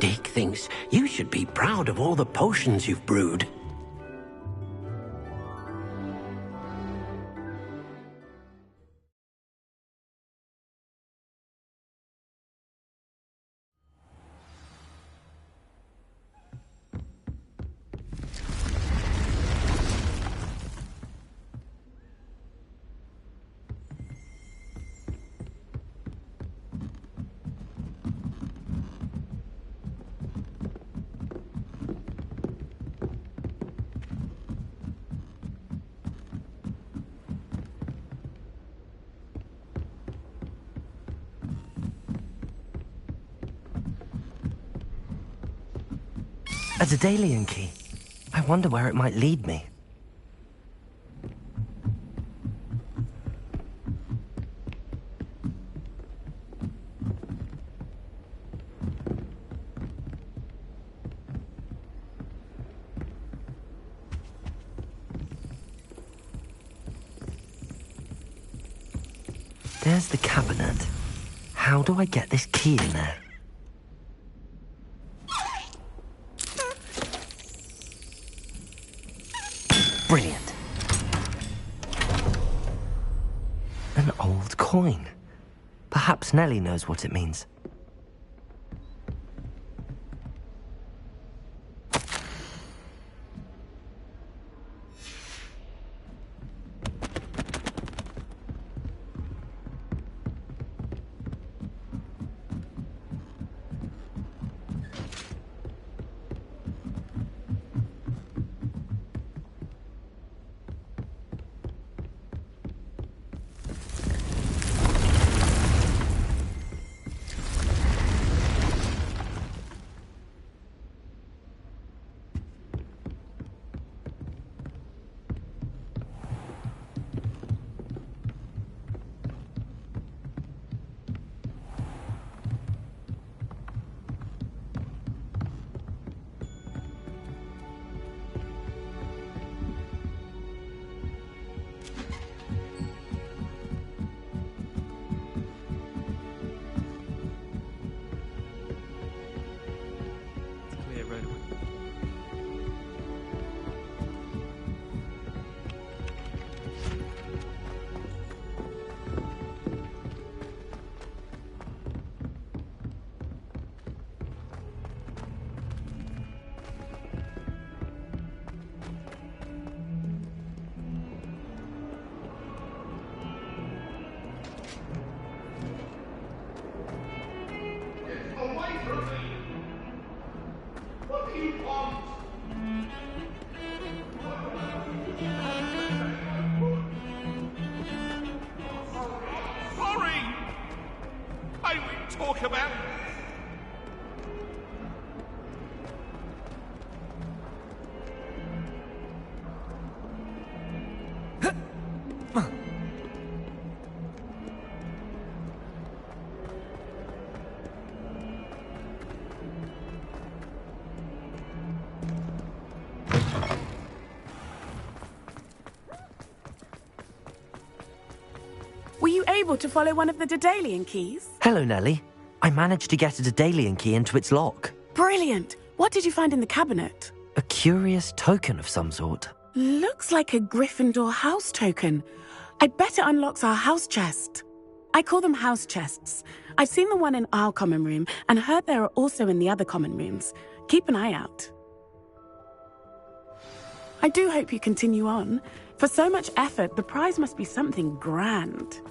Jake thinks you should be proud of all the potions you've brewed. A Daedalian key. I wonder where it might lead me. There's the cabinet. How do I get this key in there? Brilliant. An old coin. Perhaps Nellie knows what it means. Were you able to follow one of the Daedalian keys? Hello, Nellie. I managed to get a Daedalian key into its lock. Brilliant! What did you find in the cabinet? A curious token of some sort. Looks like a Gryffindor house token. I bet it unlocks our house chest. I call them house chests. I've seen the one in our common room and heard there are also in the other common rooms. Keep an eye out. I do hope you continue on. For so much effort, the prize must be something grand.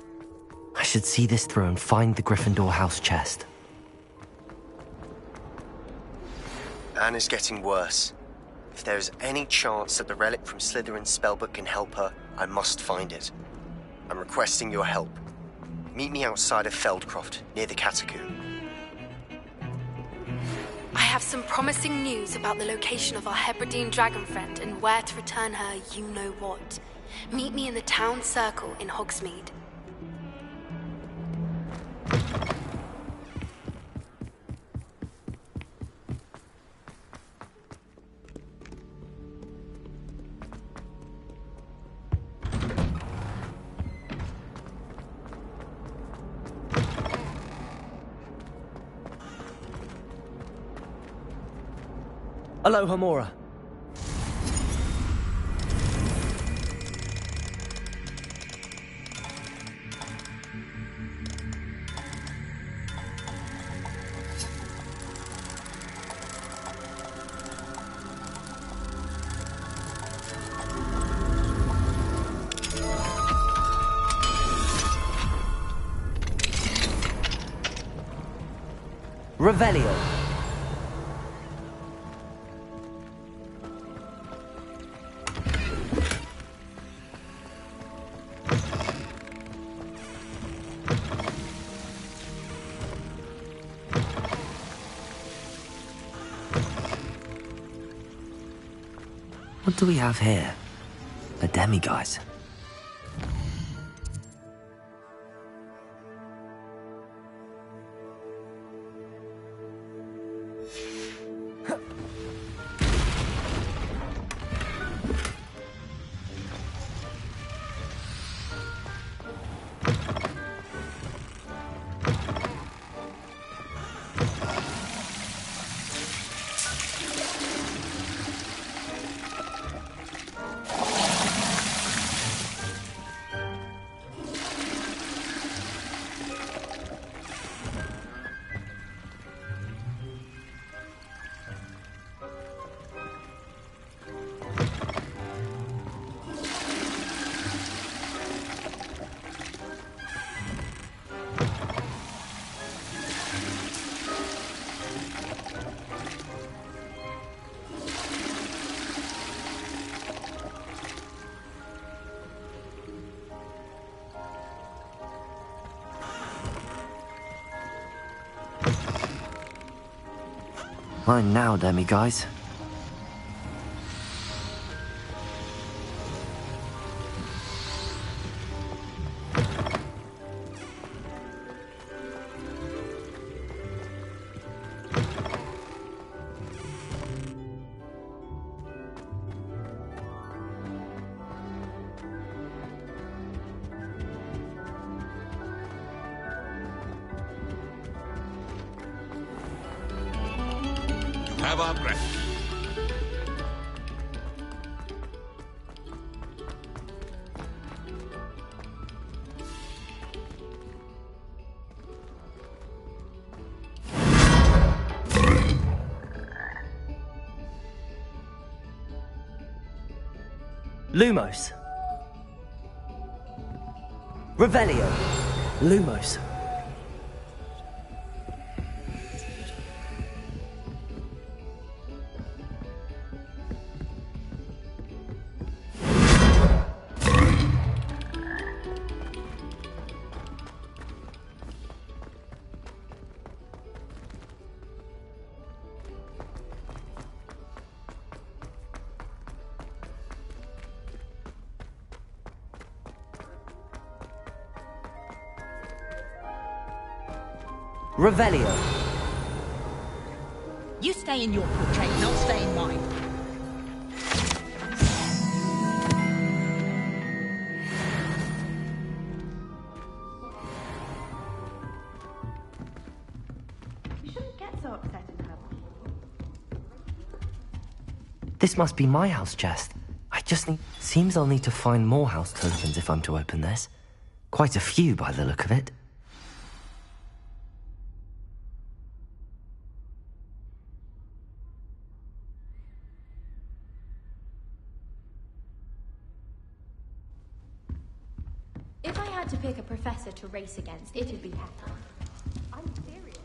I should see this through and find the Gryffindor house chest. Anna's getting worse. If there is any chance that the relic from Slytherin's spellbook can help her, I must find it. I'm requesting your help. Meet me outside of Feldcroft, near the Catacomb. I have some promising news about the location of our Hebridean dragon friend and where to return her you-know-what. Meet me in the town circle in Hogsmeade. Aloha Mora. Revelio. What do we have here? A demiguise. Mine now, demiguise. Have our breath. Lumos. Revelio. Lumos. Revelio. You stay in your portrait, and I'll stay in mine. You shouldn't get so upset in her. This must be my house chest. I just need... Seems I'll need to find more house tokens if I'm to open this. Quite a few by the look of it. If I had to pick a professor to race against, it'd be Pepper. I'm serious.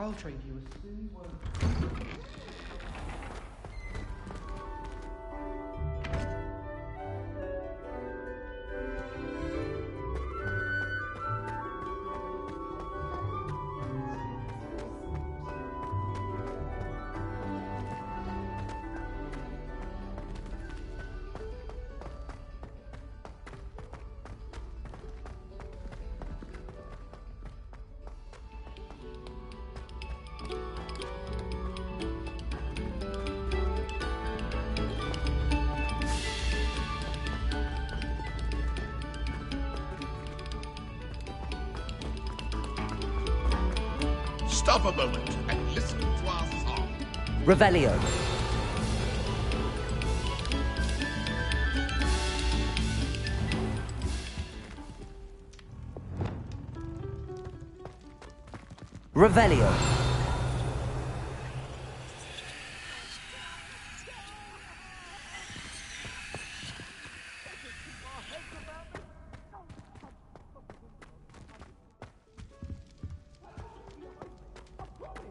I'll trade you a spoon worth. Stop a moment and listen to our song. Revelio. Revelio.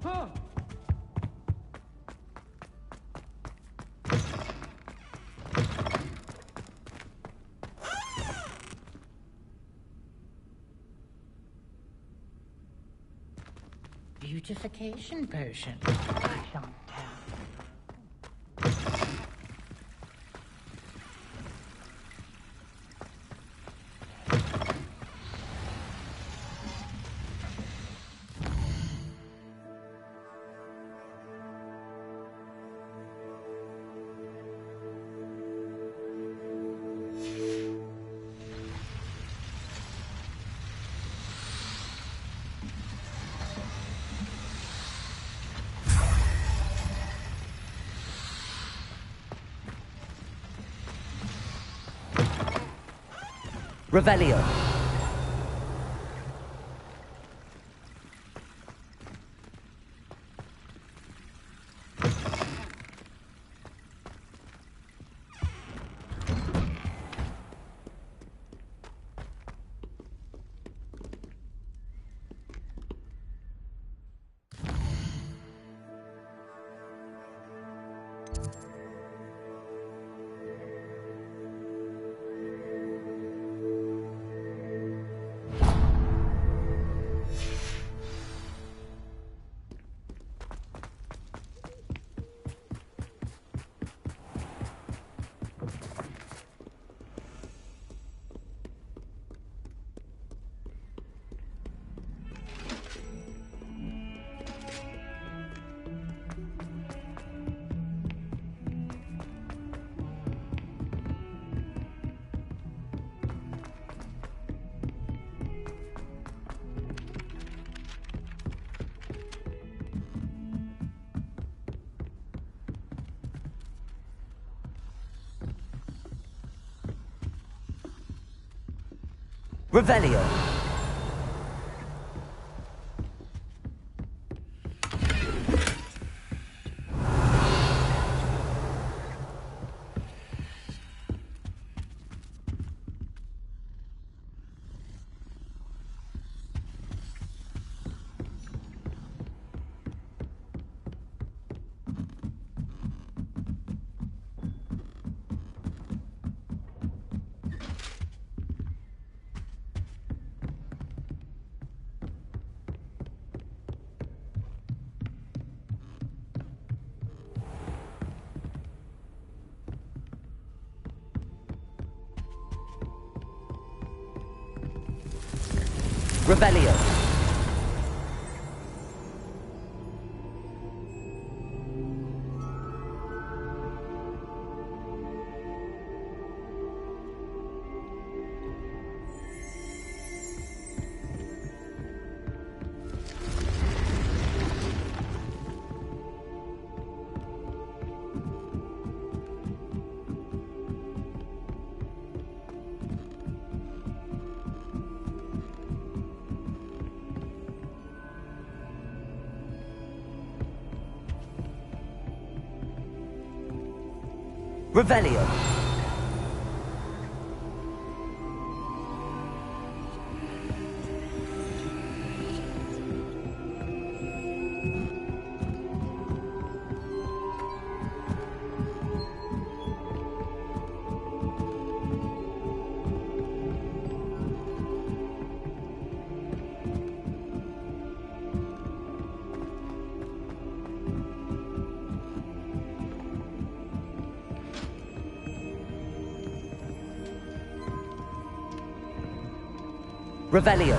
Huh. Beautification potion. I shan't tell. Revelio. Revelio. Revelio. Revelio. Revelio.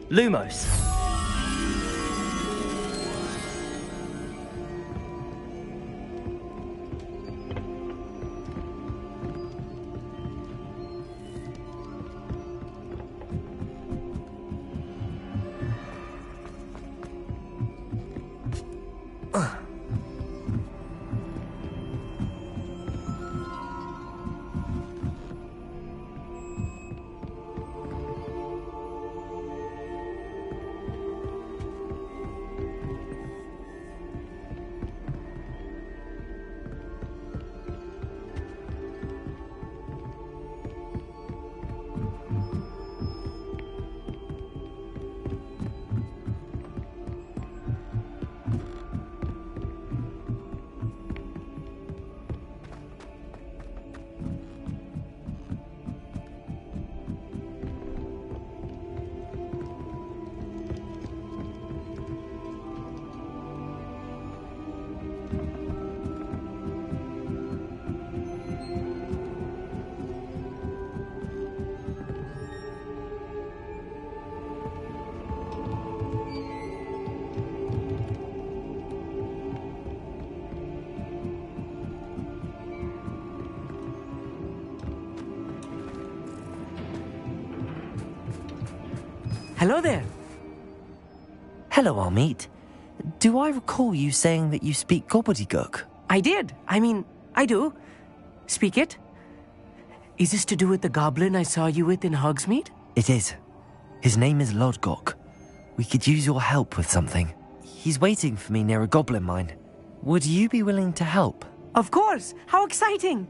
Lumos. Hello there. Hello, Armeet. Do I recall you saying that you speak gobbledygook? I did. I do. Speak it. Is this to do with the goblin I saw you with in Hogsmeade? It is. His name is Lodgok. We could use your help with something. He's waiting for me near a goblin mine. Would you be willing to help? Of course. How exciting.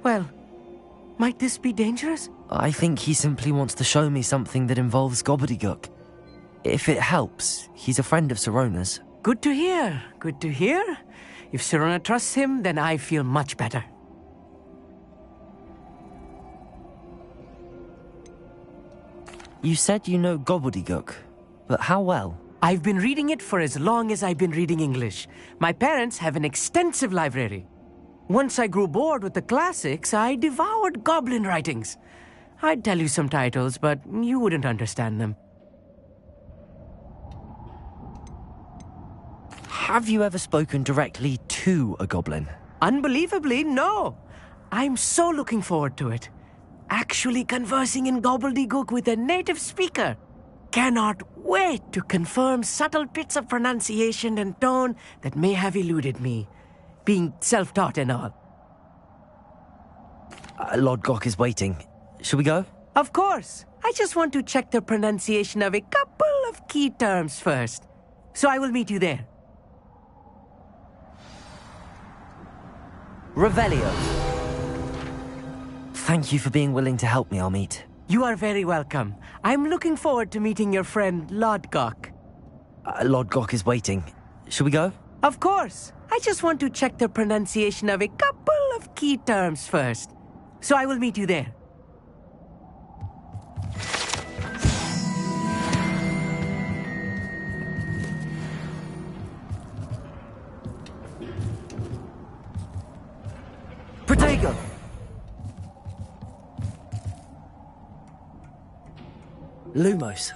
Well, might this be dangerous? I think he simply wants to show me something that involves gobbledygook. If it helps, he's a friend of Sirona's. Good to hear. Good to hear. If Sirona trusts him, then I feel much better. You said you know gobbledygook, but how well? I've been reading it for as long as I've been reading English. My parents have an extensive library. Once I grew bored with the classics, I devoured goblin writings. I'd tell you some titles, but you wouldn't understand them. Have you ever spoken directly to a goblin? Unbelievably, no. I'm so looking forward to it. Actually conversing in gobbledygook with a native speaker. Cannot wait to confirm subtle bits of pronunciation and tone that may have eluded me, being self-taught and all. Lodgok is waiting. Shall we go? Of course. I just want to check the pronunciation of a couple of key terms first. So I will meet you there. Revelio. Thank you for being willing to help me, Armeet. You are very welcome. I'm looking forward to meeting your friend Lodgok. Lodgok is waiting. Shall we go? Of course. I just want to check the pronunciation of a couple of key terms first. So I will meet you there. Protego! Lumos.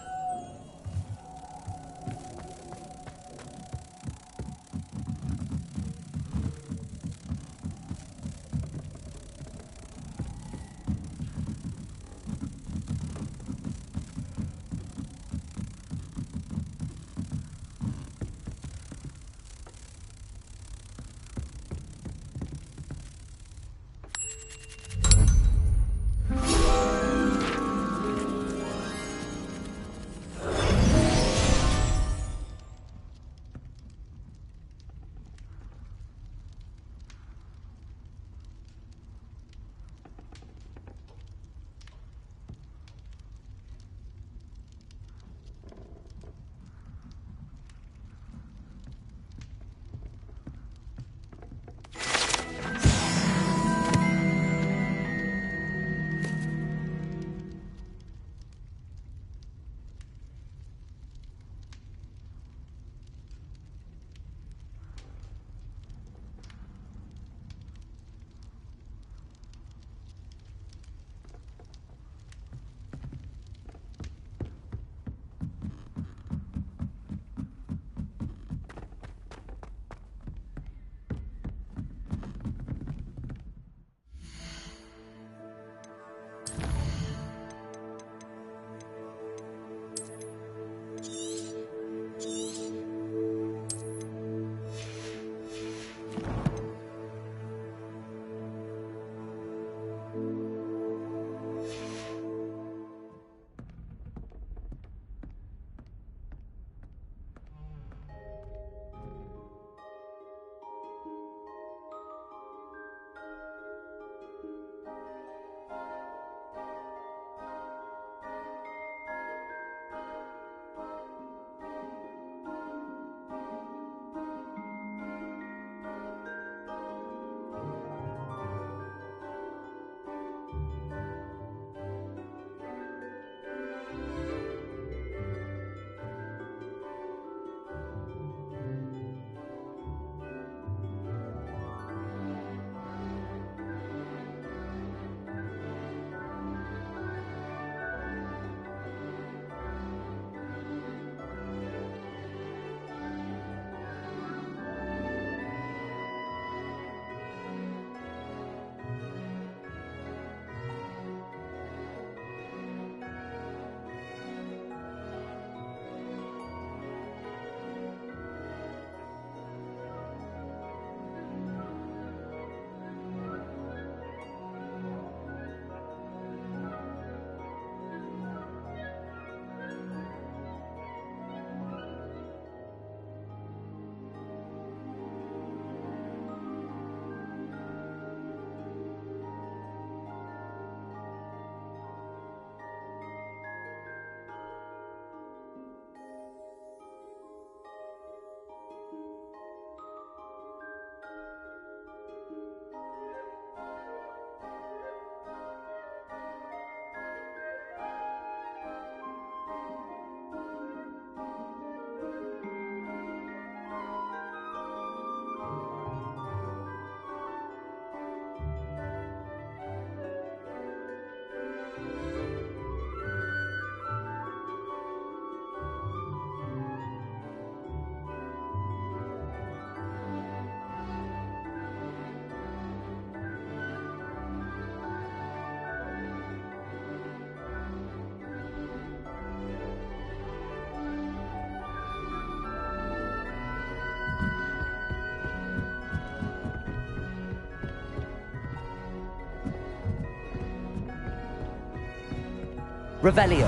Revelio.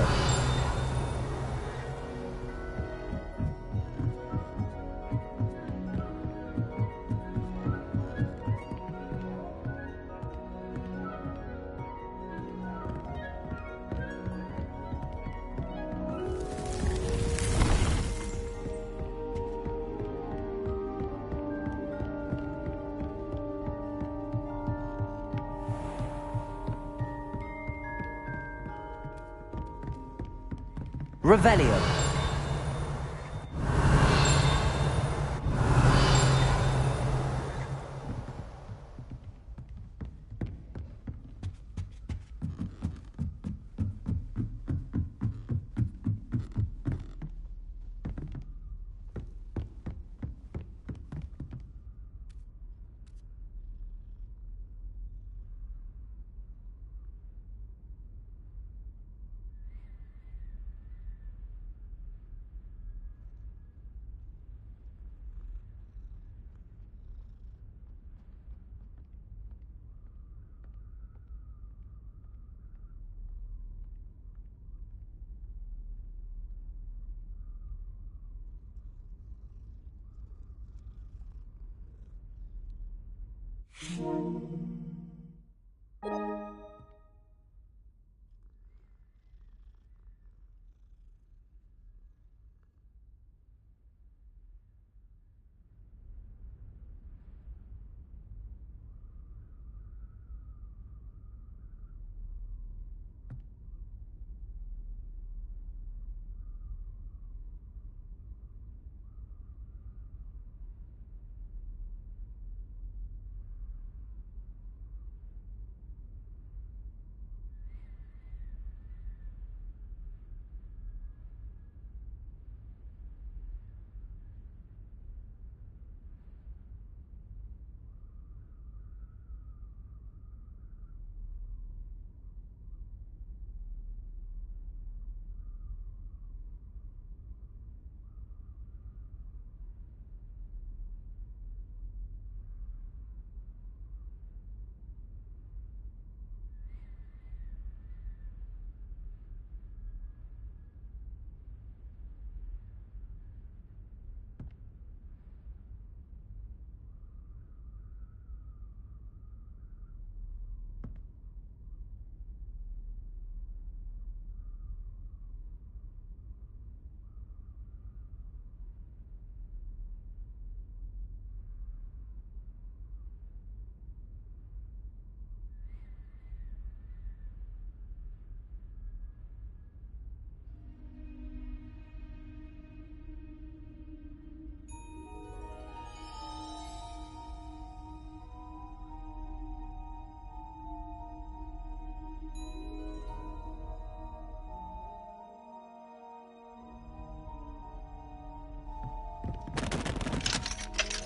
Revelio.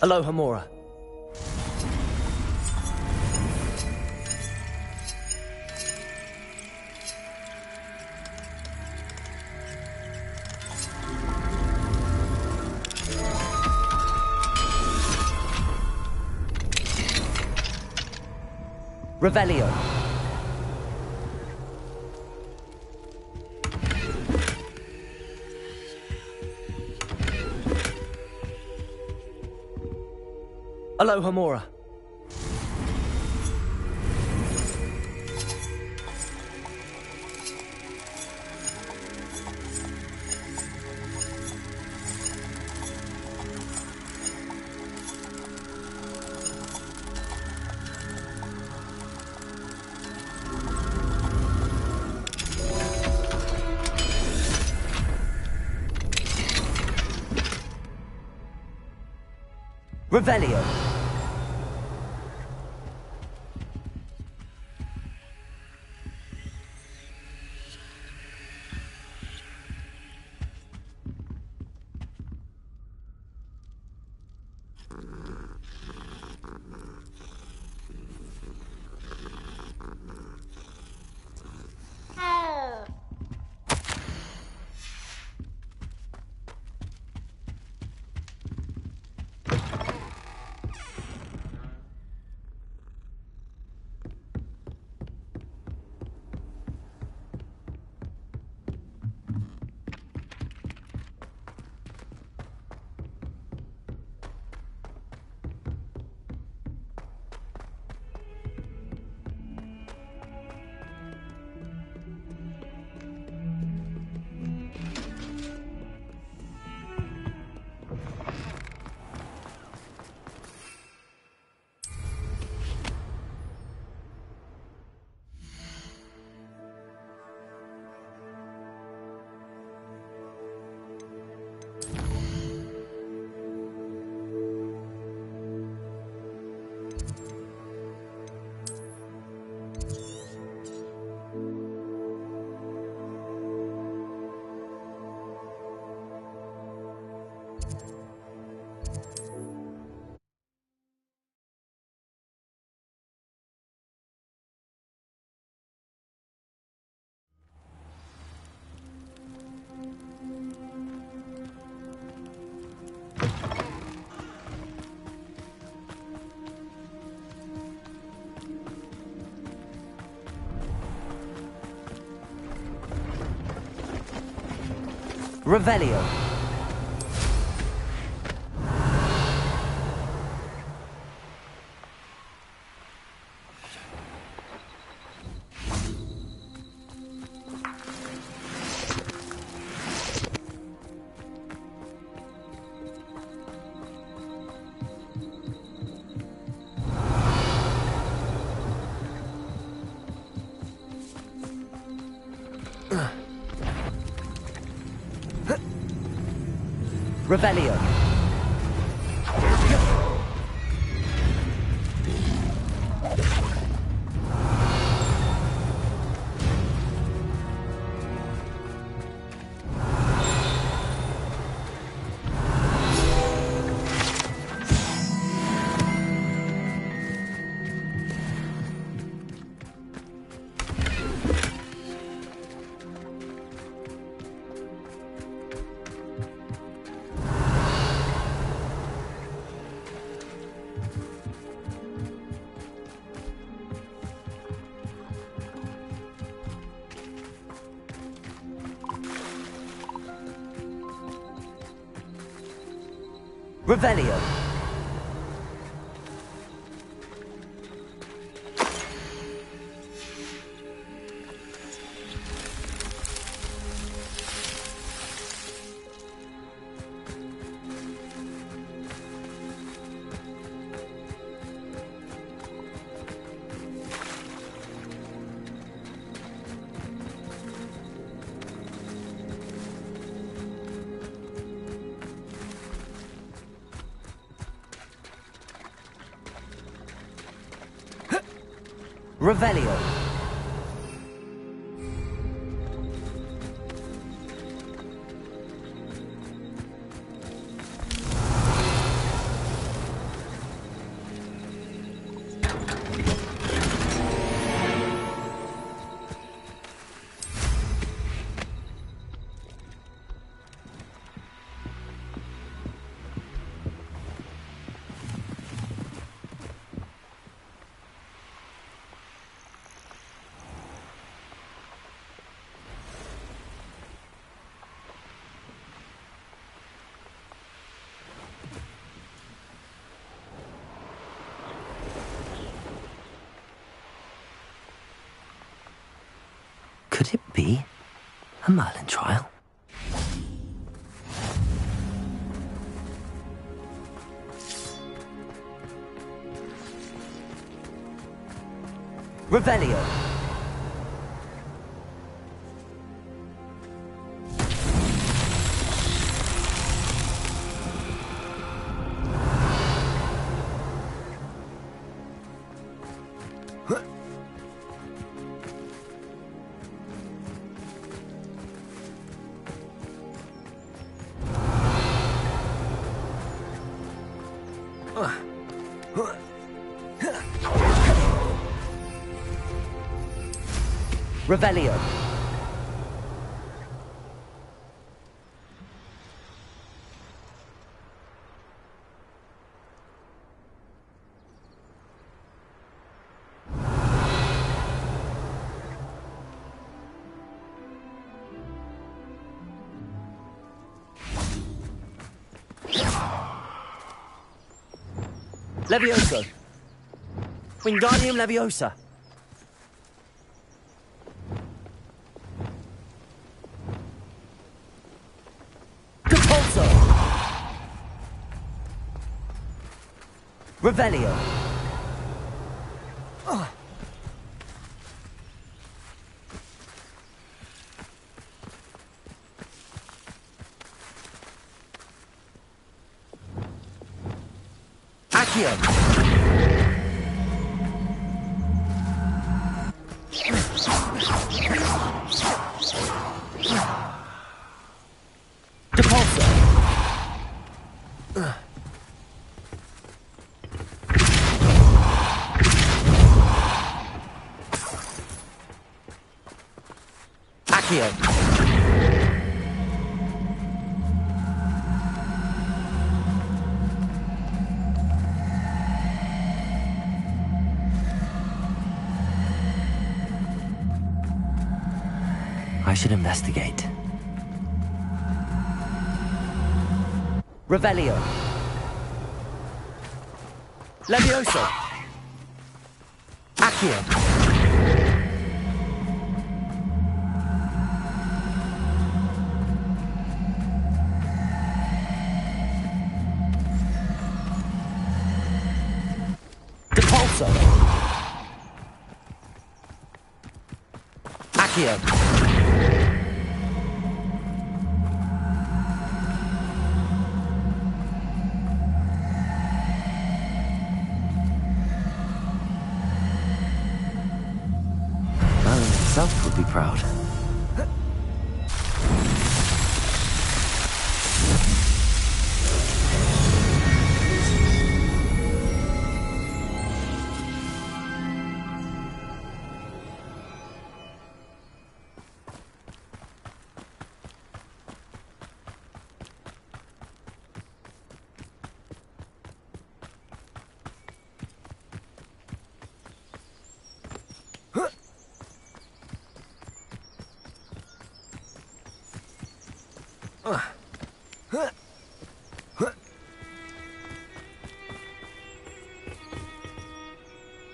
Aloha Mora. Revelio. Aloha Mora. Revelio. Revelio. Revelio. Revelio. Revelio. Could it be a Merlin trial? Revelio. Revelio. Levioso. Wingardium Leviosa. Depulso. Revelio. Accio. Depulso. Accio. I should investigate. Revelio. Levioso. Accio. Depulso. Accio. Would be proud.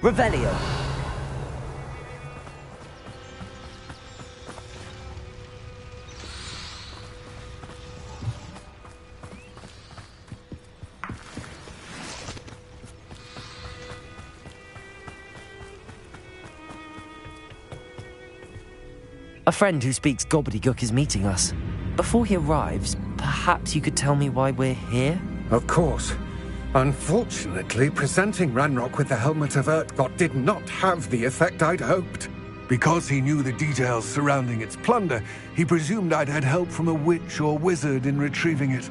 Revelio. A friend who speaks gobbledygook is meeting us. Before he arrives, perhaps you could tell me why we're here? Of course. Unfortunately, presenting Ranrock with the Helmet of Urtkot did not have the effect I'd hoped. Because he knew the details surrounding its plunder, he presumed I'd had help from a witch or wizard in retrieving it.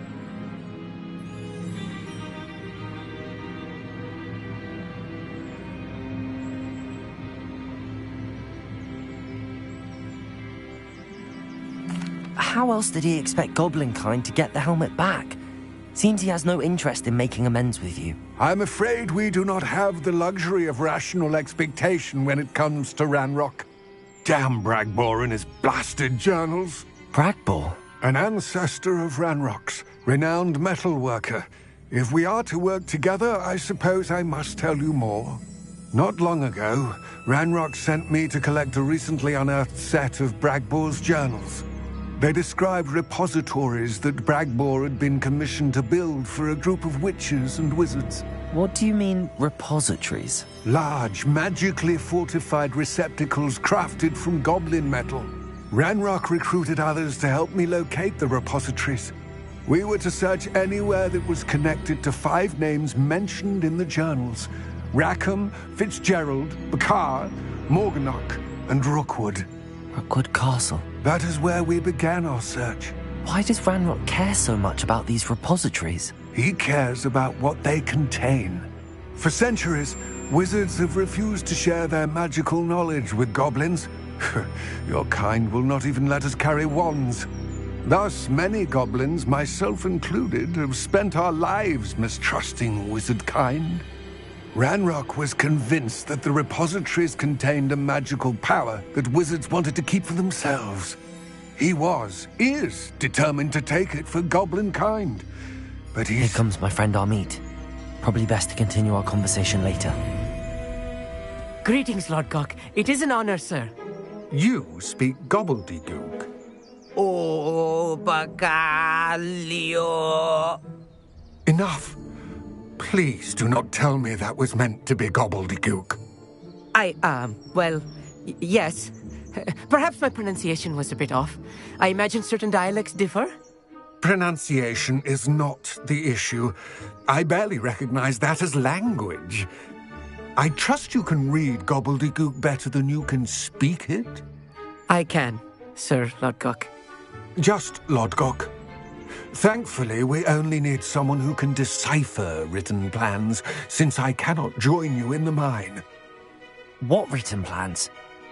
How else did he expect Goblinkind to get the helmet back? Seems he has no interest in making amends with you. I'm afraid we do not have the luxury of rational expectation when it comes to Ranrock. Damn Bragbor and his blasted journals. Bragbor? An ancestor of Ranrock's, renowned metal worker. If we are to work together, I suppose I must tell you more. Not long ago, Ranrock sent me to collect a recently unearthed set of Bragbor's journals. They described repositories that Bragbor had been commissioned to build for a group of witches and wizards. What do you mean, repositories? Large, magically fortified receptacles crafted from goblin metal. Ranrock recruited others to help me locate the repositories. We were to search anywhere that was connected to 5 names mentioned in the journals: Rackham, Fitzgerald, Bakar, Morganach, and Rookwood. Rookwood Castle? That is where we began our search. Why does Ranrock care so much about these repositories? He cares about what they contain. For centuries, wizards have refused to share their magical knowledge with goblins. Your kind will not even let us carry wands. Thus, many goblins, myself included, have spent our lives mistrusting wizard kind. Ranrock was convinced that the repositories contained a magical power that wizards wanted to keep for themselves. He is determined to take it for goblin kind. But Here comes my friend Amit. Probably best to continue our conversation later. Greetings, Lord Gok. It is an honor, sir. You speak gobbledygook. Oh, Bagalio. Enough. Please do not tell me that was meant to be gobbledygook. Yes. Perhaps my pronunciation was a bit off. I imagine certain dialects differ? Pronunciation is not the issue. I barely recognize that as language. I trust you can read gobbledygook better than you can speak it? I can, Sir Lodgok. Just Lodgok. Thankfully, we only need someone who can decipher written plans, since I cannot join you in the mine. What written plans?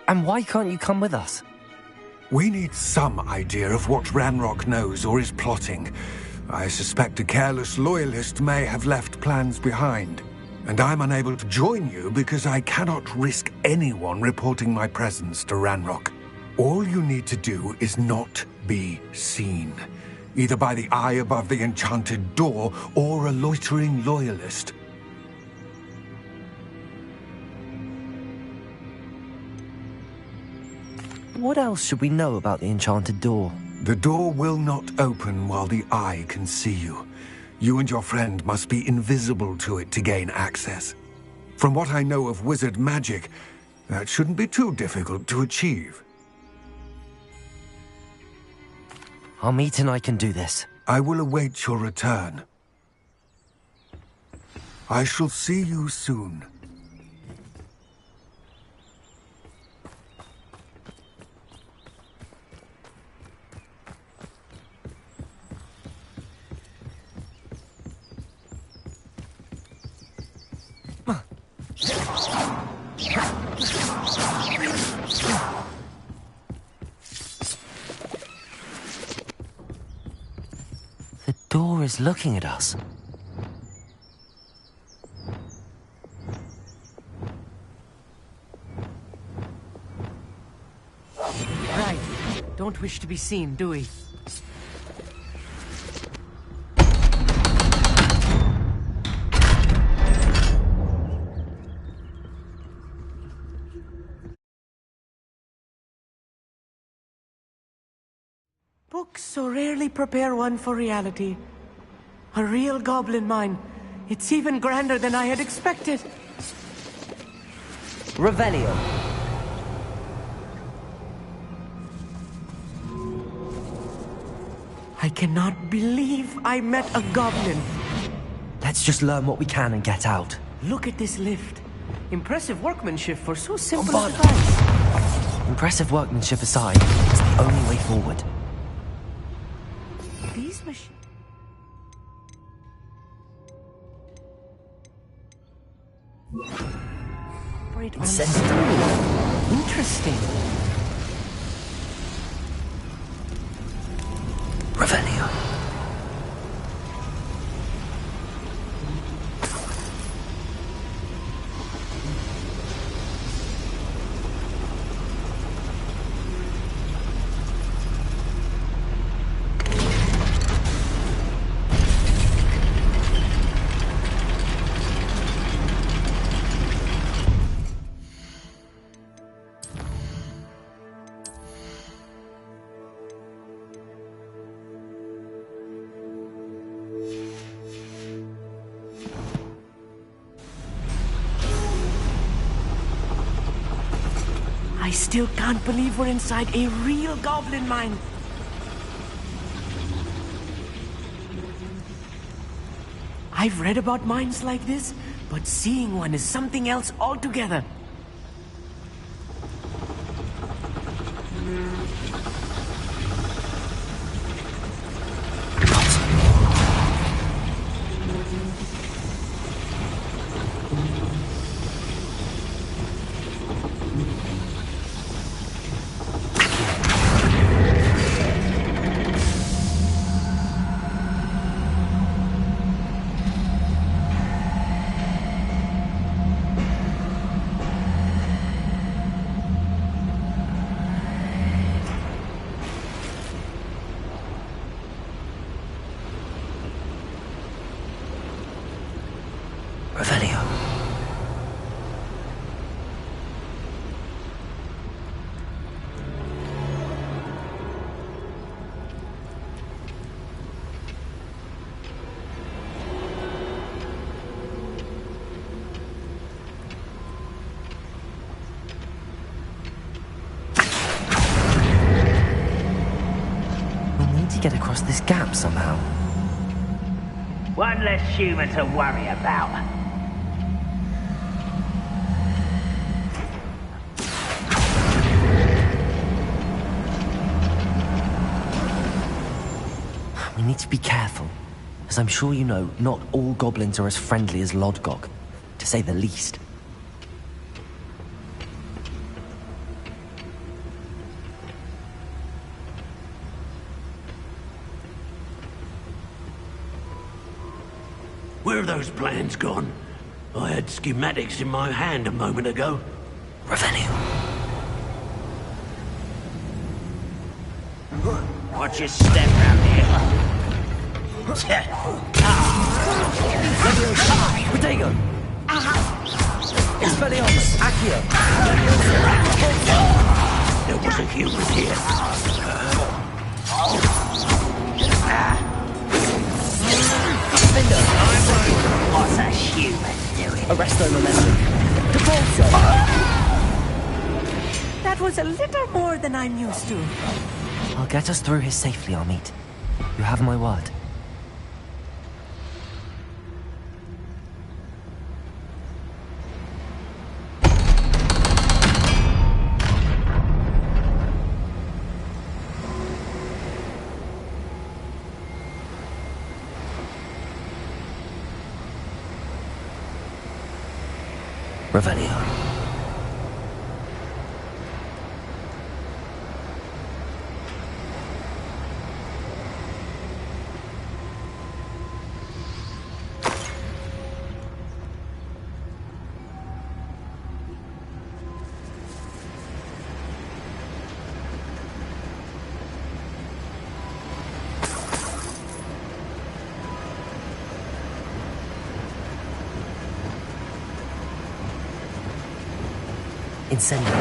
And why can't you come with us? We need some idea of what Ranrock knows or is plotting. I suspect a careless loyalist may have left plans behind. And I'm unable to join you because I cannot risk anyone reporting my presence to Ranrock. All you need to do is not be seen. either by the eye above the enchanted door or a loitering loyalist. What else should we know about the enchanted door? The door will not open while the eye can see you. You and your friend must be invisible to it to gain access. From what I know of wizard magic, that shouldn't be too difficult to achieve. Armit and I can do this. I will await your return. I shall see you soon. The door is looking at us. Right. Don't wish to be seen, do we? Books so rarely prepare one for reality. A real goblin mine. It's even grander than I had expected. Revelio. I cannot believe I met a goblin. Let's just learn what we can and get out. Look at this lift. Impressive workmanship for so simple a device. Impressive workmanship aside, it's the only way forward. These machines... operate on stone. Interesting. Revelio. I still can't believe we're inside a real goblin mine. I've read about mines like this, but seeing one is something else altogether. Revelio. We'll need to get across this gap somehow. One less human to worry about. We need to be careful. As I'm sure you know, not all goblins are as friendly as Lodgok, to say the least. Where have those plans gone? I had schematics in my hand a moment ago. Revelio. Watch your step round here. Protego! Expelliarmus! Accio! There was a human here. Defender! What's a human doing? Arresto momentum. Depulso! That was a little more than I'm used to. I'll get us through here safely, Amit. You have my word. Revelio. Incendio.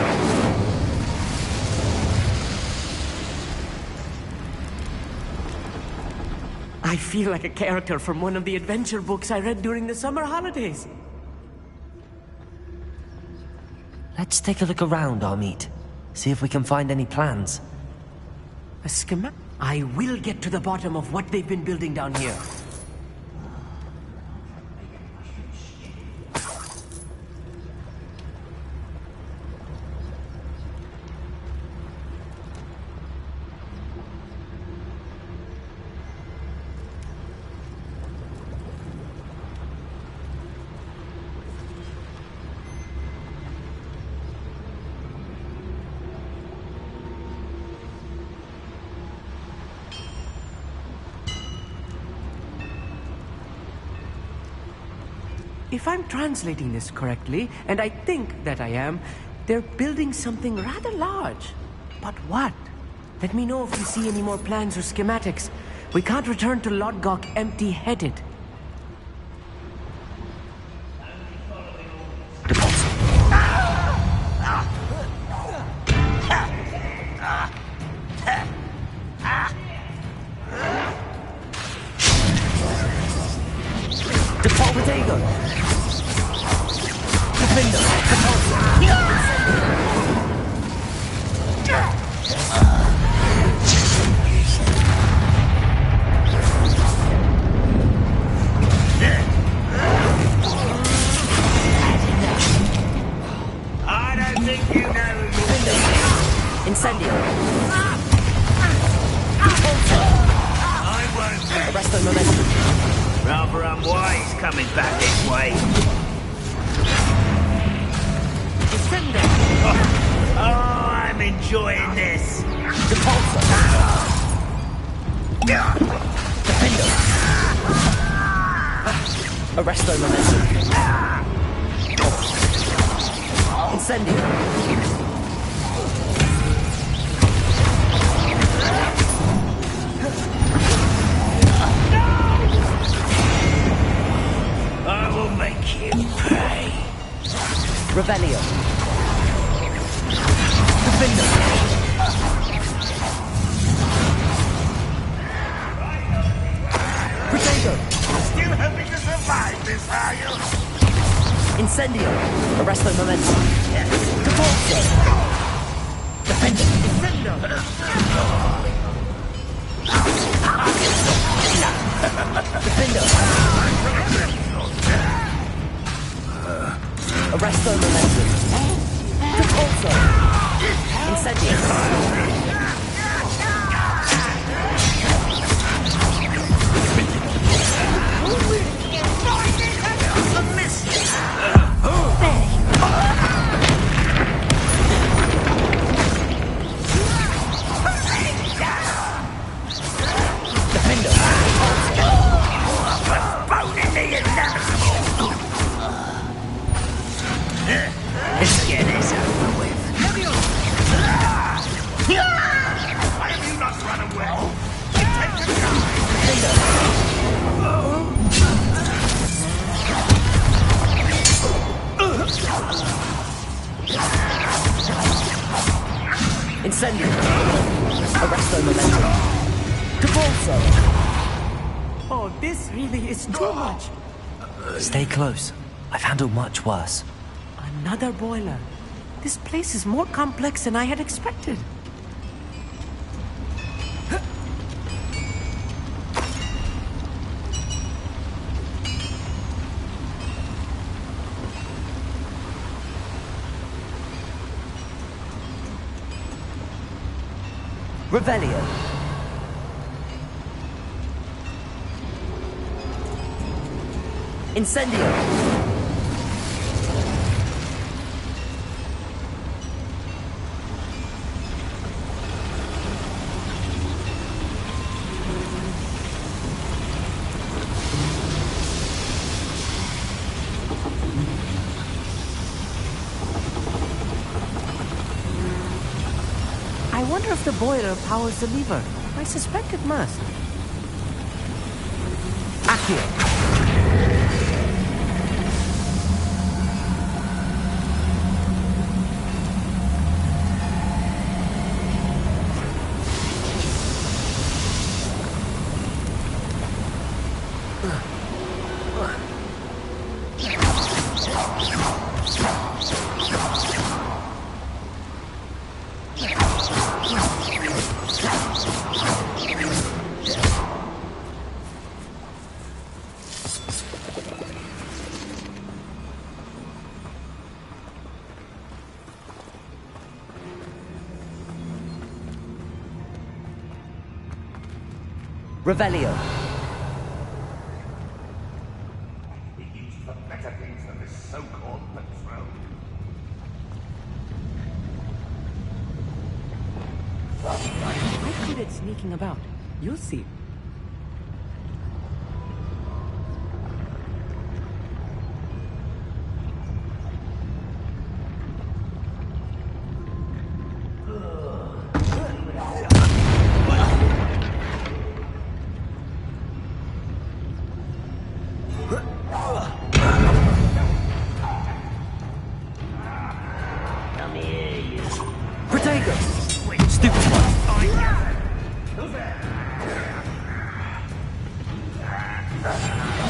I feel like a character from one of the adventure books I read during the summer holidays. Let's take a look around, Amit. See if we can find any plans. A schema? I will get to the bottom of what they've been building down here. If I'm translating this correctly, and I think that I am, they're building something rather large. But what? Let me know if you see any more plans or schematics. We can't return to Lodgok empty-headed. Rather unwise coming back this way. Oh, I'm enjoying this. Arresto momentum. Incendio. I will make you pay. Revelio. Defender. Protego. Still hoping to survive this, are you? Incendio. Arresto momentum. Depulso. Defender. Defender. Arresto momentum. Depulso. Incendio. Let's get this over with. Why have you not run away? Incendio! Arresto momentum! Depulso! Oh, this really is too much. Stay close. I've handled much worse. Another boiler. This place is more complex than I had expected. Revelio. Incendio. I wonder if the boiler powers the lever. I suspect it must. Accio. Revelio. We used for better things than this so-called patrol. I'm good at sneaking about. You'll see.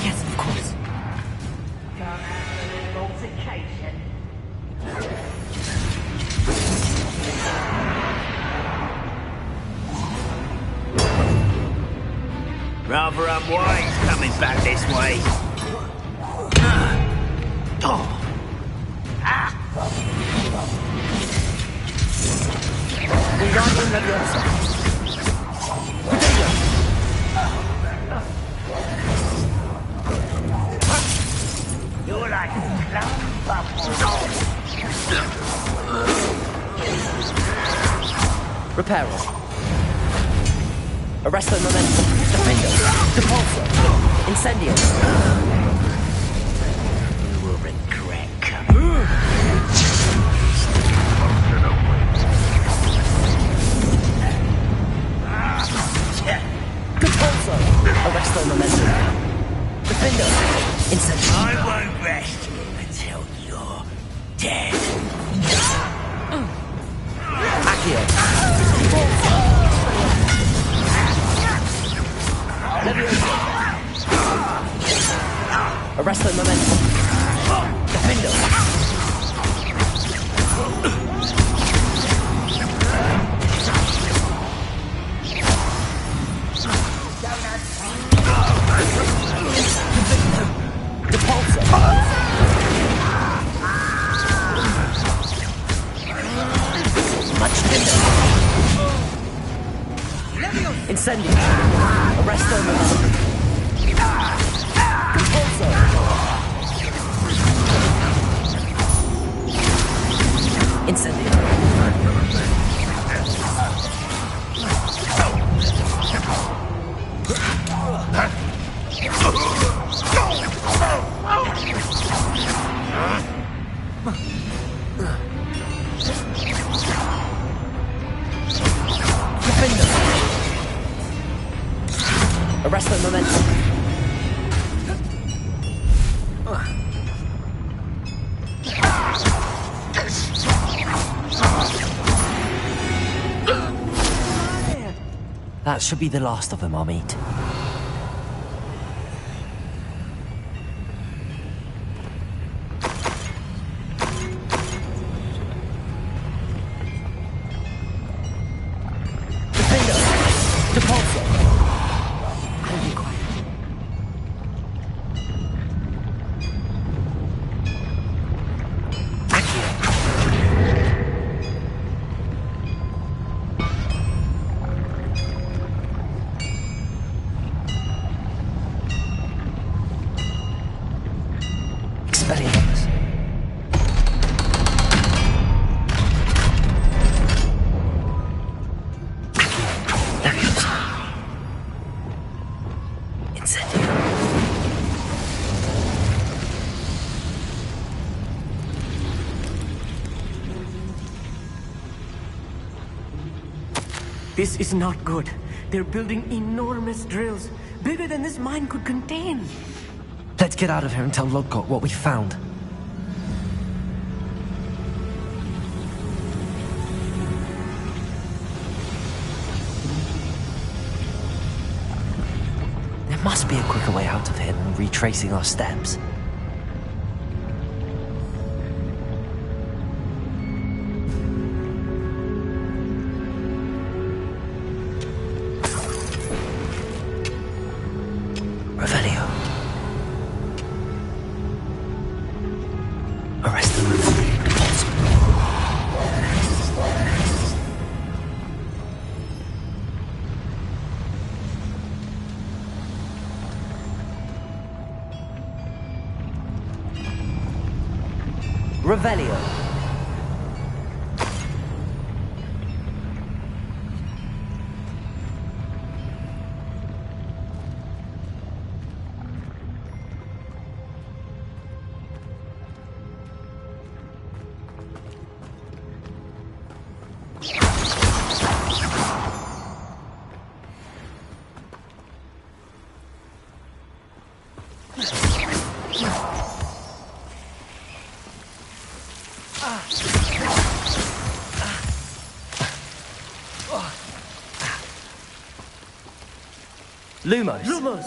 Yes, of course. Can't handle an altercation. Rather unwise coming back this way. Wingardium Leviosa. You're like a clown bubble. Reparo. Arresto momentum. Defendo. Depulso. Incendio. You will regret coming. Depulso. Arresto momentum. Defendo. Incendio. I won't rest until you're dead. Accio. Leviosa. Arresto momentum. Defendo. Depulso. Much tender. Incendio. Arresto momentum. Depulso. Incendio. Defendo. Arresto momentum. That should be the last of them I'll meet. This is not good. They're building enormous drills, bigger than this mine could contain. Let's get out of here and tell Lodgott what we found. There must be a quicker way out of here than retracing our steps. Revelio. Lumos. Lumos!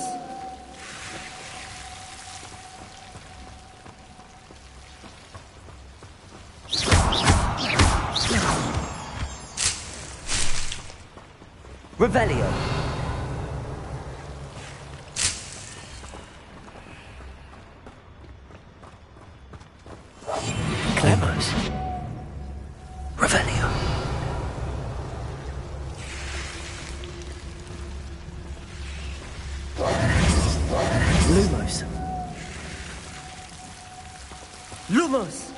Revelio. Lumos. Revelio. Lumos. Lumos!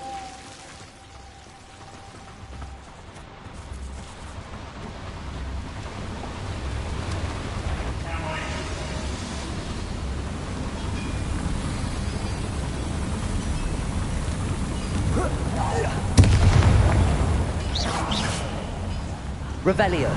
Revelio.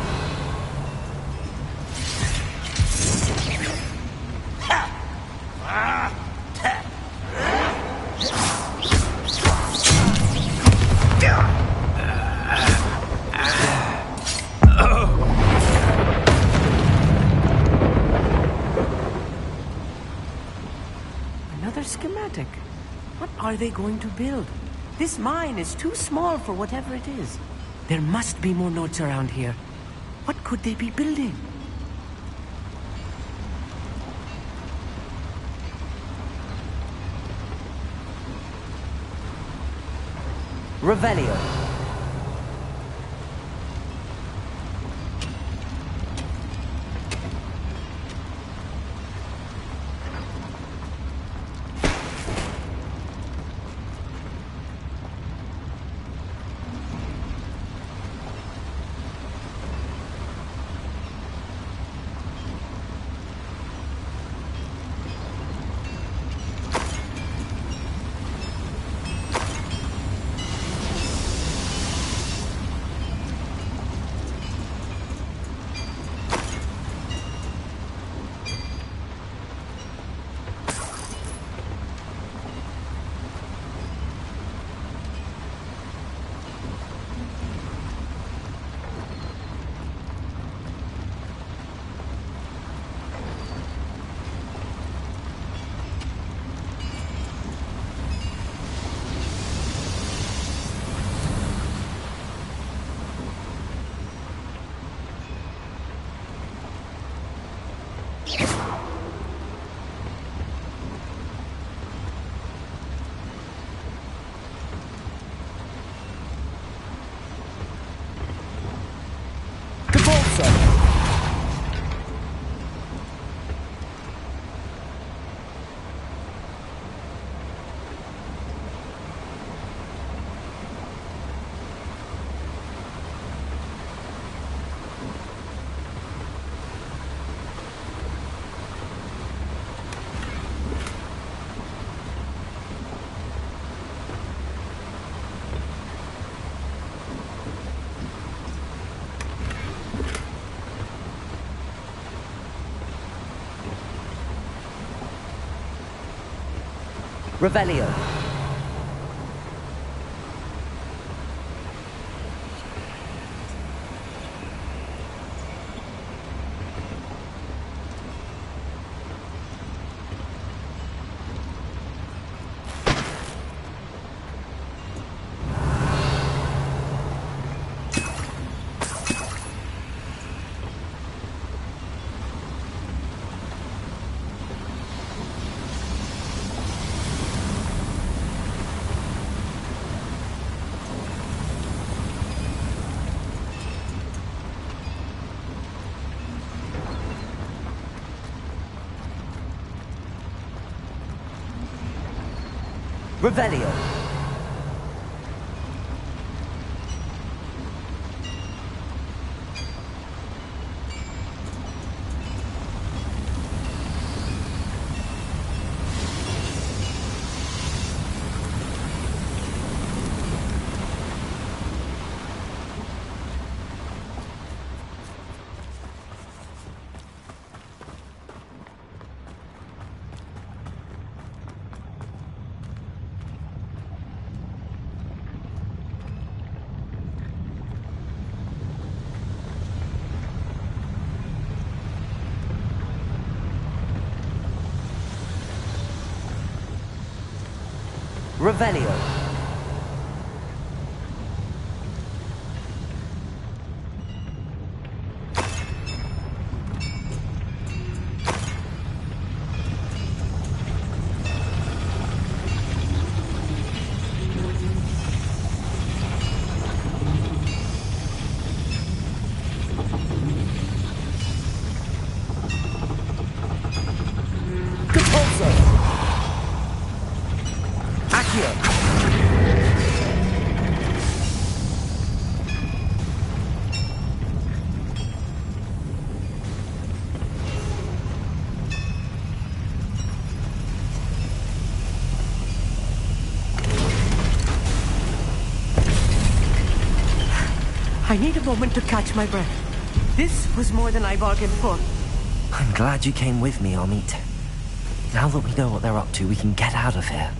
Another schematic. What are they going to build? This mine is too small for whatever it is. There must be more notes around here. What could they be building? Revelio. Good ball, sir. Revelio. Revelio. Revelio. I need a moment to catch my breath. This was more than I bargained for. I'm glad you came with me, Amit. Now that we know what they're up to, we can get out of here.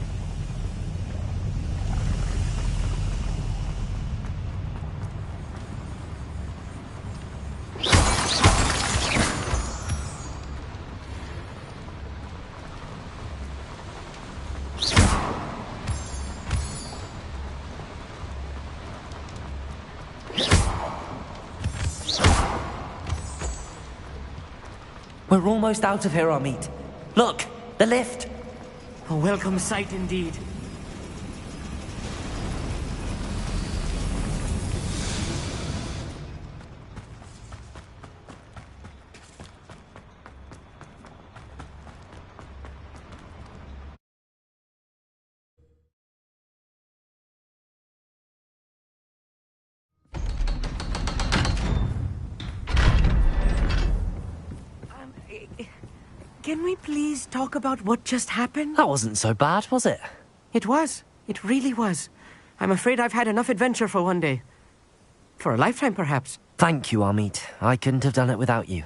We're almost out of here, Amit. Look, the lift. A welcome sight indeed. Can we please talk about what just happened? That wasn't so bad, was it? It was. It really was. I'm afraid I've had enough adventure for one day. For a lifetime, perhaps. Thank you, Amit. I couldn't have done it without you.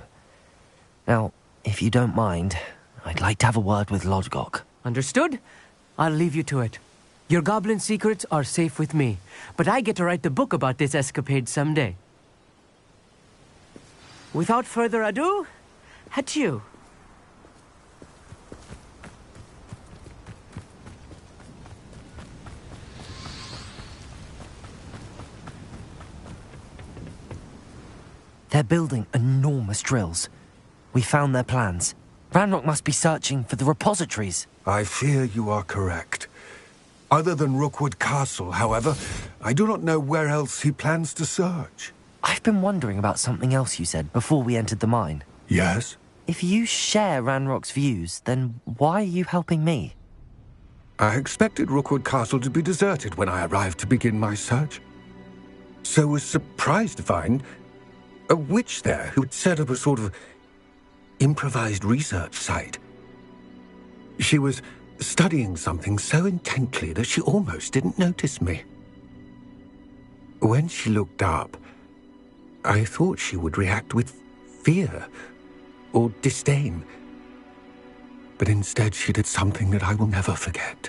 Now, if you don't mind, I'd like to have a word with Lodgok. Understood? I'll leave you to it. Your goblin secrets are safe with me, but I get to write the book about this escapade someday. Without further ado, adieu. They're building enormous drills. We found their plans. Ranrock must be searching for the repositories. I fear you are correct. Other than Rookwood Castle, however, I do not know where else he plans to search. I've been wondering about something else you said before we entered the mine. Yes? If you share Ranrock's views, then why are you helping me? I expected Rookwood Castle to be deserted when I arrived to begin my search. So was surprised to find a witch there who had set up a sort of improvised research site. She was studying something so intently that she almost didn't notice me. When she looked up, I thought she would react with fear or disdain. But instead she did something that I will never forget.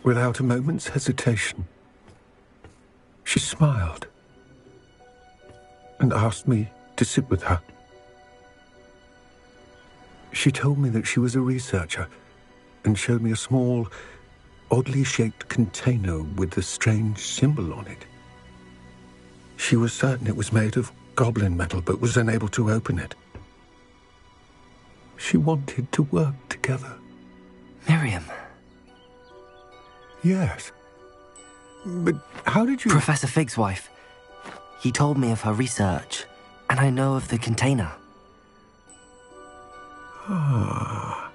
Without a moment's hesitation, she smiled and asked me to sit with her. She told me that she was a researcher and showed me a small, oddly shaped container with a strange symbol on it. She was certain it was made of goblin metal, but was unable to open it. She wanted to work together. Miriam. Yes. But how did you... Professor Fig's wife. He told me of her research, and I know of the container. Ah.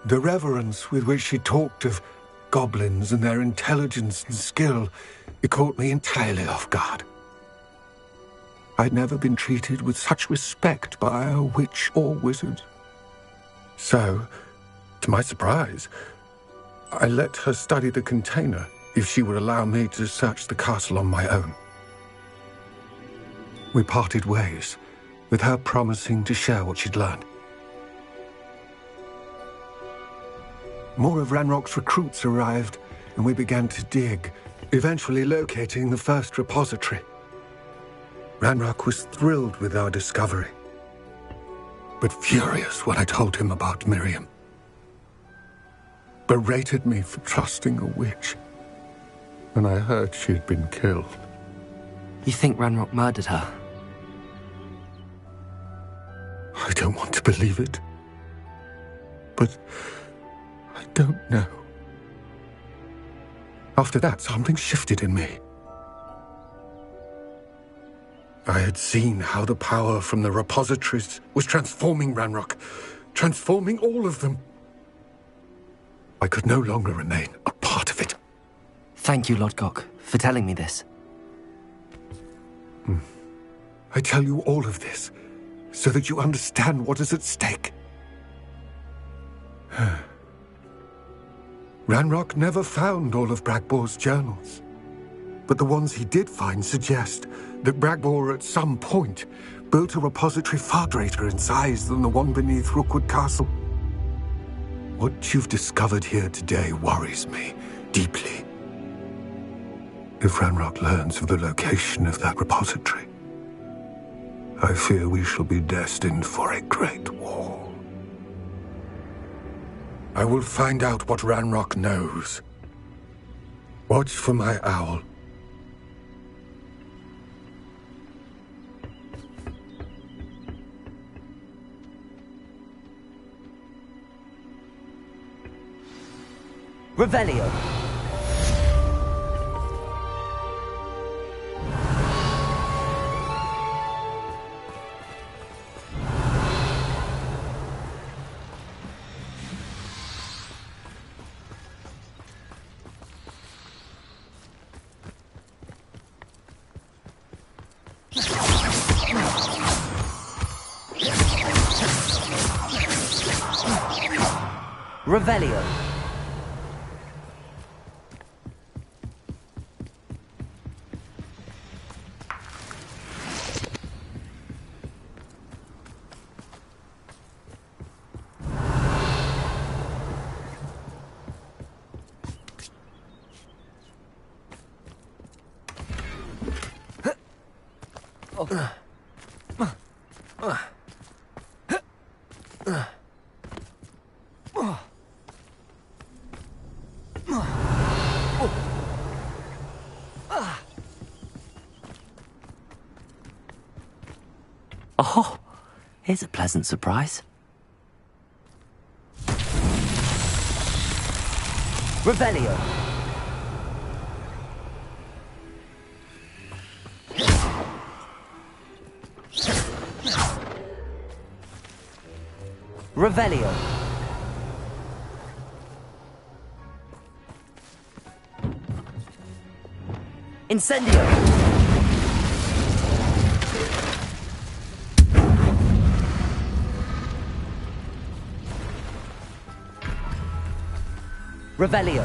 The reverence with which she talked of goblins and their intelligence and skill, it caught me entirely off guard. I'd never been treated with such respect by a witch or wizard. So, to my surprise, I let her study the container if she would allow me to search the castle on my own. We parted ways, with her promising to share what she'd learned. More of Ranrock's recruits arrived, and we began to dig, eventually locating the first repository. Ranrock was thrilled with our discovery, but furious when I told him about Miriam. Berated me for trusting a witch when I heard she had been killed. You think Ranrock murdered her? I don't want to believe it, but I don't know. After that, something shifted in me. I had seen how the power from the repositories was transforming Ranrock, transforming all of them. I could no longer remain a part of it. Thank you, Lodgok, for telling me this. I tell you all of this so that you understand what is at stake. Ranrock never found all of Bragbor's journals, but the ones he did find suggest that Bragbor at some point built a repository far greater in size than the one beneath Rookwood Castle. What you've discovered here today worries me deeply. If Ranrock learns of the location of that repository, I fear we shall be destined for a great war. I will find out what Ranrock knows. Watch for my owl. Revelio. Revelio. Oh, here's a pleasant surprise. Revelio. Revelio. Incendio. Revelio.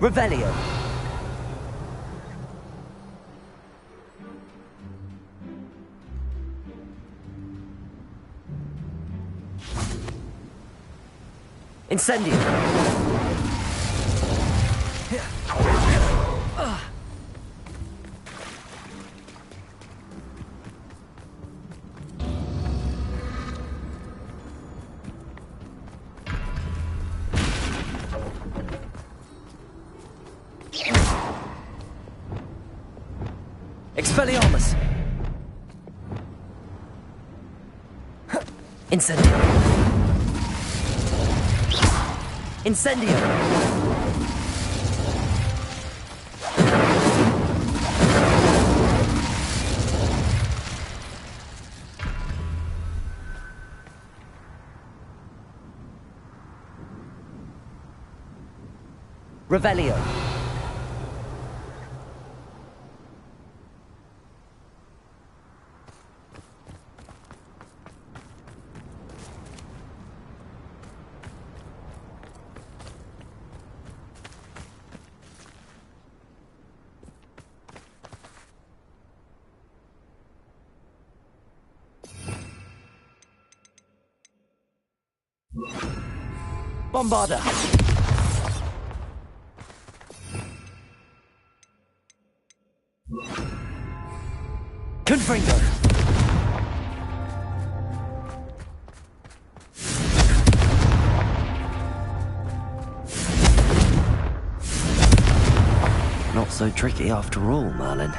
Revelio. Incendio. Expelliarmus! Incendio! Incendio! Revelio! Bombarda! Confringo! Not so tricky after all, Merlin.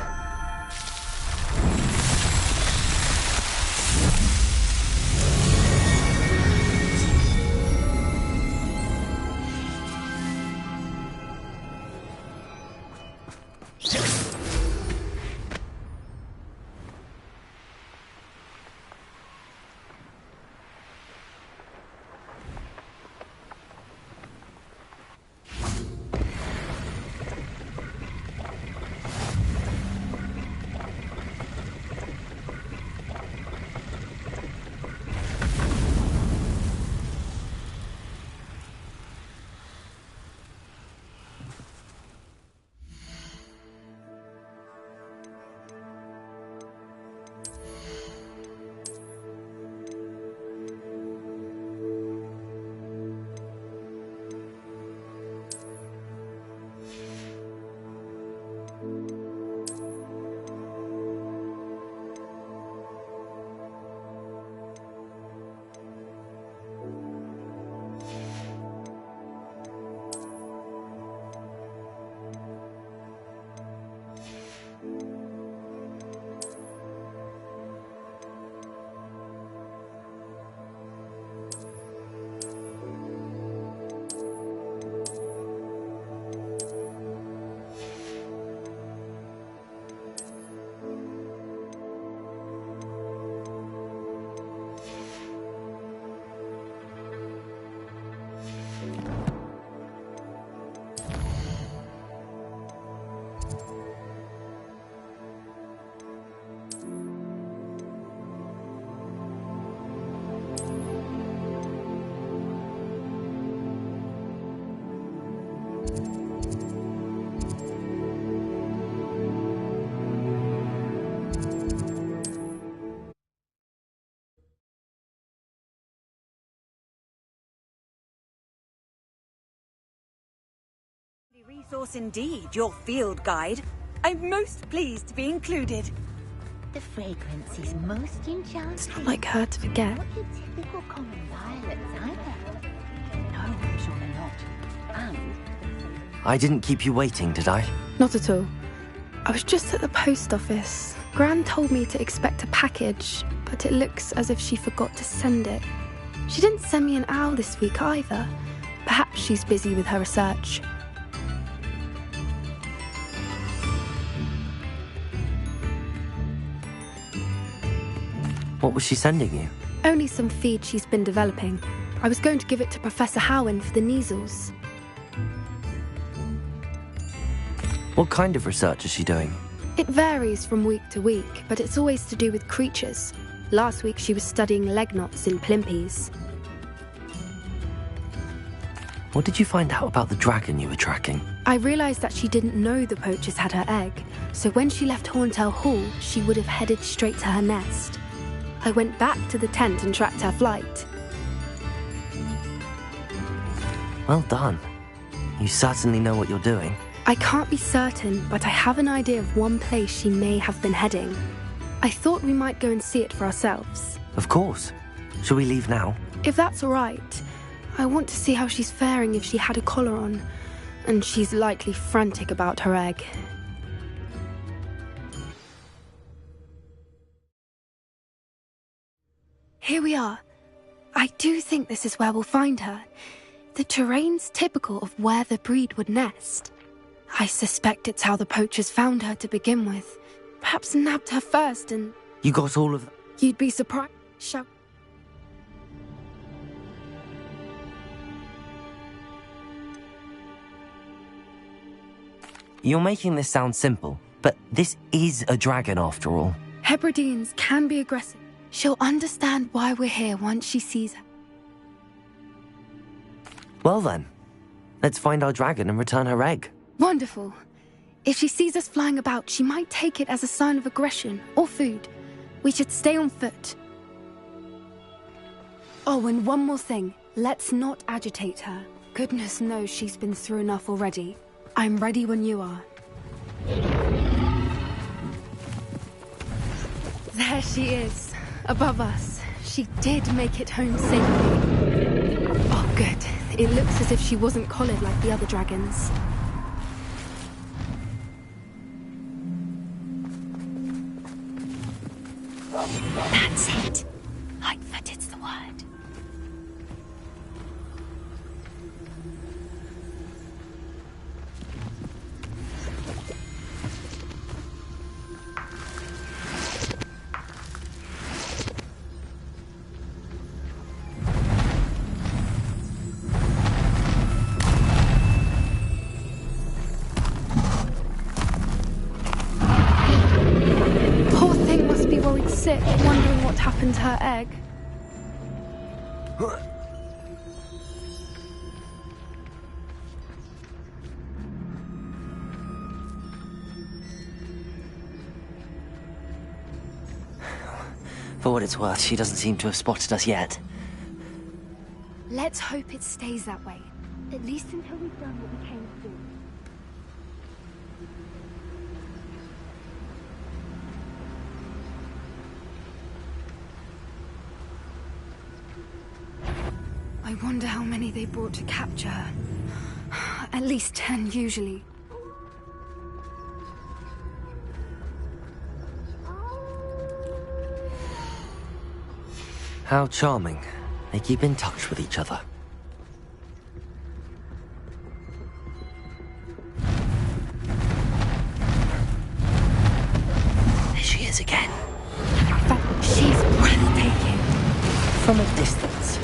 Resource indeed, your field guide. I'm most pleased to be included. The fragrance is most enchanting. It's not like her to forget. Not your typical common violets either. No, surely not. And I didn't keep you waiting, did I? Not at all. I was just at the post office. Gran told me to expect a package, but it looks as if she forgot to send it. She didn't send me an owl this week either. Perhaps she's busy with her research. What was she sending you? Only some feed she's been developing. I was going to give it to Professor Howen for the measles. What kind of research is she doing? It varies from week to week, but it's always to do with creatures. Last week she was studying leg knots in plimpies. What did you find out about the dragon you were tracking? I realised that she didn't know the poachers had her egg, so when she left Horntail Hall, she would have headed straight to her nest. I went back to the tent and tracked her flight. Well done. You certainly know what you're doing. I can't be certain, but I have an idea of one place she may have been heading. I thought we might go and see it for ourselves. Of course. Shall we leave now? If that's all right. I want to see how she's faring if she had a collar on. And she's likely frantic about her egg. Here we are. I do think this is where we'll find her. The terrain's typical of where the breed would nest. I suspect it's how the poachers found her to begin with. Perhaps nabbed her first and... You got all of... You'd be surprised. You're making this sound simple, but this is a dragon after all. Hebrideans can be aggressive. She'll understand why we're here once she sees her. Well then, let's find our dragon and return her egg. Wonderful. If she sees us flying about, she might take it as a sign of aggression or food. We should stay on foot. Oh, and one more thing. Let's not agitate her. Goodness knows she's been through enough already. I'm ready when you are. There she is, above us. She did make it home safely. Oh, good. It looks as if she wasn't collared like the other dragons. That's it. Lightfooted's the word. Sick, wondering what happened to her egg. For what it's worth, she doesn't seem to have spotted us yet. Let's hope it stays that way. At least until we've done what we came to do. I wonder how many they brought to capture her. At least 10, usually. How charming. They keep in touch with each other. There she is again. But she's breathtaking. From a distance.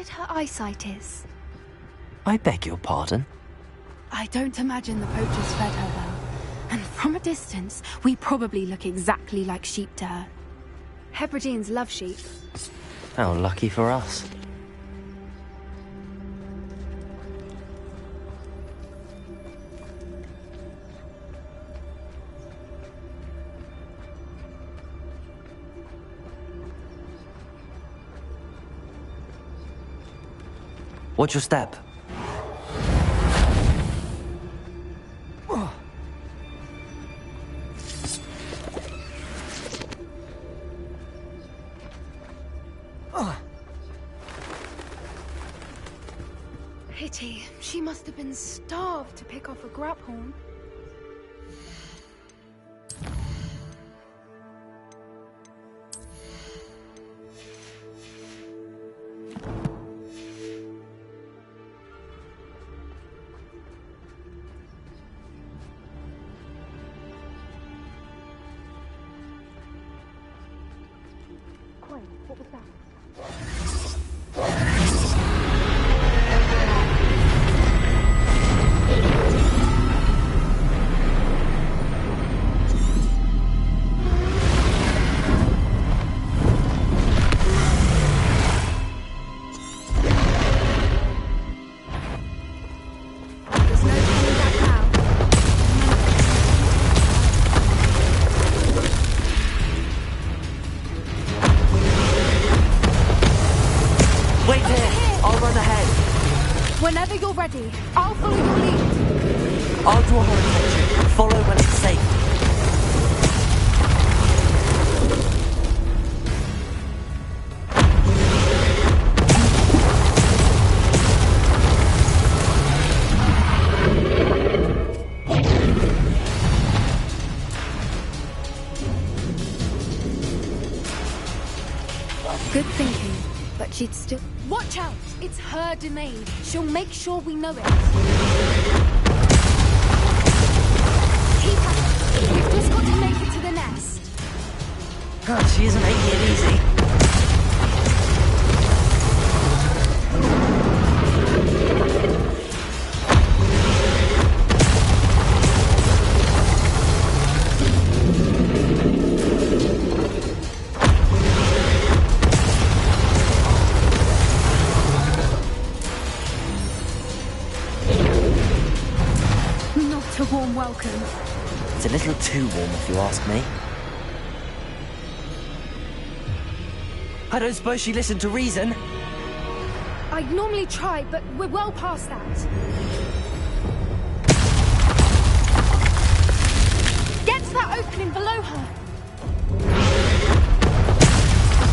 Her eyesight is. I beg your pardon? I don't imagine the poachers fed her well. And from a distance, we probably look exactly like sheep to her. Hebrideans love sheep. How lucky for us. Watch your step. Pity. She must have been starved to pick off a grabhorn. What was that? Whenever you're ready, I'll follow your lead. I'll draw her attention. Follow when it's safe. Good thinking, but she'd still... Watch out! It's her domain. She'll make sure we know it. Keep at it. We've just got to make it to the nest. God, she isn't making it easy. A warm welcome. It's a little too warm, if you ask me. I don't suppose she listened to reason. I'd normally try, but we're well past that. Get to that opening below her.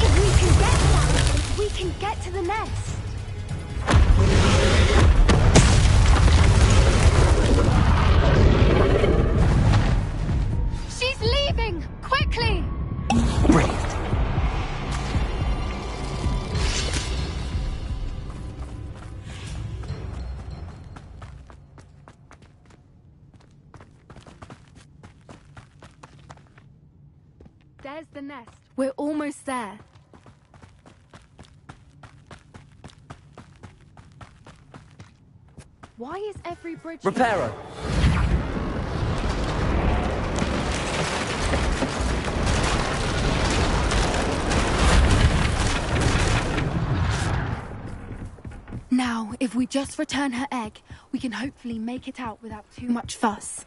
If we can get to that, we can get to the nest. She's leaving! Quickly! Brilliant. There's the nest. We're almost there. Why is every bridge... Reparo! Now, if we just return her egg, we can hopefully make it out without too much fuss.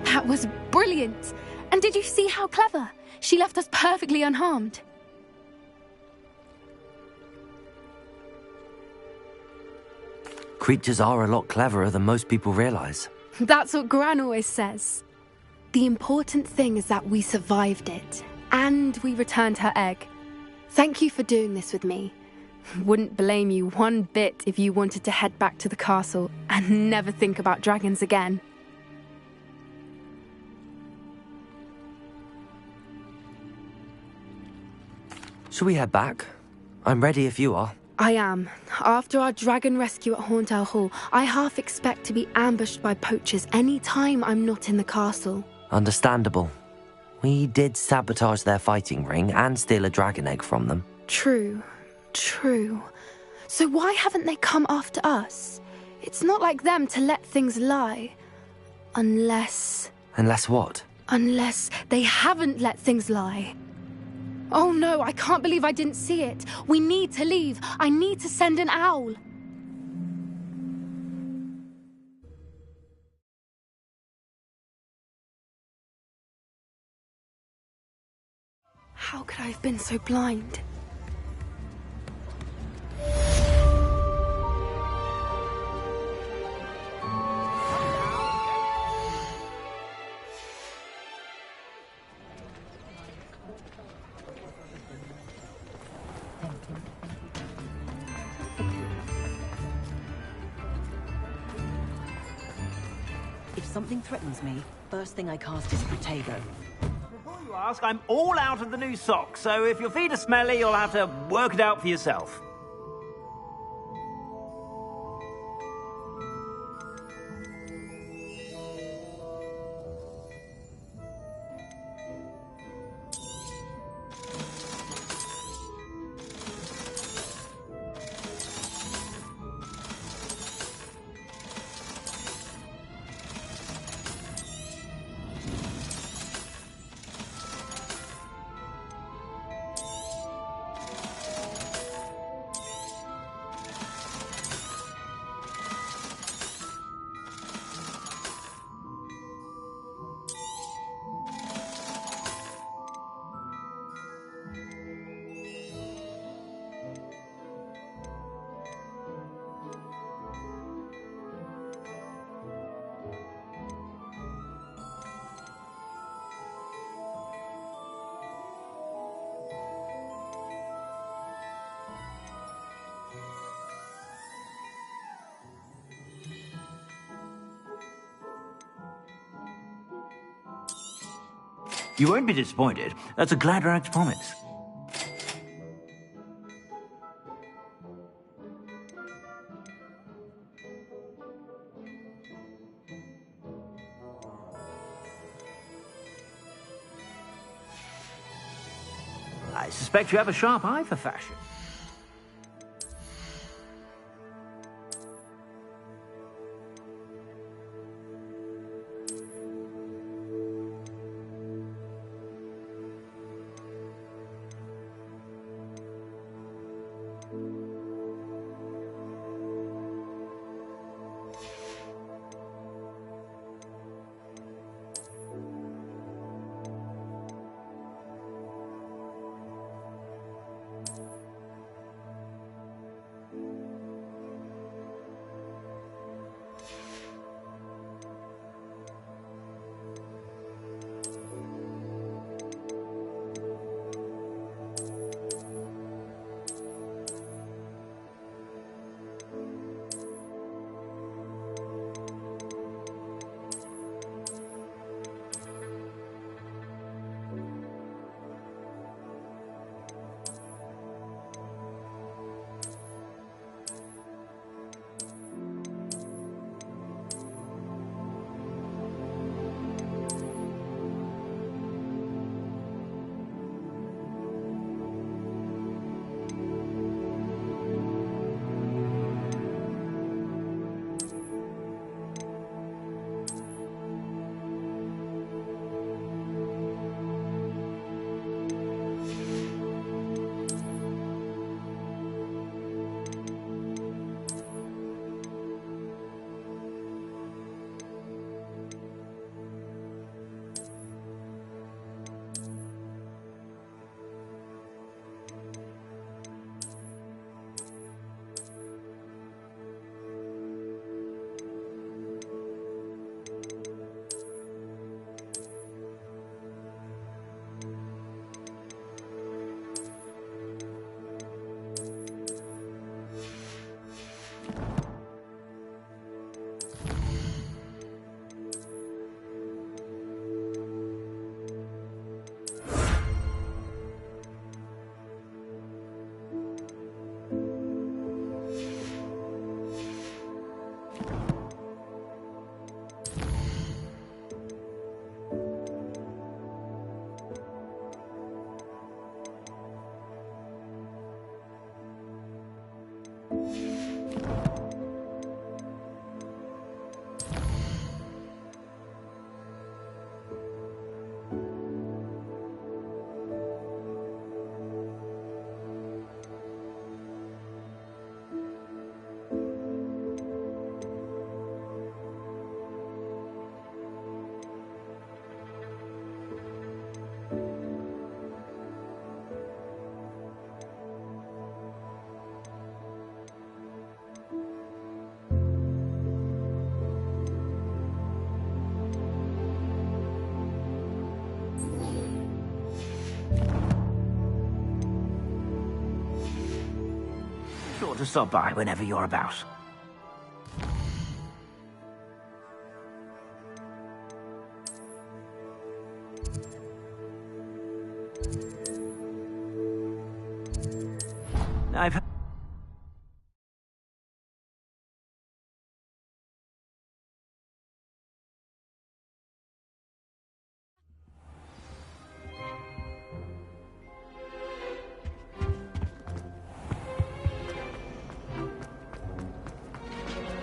That was brilliant! And did you see how clever? She left us perfectly unharmed. Creatures are a lot cleverer than most people realize. That's what Gran always says. The important thing is that we survived it, and we returned her egg. Thank you for doing this with me. Wouldn't blame you one bit if you wanted to head back to the castle and never think about dragons again. Shall we head back? I'm ready if you are. I am. After our dragon rescue at Hauntow Hall, I half expect to be ambushed by poachers any time I'm not in the castle. Understandable. We did sabotage their fighting ring and steal a dragon egg from them. True. So why haven't they come after us? It's not like them to let things lie. Unless... Unless what? Unless they haven't let things lie. Oh no, I can't believe I didn't see it. We need to leave. I need to send an owl. How could I have been so blind? If something threatens me, first thing I cast is Protego. Before you ask, I'm all out of the new socks, so if your feet are smelly, you'll have to work it out for yourself. You won't be disappointed. That's a Gladrag's promise. I suspect you have a sharp eye for fashion. sure to stop by whenever you're about. I've heard...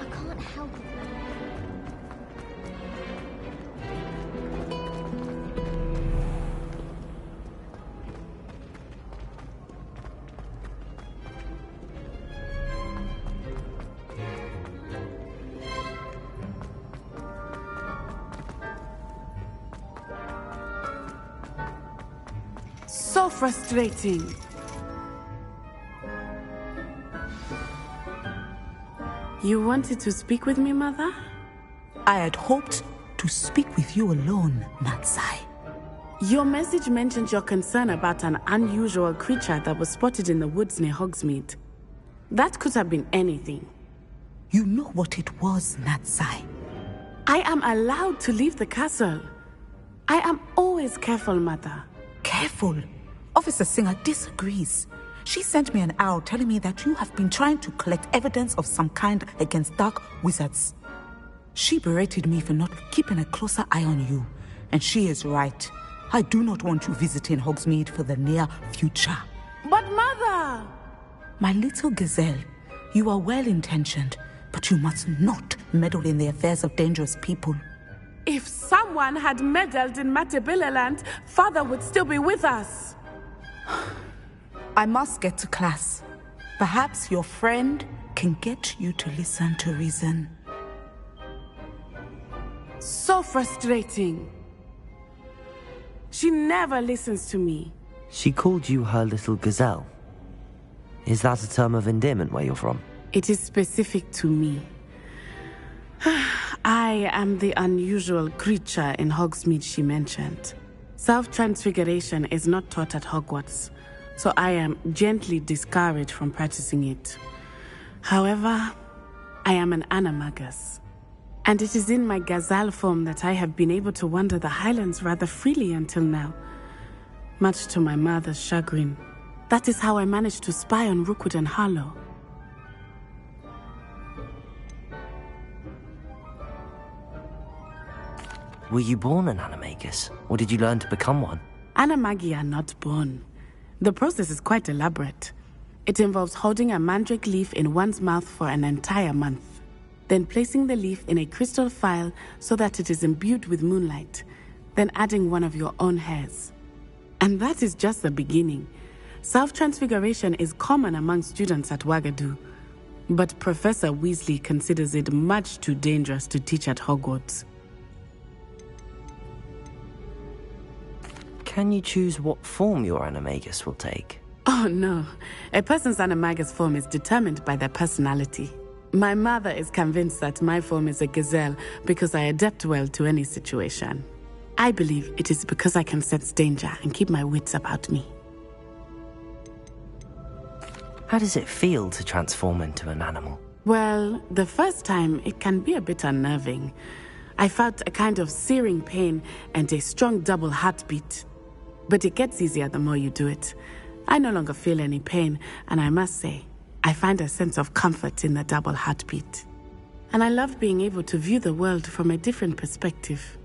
I can't help it. So frustrating. You wanted to speak with me, Mother? I had hoped to speak with you alone, Natsai. Your message mentioned your concern about an unusual creature that was spotted in the woods near Hogsmeade. That could have been anything. You know what it was, Natsai. I am allowed to leave the castle. I am always careful, Mother. Careful? Officer Singer disagrees. She sent me an owl telling me that you have been trying to collect evidence of some kind against dark wizards. She berated me for not keeping a closer eye on you, and she is right. I do not want you visiting Hogsmeade for the near future. But Mother! My little gazelle, you are well-intentioned, but you must not meddle in the affairs of dangerous people. If someone had meddled in Matabeleland, Father would still be with us. I must get to class. Perhaps your friend can get you to listen to reason. So frustrating. She never listens to me. She called you her little gazelle. Is that a term of endearment where you're from? It is specific to me. I am the unusual creature in Hogsmeade she mentioned. Self-transfiguration is not taught at Hogwarts, so I am gently discouraged from practicing it. However, I am an animagus, and it is in my gazelle form that I have been able to wander the Highlands rather freely until now, much to my mother's chagrin. That is how I managed to spy on Rookwood and Harlow. Were you born an animagus, or did you learn to become one? Animagi are not born. The process is quite elaborate. It involves holding a mandrake leaf in one's mouth for an entire month, then placing the leaf in a crystal phial so that it is imbued with moonlight, then adding one of your own hairs. And that is just the beginning. Self-transfiguration is common among students at Wagadu, but Professor Weasley considers it much too dangerous to teach at Hogwarts. Can you choose what form your animagus will take? Oh no, a person's animagus form is determined by their personality. My mother is convinced that my form is a gazelle because I adapt well to any situation. I believe it is because I can sense danger and keep my wits about me. How does it feel to transform into an animal? Well, the first time it can be a bit unnerving. I felt a kind of searing pain and a strong double heartbeat. But it gets easier the more you do it. I no longer feel any pain, and I must say, I find a sense of comfort in the double heartbeat. And I love being able to view the world from a different perspective.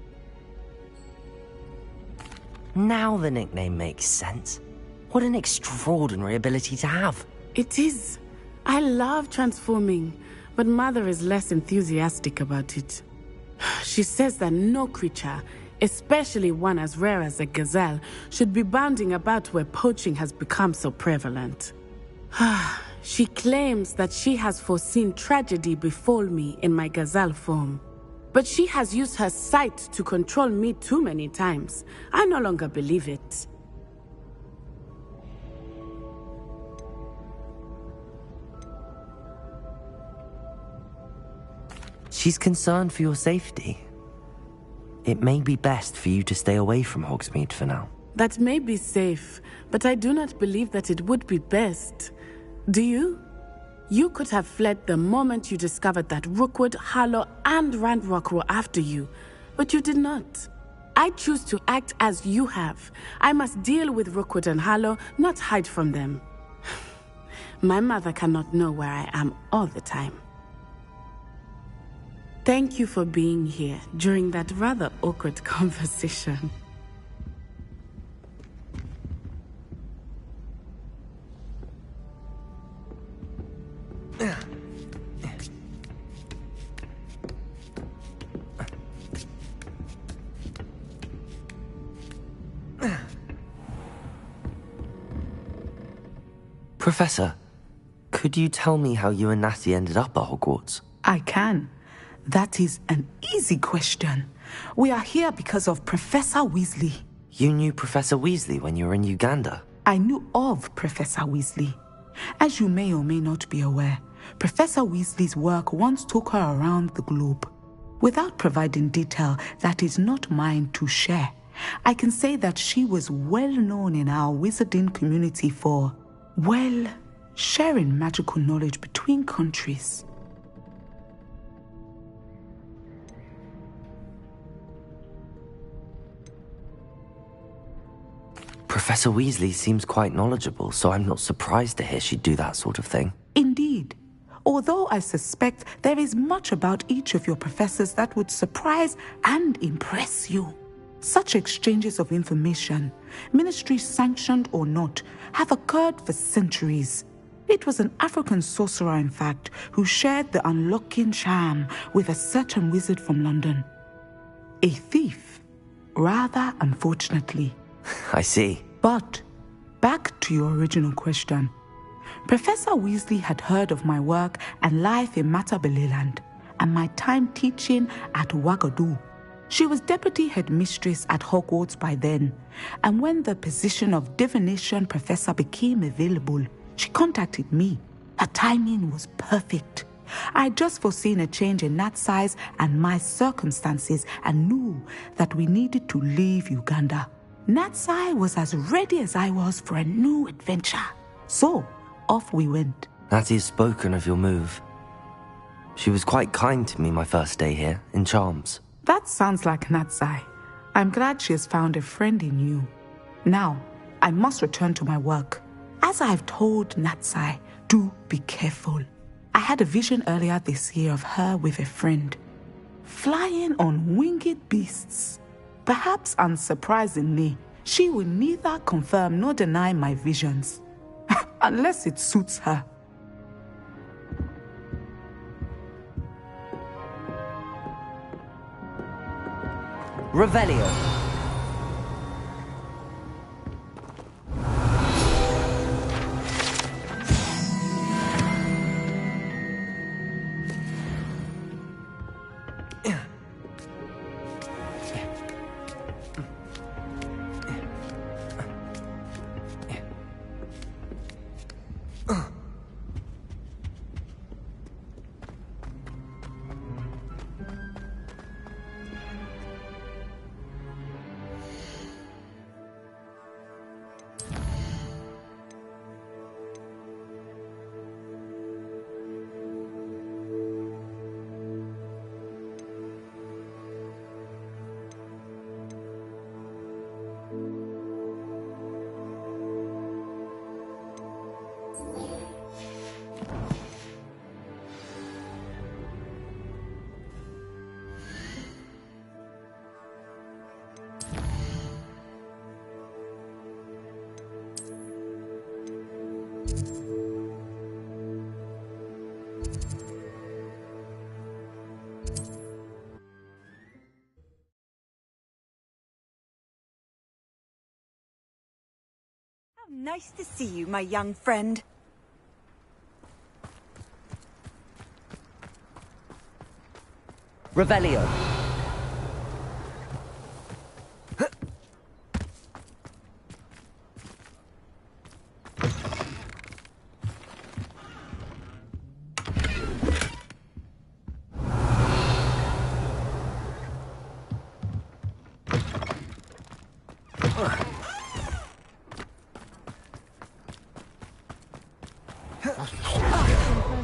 Now the nickname makes sense. What an extraordinary ability to have. It is. I love transforming, but Mother is less enthusiastic about it. She says that no creature, especially one as rare as a gazelle, should be bounding about where poaching has become so prevalent. She claims that she has foreseen tragedy befall me in my gazelle form. But she has used her sight to control me too many times. I no longer believe it. She's concerned for your safety. It may be best for you to stay away from Hogsmeade for now. That may be safe, but I do not believe that it would be best. Do you? You could have fled the moment you discovered that Rookwood, Harlow, and Randrock were after you, but you did not. I choose to act as you have. I must deal with Rookwood and Harlow, not hide from them. My mother cannot know where I am all the time. Thank you for being here during that rather awkward conversation. Professor, could you tell me how you and Natty ended up at Hogwarts? I can. That is an easy question. We are here because of Professor Weasley. You knew Professor Weasley when you were in Uganda? I knew of Professor Weasley. As you may or may not be aware, Professor Weasley's work once took her around the globe. Without providing detail that is not mine to share, I can say that she was well known in our wizarding community for, well, sharing magical knowledge between countries. Professor Weasley seems quite knowledgeable, so I'm not surprised to hear she'd do that sort of thing. Indeed. Although I suspect there is much about each of your professors that would surprise and impress you. Such exchanges of information, ministry sanctioned or not, have occurred for centuries. It was an African sorcerer, in fact, who shared the unlocking charm with a certain wizard from London. A thief, rather unfortunately. I see. But, back to your original question. Professor Weasley had heard of my work and life in Matabeleland, and my time teaching at Ouagadougou. She was deputy headmistress at Hogwarts by then, and when the position of divination professor became available, she contacted me. Her timing was perfect. I had just foreseen a change in Nat's size and my circumstances and knew that we needed to leave Uganda. Natsai was as ready as I was for a new adventure. So, off we went. Natty's spoken of your move. She was quite kind to me my first day here, in Charms. That sounds like Natsai. I'm glad she has found a friend in you. Now, I must return to my work. As I've told Natsai, do be careful. I had a vision earlier this year of her with a friend, flying on winged beasts. Perhaps unsurprisingly, she will neither confirm nor deny my visions, unless it suits her. Revelio. Nice to see you, my young friend. Revelio.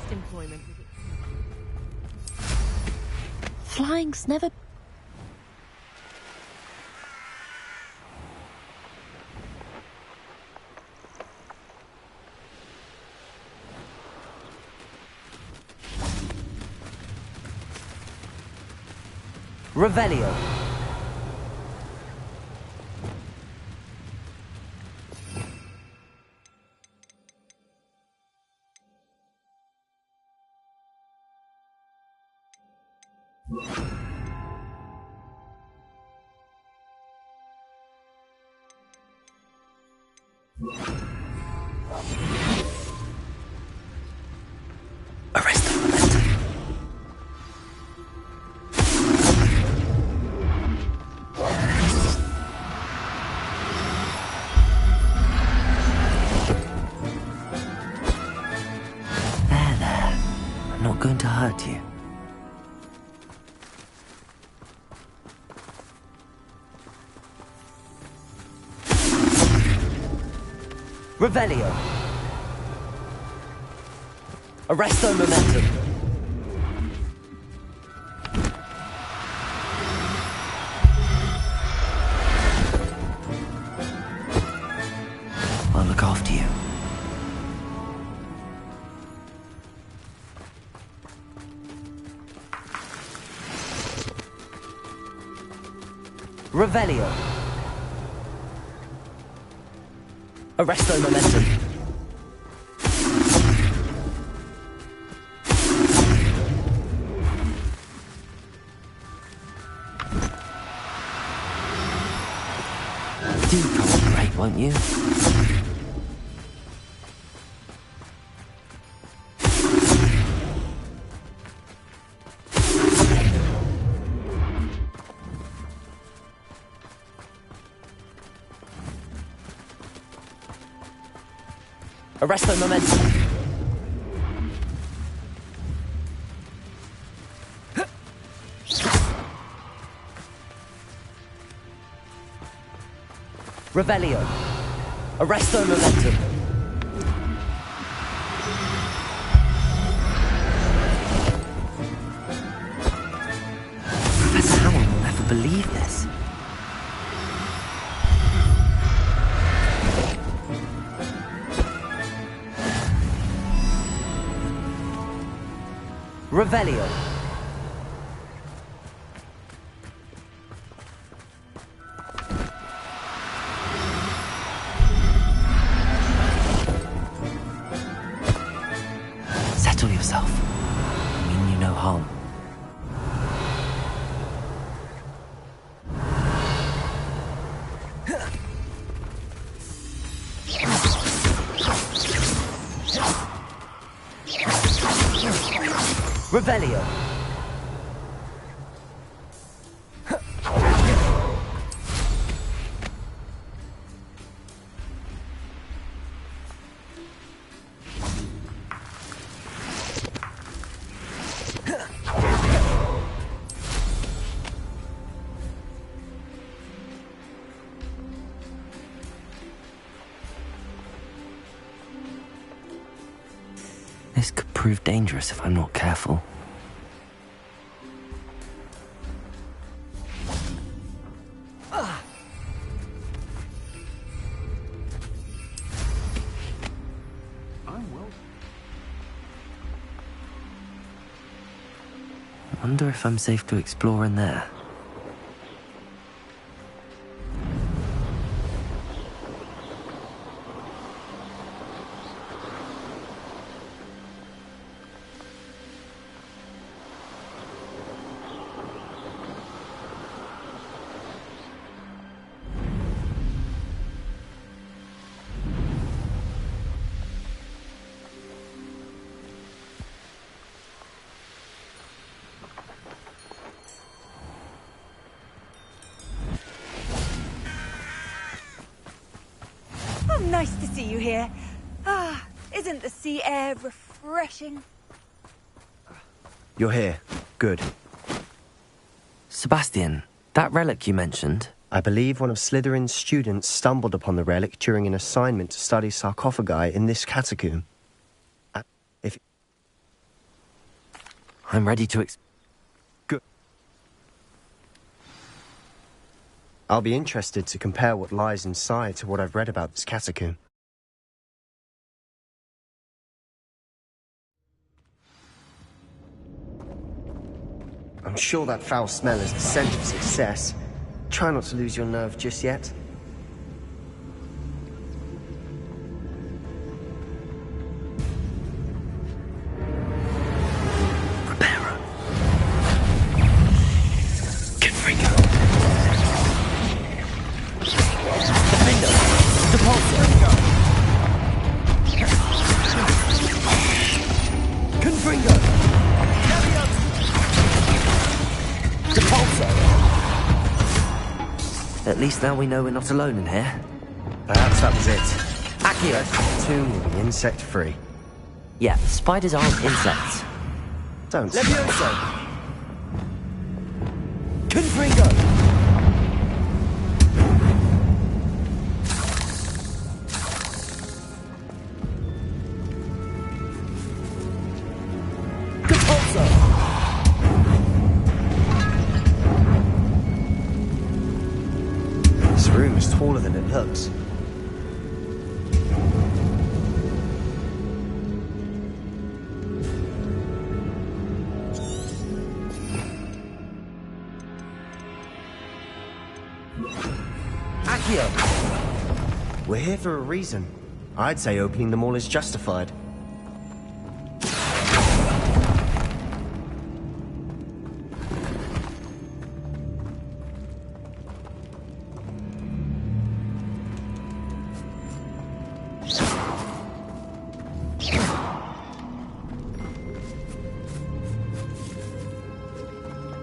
first employment was Flying's never... Revelio. Arrest the momentum. There. I'm not going to hurt you. Revelio. Arresto momentum. I'll look after you. Revelio. Arresto momentum. Do cooperate, won't you? Arresto momentum. Revelio. Arresto momentum. Professor Howell will never believe this. Revelio. Settle yourself. I mean you no harm. Revelio. This could prove dangerous if I'm not careful. I wonder if I'm safe to explore in there. Nice to see you here. Ah, isn't the sea air refreshing? You're here. Good. Sebastian, that relic you mentioned... I believe one of Slytherin's students stumbled upon the relic during an assignment to study sarcophagi in this catacomb. I'm ready to Good. I'll be interested to compare what lies inside to what I've read about this catacomb. I'm sure that foul smell is the scent of success. Try not to lose your nerve just yet. At least now we know we're not alone in here. Perhaps that was it. Accio! The tomb will be insect-free. Yeah, spiders aren't insects. Don't. Levioso! Confringo! This room is taller than it looks. Accio! We're here for a reason. I'd say opening them all is justified.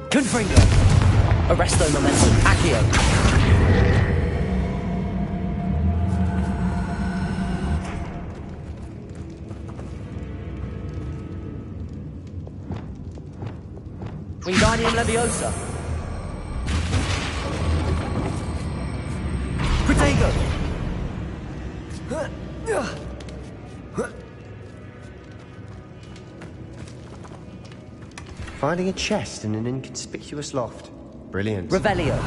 Confringo! Arresto momentum. Accio! Wingardium Leviosa! Protego! Finding a chest in an inconspicuous loft. Brilliant. Revelio!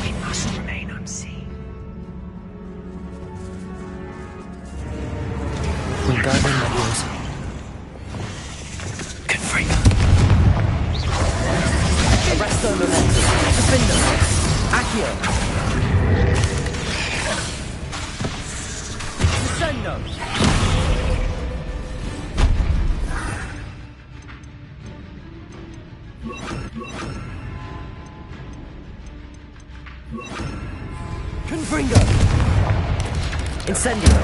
We must remain unseen. Wingardium Leviosa. Confringo. Arresto momentum. Defendo. Accio. Descendo. Confringo. Incendio.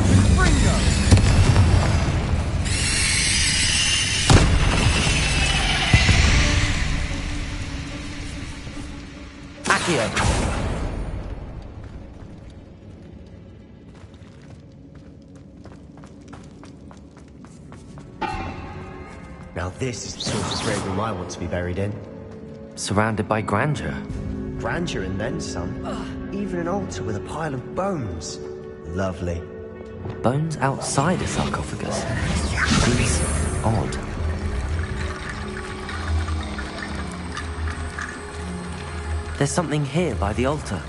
Confringo. Accio. Now this is the sort of grave room I want to be buried in. Surrounded by grandeur. Grandeur and then some. Even an altar with a pile of bones. Lovely. Bones outside a sarcophagus. Seems odd. There's something here by the altar.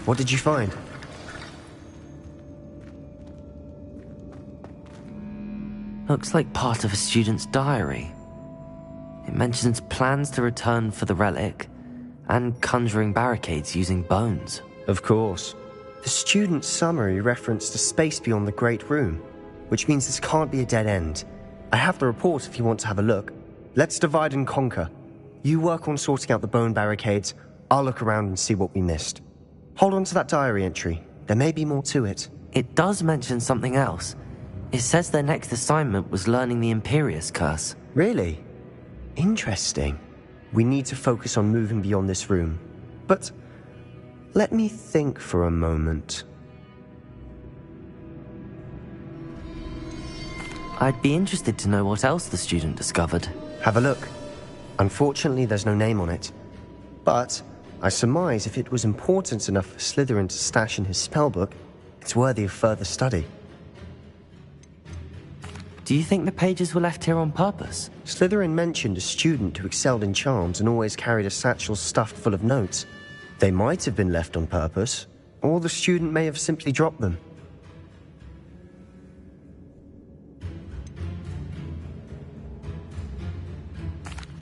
What did you find? Looks like part of a student's diary. It mentions plans to return for the relic and conjuring barricades using bones. Of course. The student's summary referenced a space beyond the Great Room, which means this can't be a dead end. I have the report if you want to have a look. Let's divide and conquer. You work on sorting out the bone barricades, I'll look around and see what we missed. Hold on to that diary entry. There may be more to it. It does mention something else. It says their next assignment was learning the Imperius Curse. Really? Interesting. We need to focus on moving beyond this room. But let me think for a moment. I'd be interested to know what else the student discovered. Have a look. Unfortunately, there's no name on it. But I surmise if it was important enough for Slytherin to stash in his spellbook, it's worthy of further study. Do you think the pages were left here on purpose? Slytherin mentioned a student who excelled in charms and always carried a satchel stuffed full of notes. They might have been left on purpose, or the student may have simply dropped them.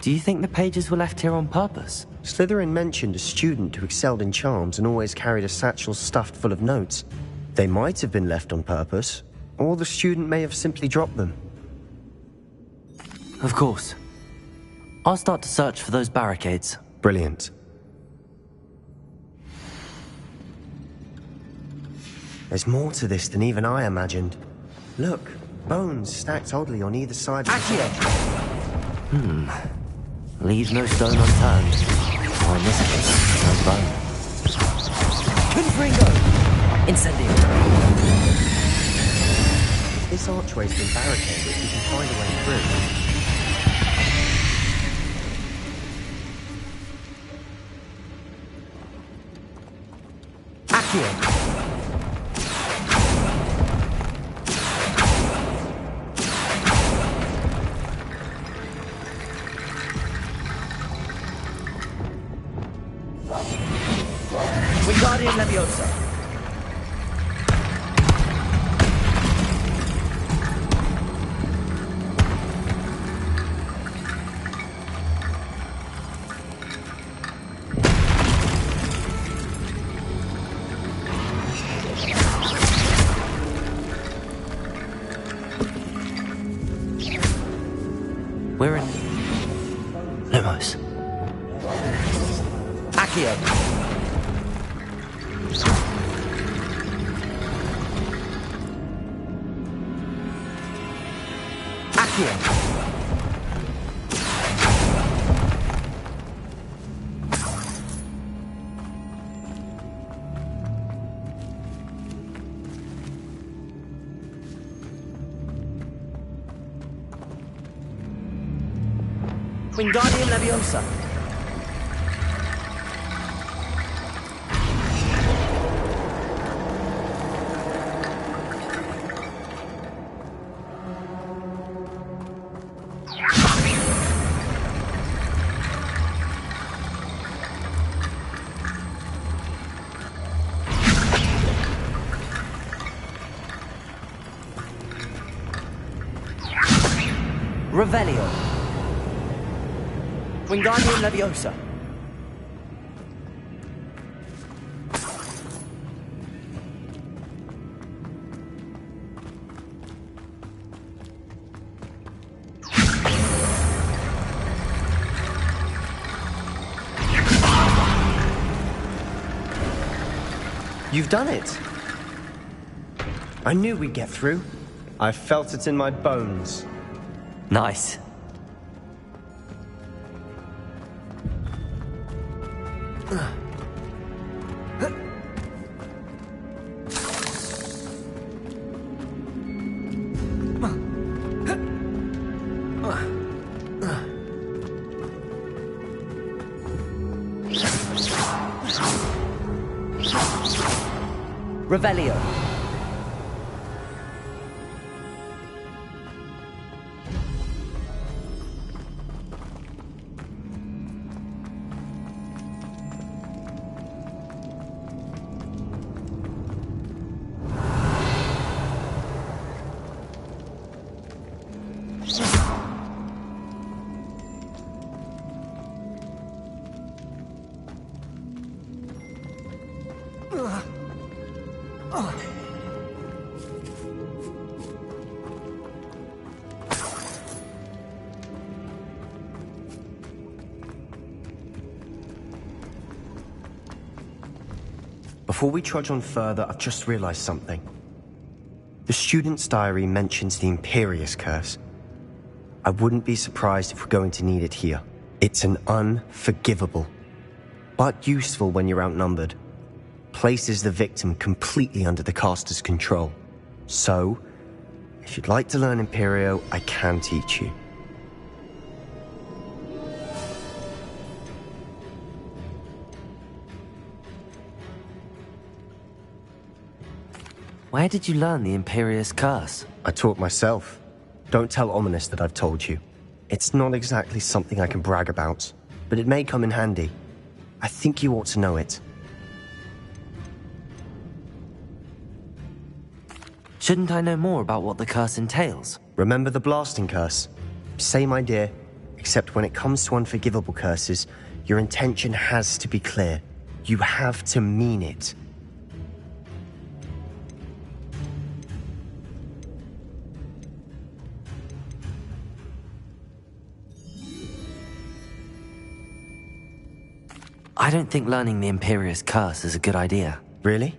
Do you think the pages were left here on purpose? Slytherin mentioned a student who excelled in charms and always carried a satchel stuffed full of notes. They might have been left on purpose, or the student may have simply dropped them. Of course. I'll start to search for those barricades. Brilliant. There's more to this than even I imagined. Look, bones stacked oddly on either side of the edge. Leave no stone unturned. Or in this case, no bone. Confringo! Incendio! If this archway's been barricaded, we can find a way through. Accio! Wingardium Leviosa. We're in Lumos. Accio. Accio. Wingardium Leviosa. Revelio. Wingardium Leviosa. You've done it! I knew we'd get through. I felt it in my bones. Nice. Revelio. Before we trudge on further, I've just realized something. The student's diary mentions the Imperious Curse. I wouldn't be surprised if we're going to need it here. It's an unforgivable, but useful when you're outnumbered. Places the victim completely under the caster's control. So, If you'd like to learn Imperio, I can teach you. Where did you learn the Imperious Curse? I taught myself. Don't tell Ominous that I've told you. It's not exactly something I can brag about, but it may come in handy. I think you ought to know it. Shouldn't I know more about what the curse entails? Remember the blasting curse? Same idea, except when it comes to unforgivable curses, your intention has to be clear. You have to mean it. I don't think learning the Imperious Curse is a good idea. Really?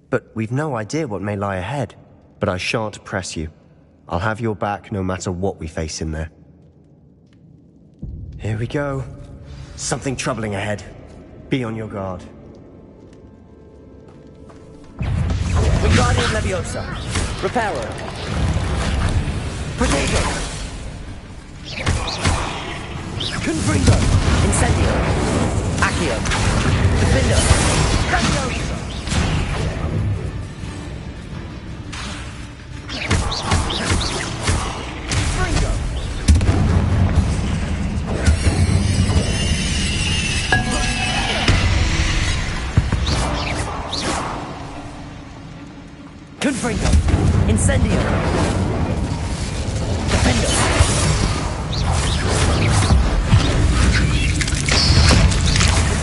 But we've no idea what may lie ahead. But I shan't press you. I'll have your back no matter what we face in there. Here we go. Something troubling ahead. Be on your guard. Wingardium Leviosa. Reparo. Potato. Confringo. Incendio. Accio. Defender. Leviosa. Confringo. Incendio. Defender.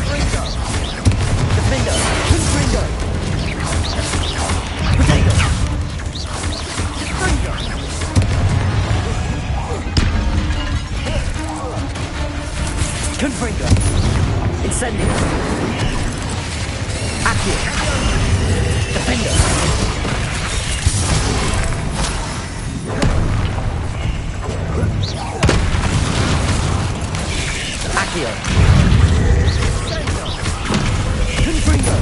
Confringo. Defender. Confringo. Potato. Confringo. Confringo. Incendio. Accio. Defender. Accio. Confringo.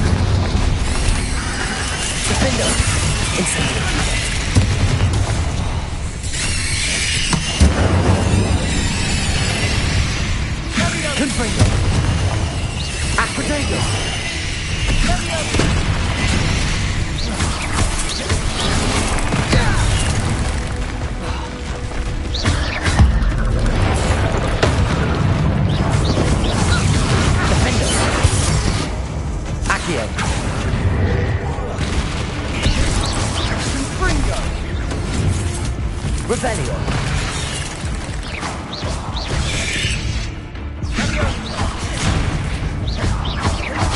Defender. Incendio. Confringo. Acquitago. Revelio.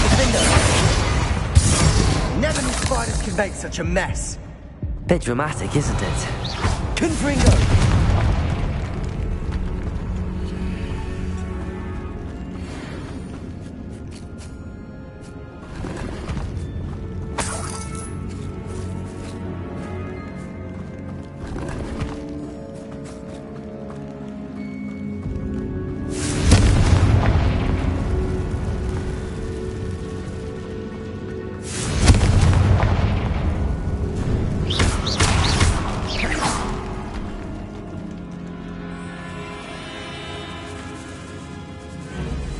Defender. Never knew spiders could make such a mess. Bit dramatic, isn't it? Confringo.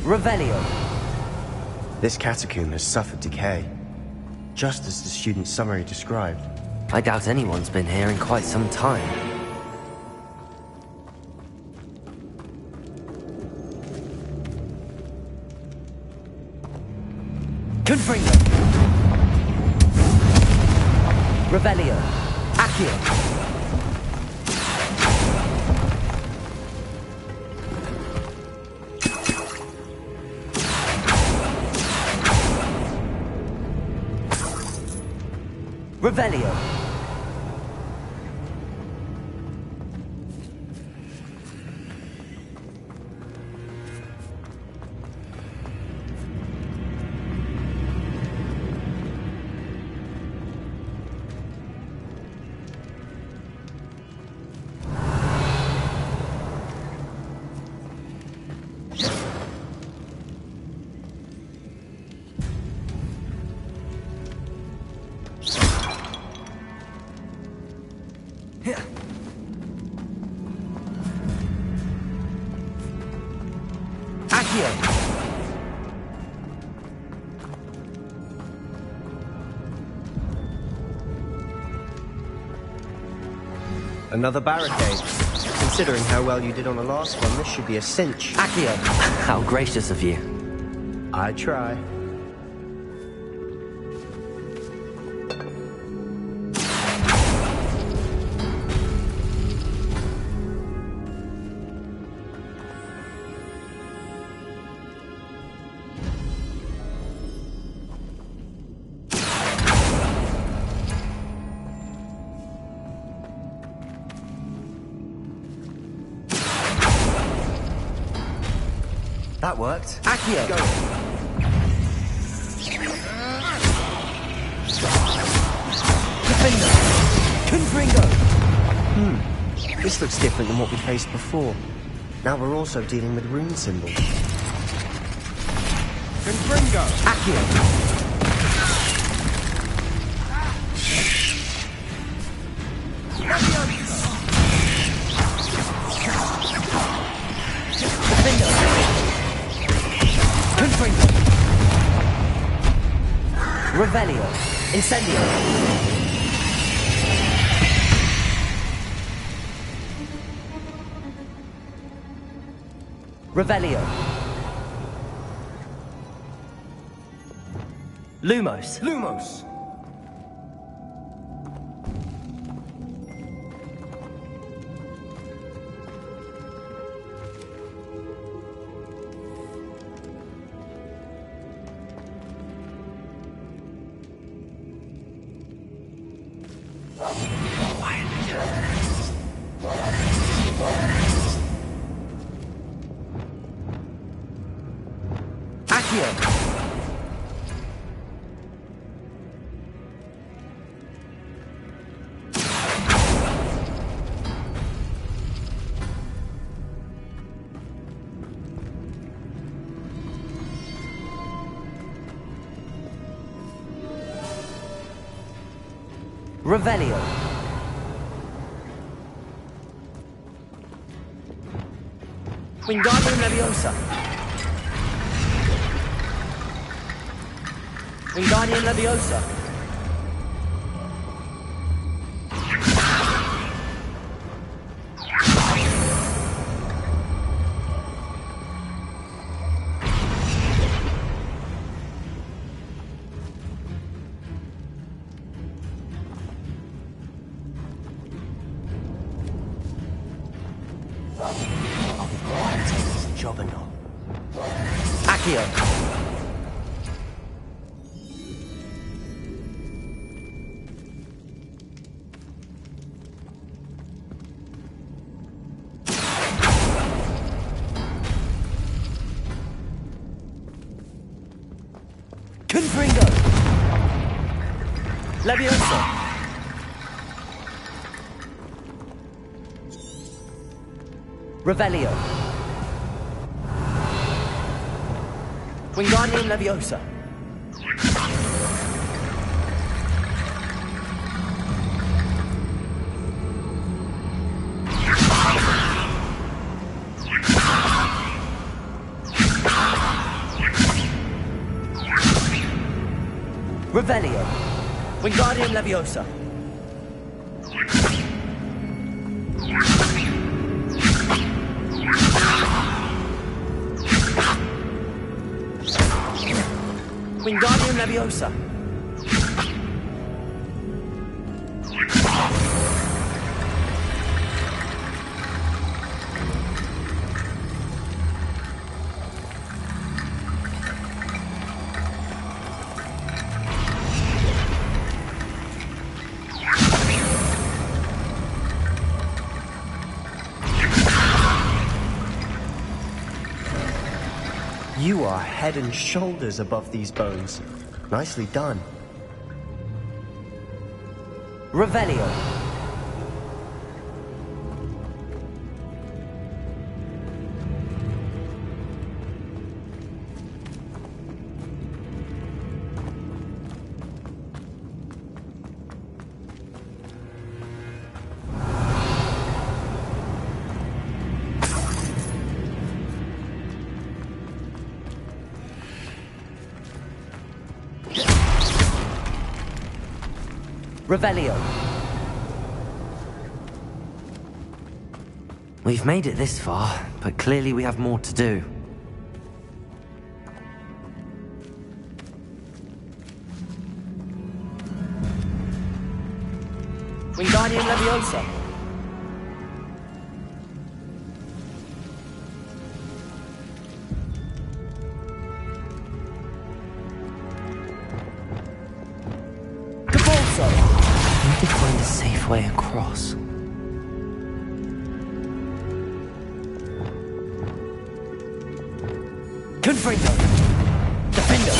Revelio. This catacomb has suffered decay, just as the student's summary described. I doubt anyone's been here in quite some time. Confringo. Revelio. Accio. Revelio. Accio! Another barricade. Considering how well you did on the last one, this should be a cinch. Accio! How gracious of you. I try. That worked. Accio! Go. Defender! Confringo! This looks different than what we faced before. Now we're also dealing with rune symbols. Confringo! Accio! Defender! Confringo! Revelio! Incendio! Revelio. Lumos. Lumos! Accio. Revelio. Wingardium Leviosa. Wingardium Leviosa. Jobberknoll. Accio. Confringo. Leviosa. Revelio. Wingardium Leviosa. Revelio. Wingardium Leviosa. Wingardium Leviosa. You are head and shoulders above these bones. Nicely done. Revelio. Revelio. We've made it this far, but clearly we have more to do. Wingardium Leviosa. I need to find a safe way across. Confringo. Defendo.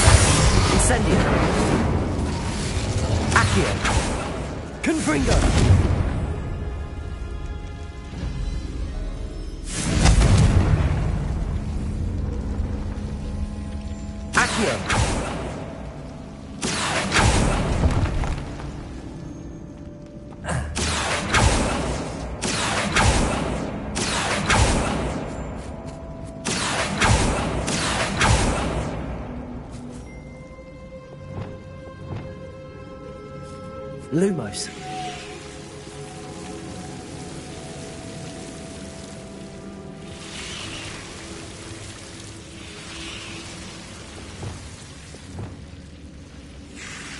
Incendio. Accio. Confringo. Accio. Lumos.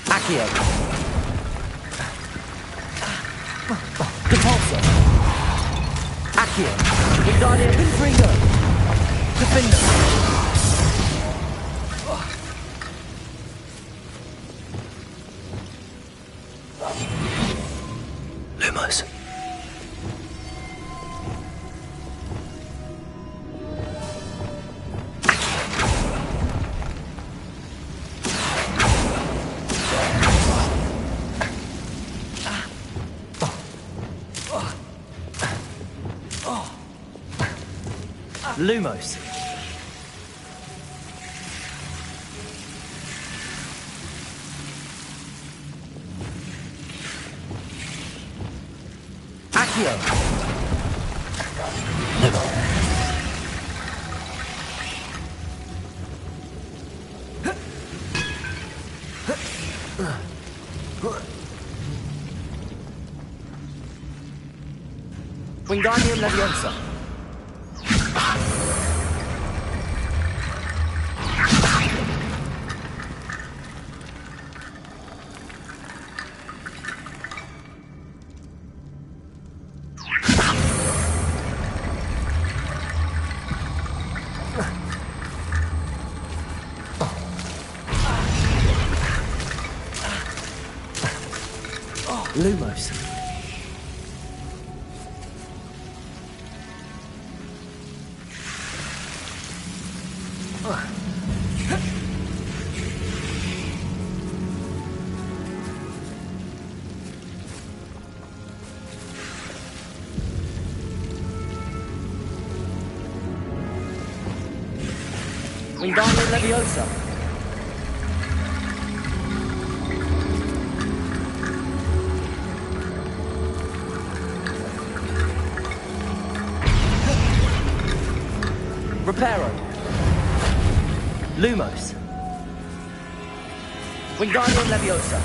Accio. Depulso. Accio. Wingardium Confringo. Defendo. Lumos. Lumos. Accio. Wingardium Leviosa. Lumos. Wingardium Leviosa. Reparo. Lumos. Wingardium Leviosa.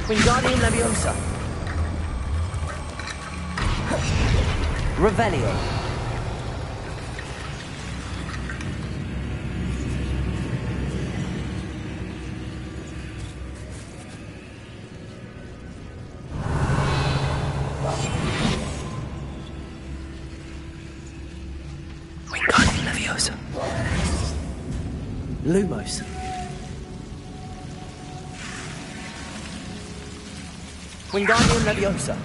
Wingardium Leviosa. Revelio. Wingardium Leviosa. Lumos. Wingardium Leviosa.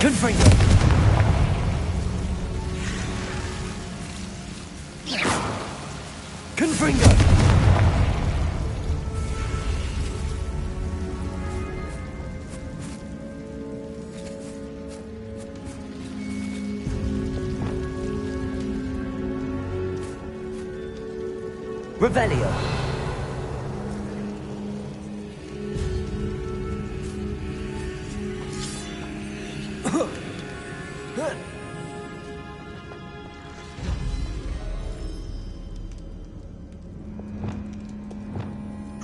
Confringo. Confringo! Revelio.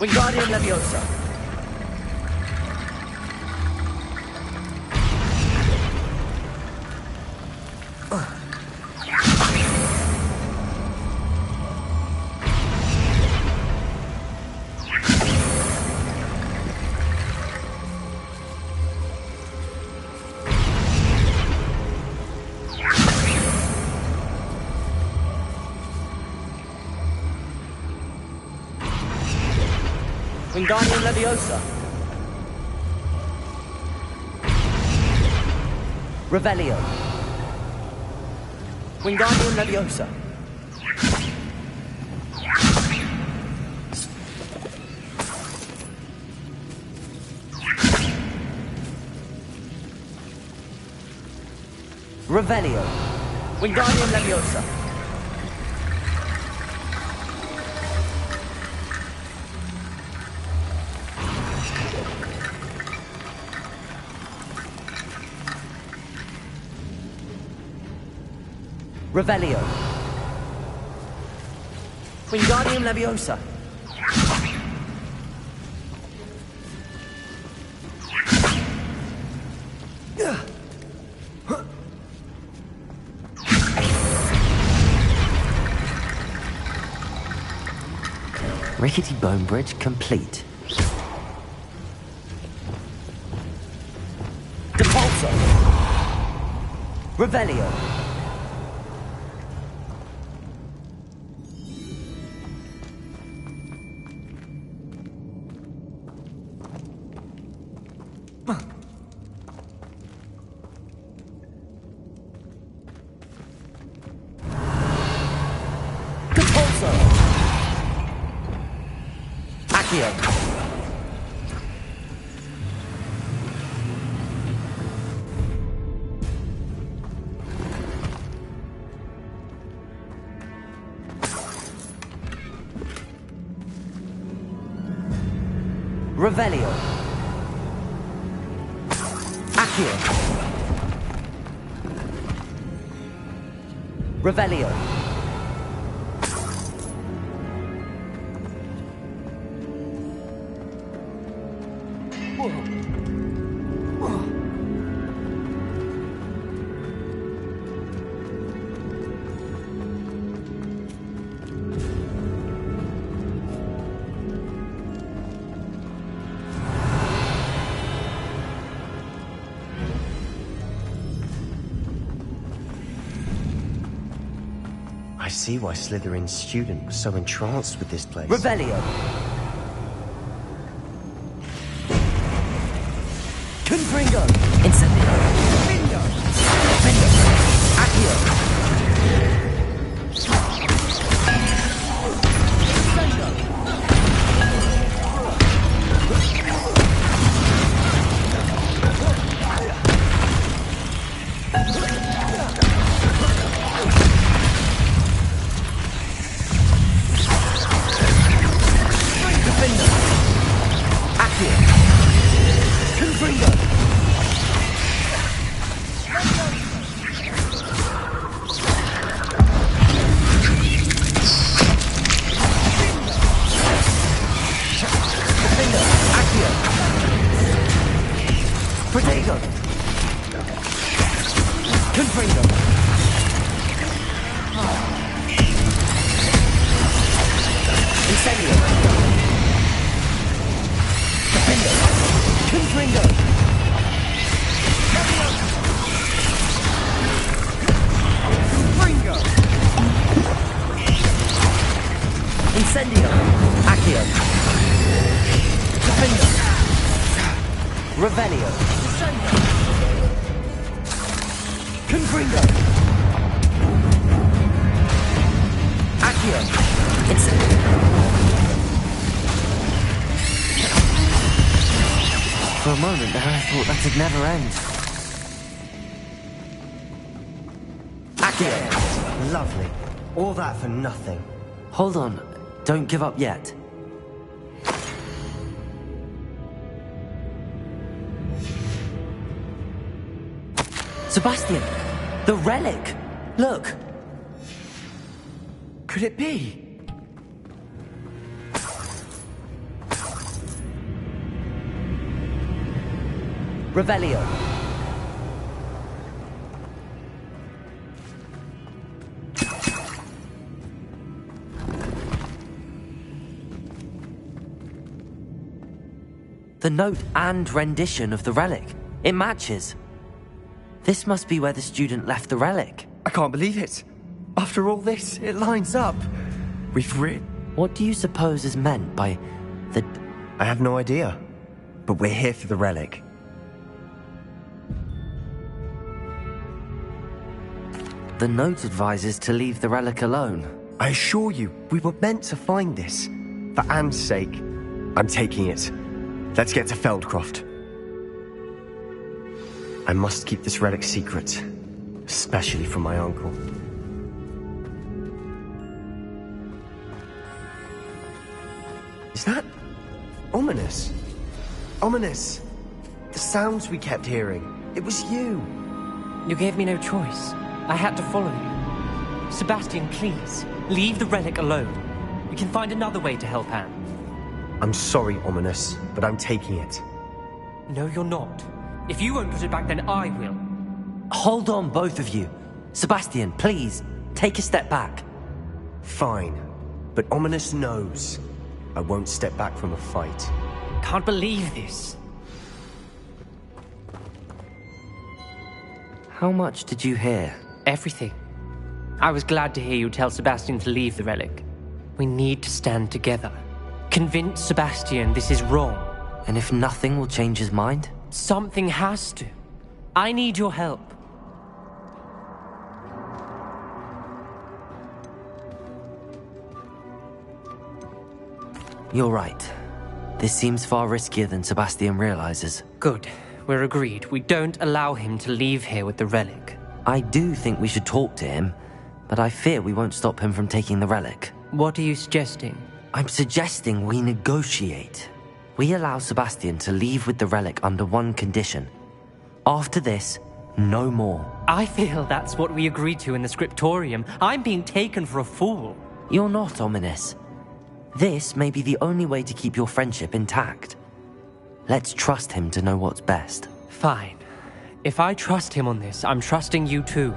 Wingardium Leviosa. Wingardium Leviosa. Revelio. Wingardium Leviosa. Revelio. Wingardium Leviosa. Revelio. Wingardium Leviosa. Rickety Bone Bridge complete. Depulso. Revelio. Revelio. Accio. Revelio. I see why Slytherin's student was so entranced with this place. Revelio. Confringo. Incendio. Findo. Findo. Accio. Protego! Confringo! Incendio! Defendo! Confringo! Confringo! Incendio! Accio! Defendo! Revelio! Confringo! Accio! Incendio! For a moment there, I thought that'd never end. Accio! Lovely. All that for nothing. Hold on. Don't give up yet. Sebastian! The relic! Look! Could it be? Revelio. The note and rendition of the relic. It matches. This must be where the student left the relic. I can't believe it. After all this, it lines up. We've written. What do you suppose is meant by the... I have no idea. But we're here for the relic. The note advises to leave the relic alone. I assure you, we were meant to find this. For Anne's sake, I'm taking it. Let's get to Feldcroft. I must keep this relic secret, especially from my uncle. Is that ominous? Ominous! The sounds we kept hearing. It was you. You gave me no choice. I had to follow you. Sebastian, please, leave the relic alone. We can find another way to help Anne. I'm sorry, Ominous, but I'm taking it. No, you're not. If you won't put it back, then I will. Hold on, both of you. Sebastian, please, take a step back. Fine, but Ominous knows I won't step back from a fight. Can't believe this. How much did you hear? Everything. I was glad to hear you tell Sebastian to leave the relic. We need to stand together. Convince Sebastian this is wrong. And if nothing will change his mind? Something has to. I need your help. You're right. This seems far riskier than Sebastian realizes. Good. We're agreed. We don't allow him to leave here with the relic. I do think we should talk to him, but I fear we won't stop him from taking the relic. What are you suggesting? I'm suggesting we negotiate. We allow Sebastian to leave with the relic under one condition. After this, no more. I feel that's what we agreed to in the scriptorium. I'm being taken for a fool. You're not, Ominous. This may be the only way to keep your friendship intact. Let's trust him to know what's best. Fine. If I trust him on this, I'm trusting you too.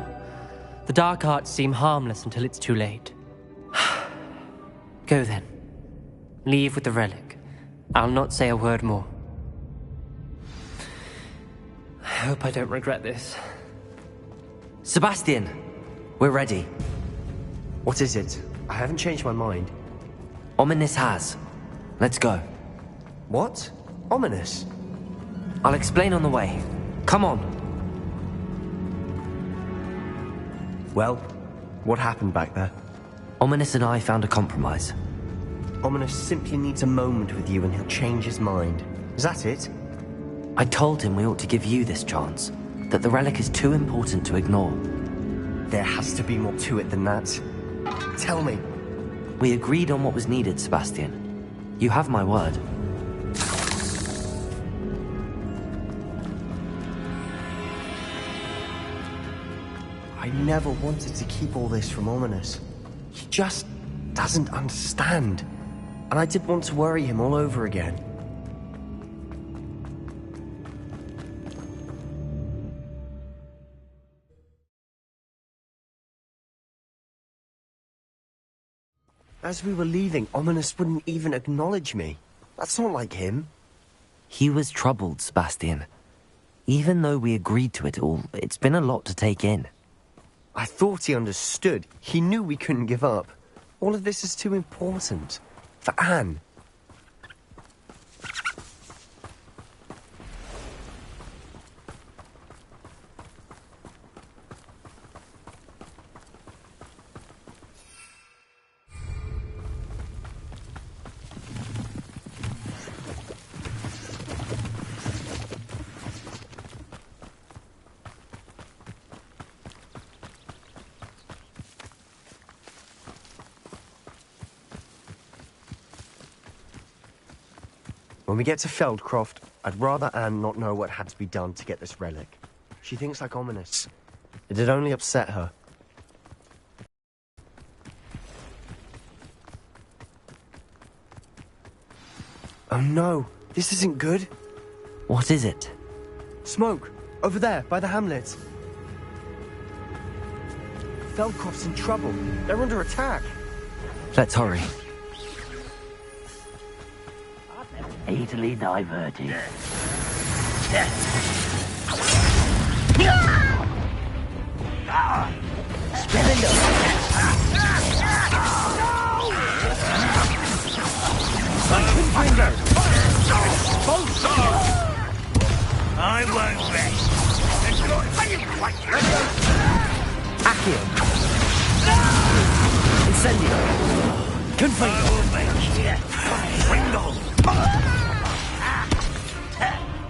The dark arts seem harmless until it's too late. Go then. Leave with the relic. I'll not say a word more. I hope I don't regret this. Sebastian, we're ready. What is it? I haven't changed my mind. Ominous has. Let's go. What? Ominous? I'll explain on the way. Come on. Well, what happened back there? Ominous and I found a compromise. Ominous simply needs a moment with you and he'll change his mind. Is that it? I told him we ought to give you this chance, that the relic is too important to ignore. There has to be more to it than that. Tell me. We agreed on what was needed, Sebastian. You have my word. I never wanted to keep all this from Ominous. He just doesn't understand. And I didn't want to worry him all over again. As we were leaving, Ominous wouldn't even acknowledge me. That's not like him. He was troubled, Sebastian. Even though we agreed to it all, it's been a lot to take in. I thought he understood. He knew we couldn't give up. All of this is too important. For Anne. When we get to Feldcroft, I'd rather Anne not know what had to be done to get this relic. She thinks like ominous. It'd only upset her. Oh no, this isn't good. What is it? Smoke, over there, by the hamlet. Feldcroft's in trouble. They're under attack. Let's hurry. Easily diverted. I won't rest. Accio. Incendio. Confringo. I will make you. Confringo.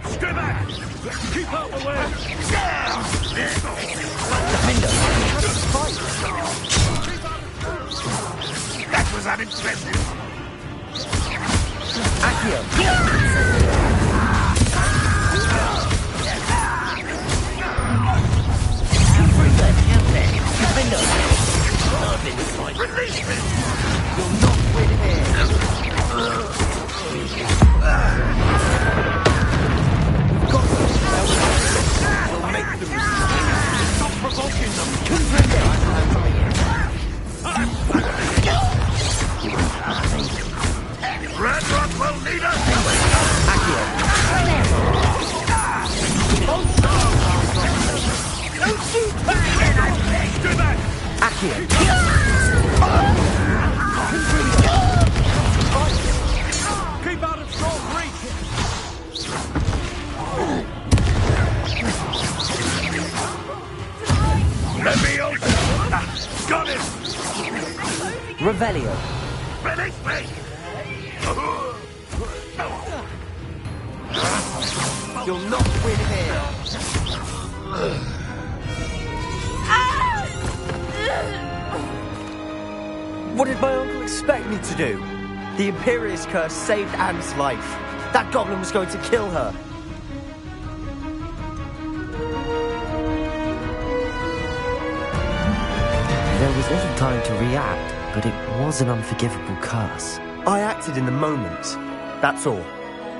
Scribber! Keep out the way! Defender. That was unimpressive. Accio. Defender. Release me! You'll not win here. We'll make them. Stop provoking them! Grand Rockwell leader! Accio. Don't shoot back! Do that! Accio. Keep out of strong reach! Let me open! Got it! Revelio. Release me! You'll not win here. What did my uncle expect me to do? The Imperius curse saved Anne's life. That goblin was going to kill her. There was little time to react, but it was an unforgivable curse. I acted in the moment. That's all.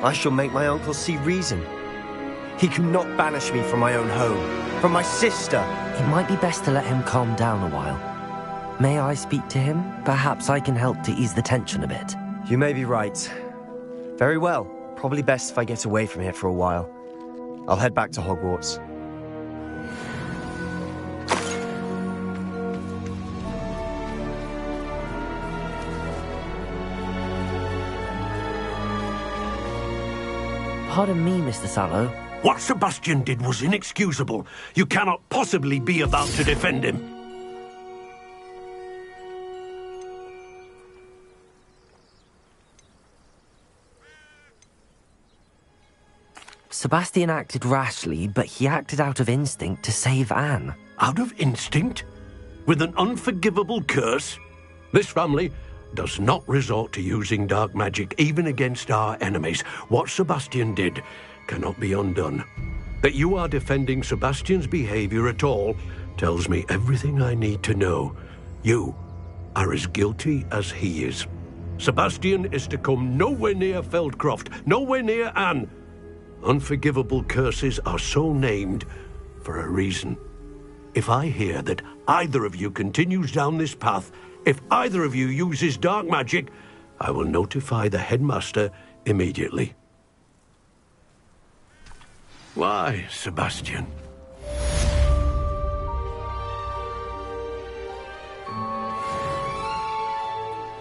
I shall make my uncle see reason. He cannot banish me from my own home, from my sister. It might be best to let him calm down a while. May I speak to him? Perhaps I can help to ease the tension a bit. You may be right. Very well. Probably best if I get away from here for a while. I'll head back to Hogwarts. Pardon me, Mr. Sallow. What Sebastian did was inexcusable. You cannot possibly be about to defend him. Sebastian acted rashly, but he acted out of instinct to save Anne. Out of instinct? With an unforgivable curse? This family does not resort to using dark magic even against our enemies. What Sebastian did cannot be undone. That you are defending Sebastian's behavior at all tells me everything I need to know. You are as guilty as he is. Sebastian is to come nowhere near Feldcroft, nowhere near Anne. Unforgivable curses are so named for a reason. If I hear that either of you continues down this path, if either of you uses dark magic, I will notify the headmaster immediately. Why, Sebastian?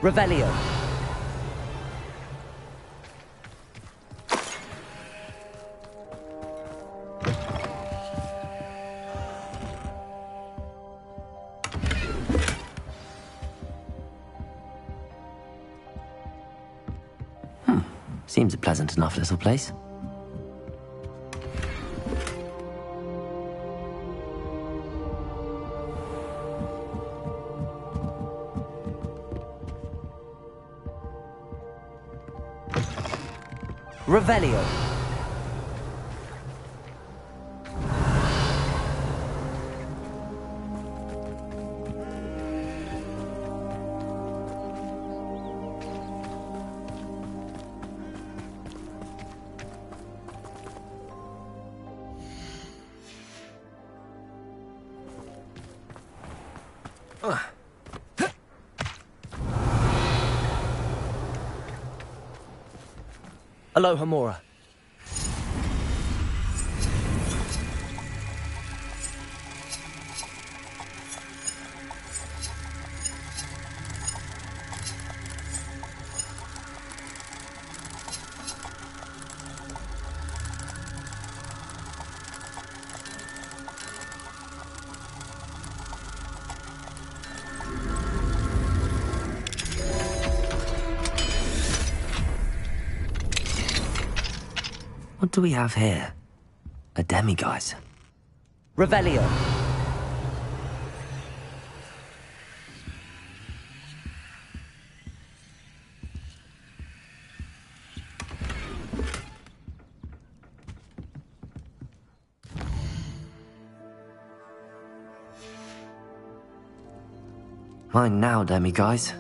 Revelio. Seems a pleasant enough little place. Revelio. Aloha Mora. What do we have here? A demiguise. Revelio. Mine now, demiguise.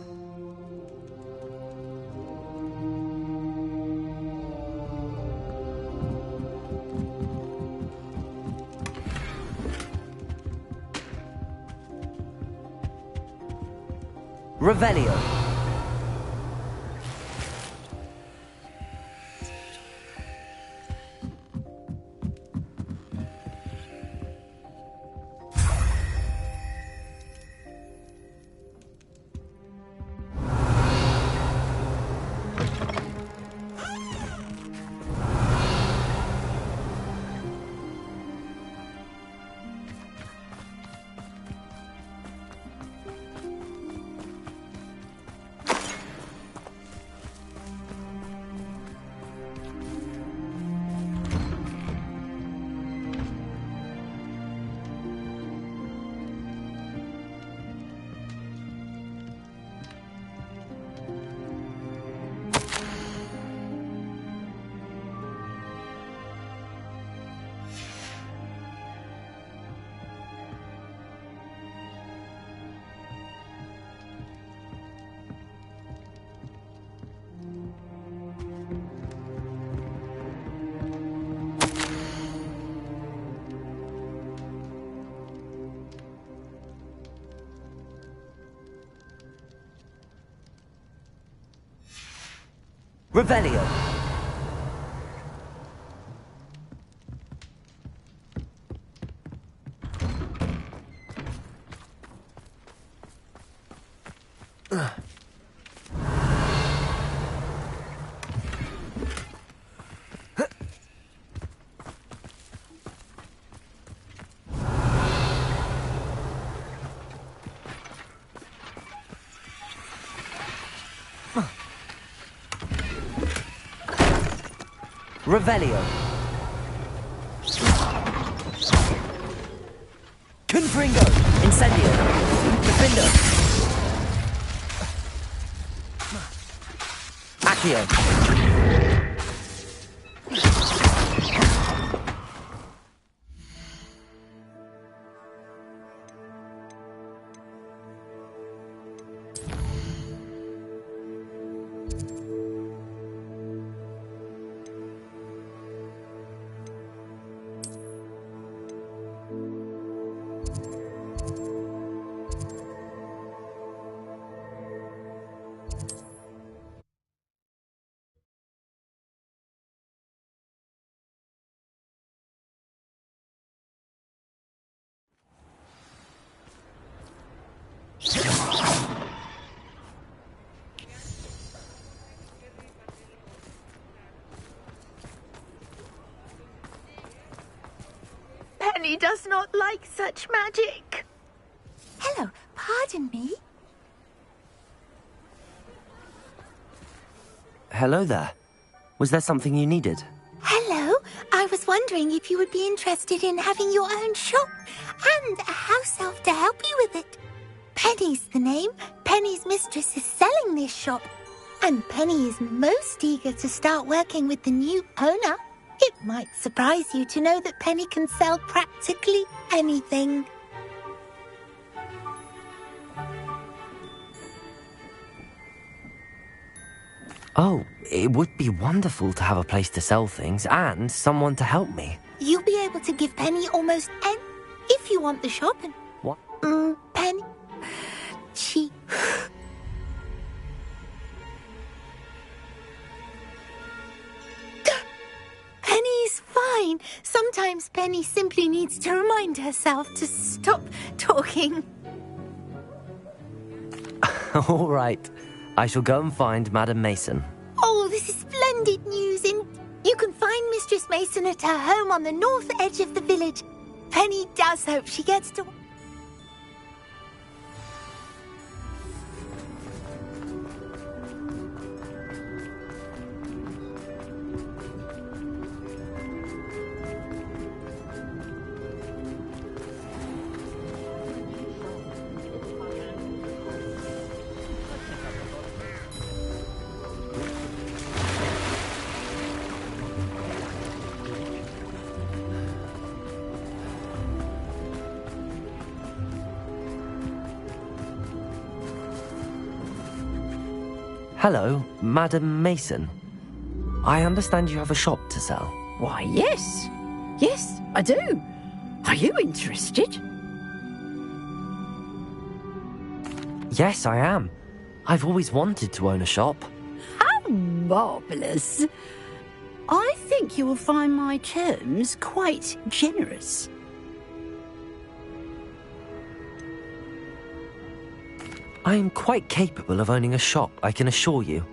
Revelio. Revelio. Revelio. Confringo. Incendio. Defendo. Accio. Penny does not like such magic. Hello, pardon me. Hello there. Was there something you needed? Hello, I was wondering if you would be interested in having your own shop and a house elf to help you with it. Penny's the name. Penny's mistress is selling this shop. And Penny is most eager to start working with the new owner. It might surprise you to know that Penny can sell practically anything. Oh, it would be wonderful to have a place to sell things and someone to help me. You'll be able to give Penny almost any... if you want the shop and... What? Penny... She... Penny's fine. Sometimes Penny simply needs to remind herself to stop talking. All right. I shall go and find Madam Mason. Oh, this is splendid news. You can find Mistress Mason at her home on the north edge of the village. Penny does hope she gets to... Hello, Madam Mason. I understand you have a shop to sell. Why, yes. Yes, I do. Are you interested? Yes, I am. I've always wanted to own a shop. How marvellous. I think you will find my terms quite generous. I am quite capable of owning a shop, I can assure you.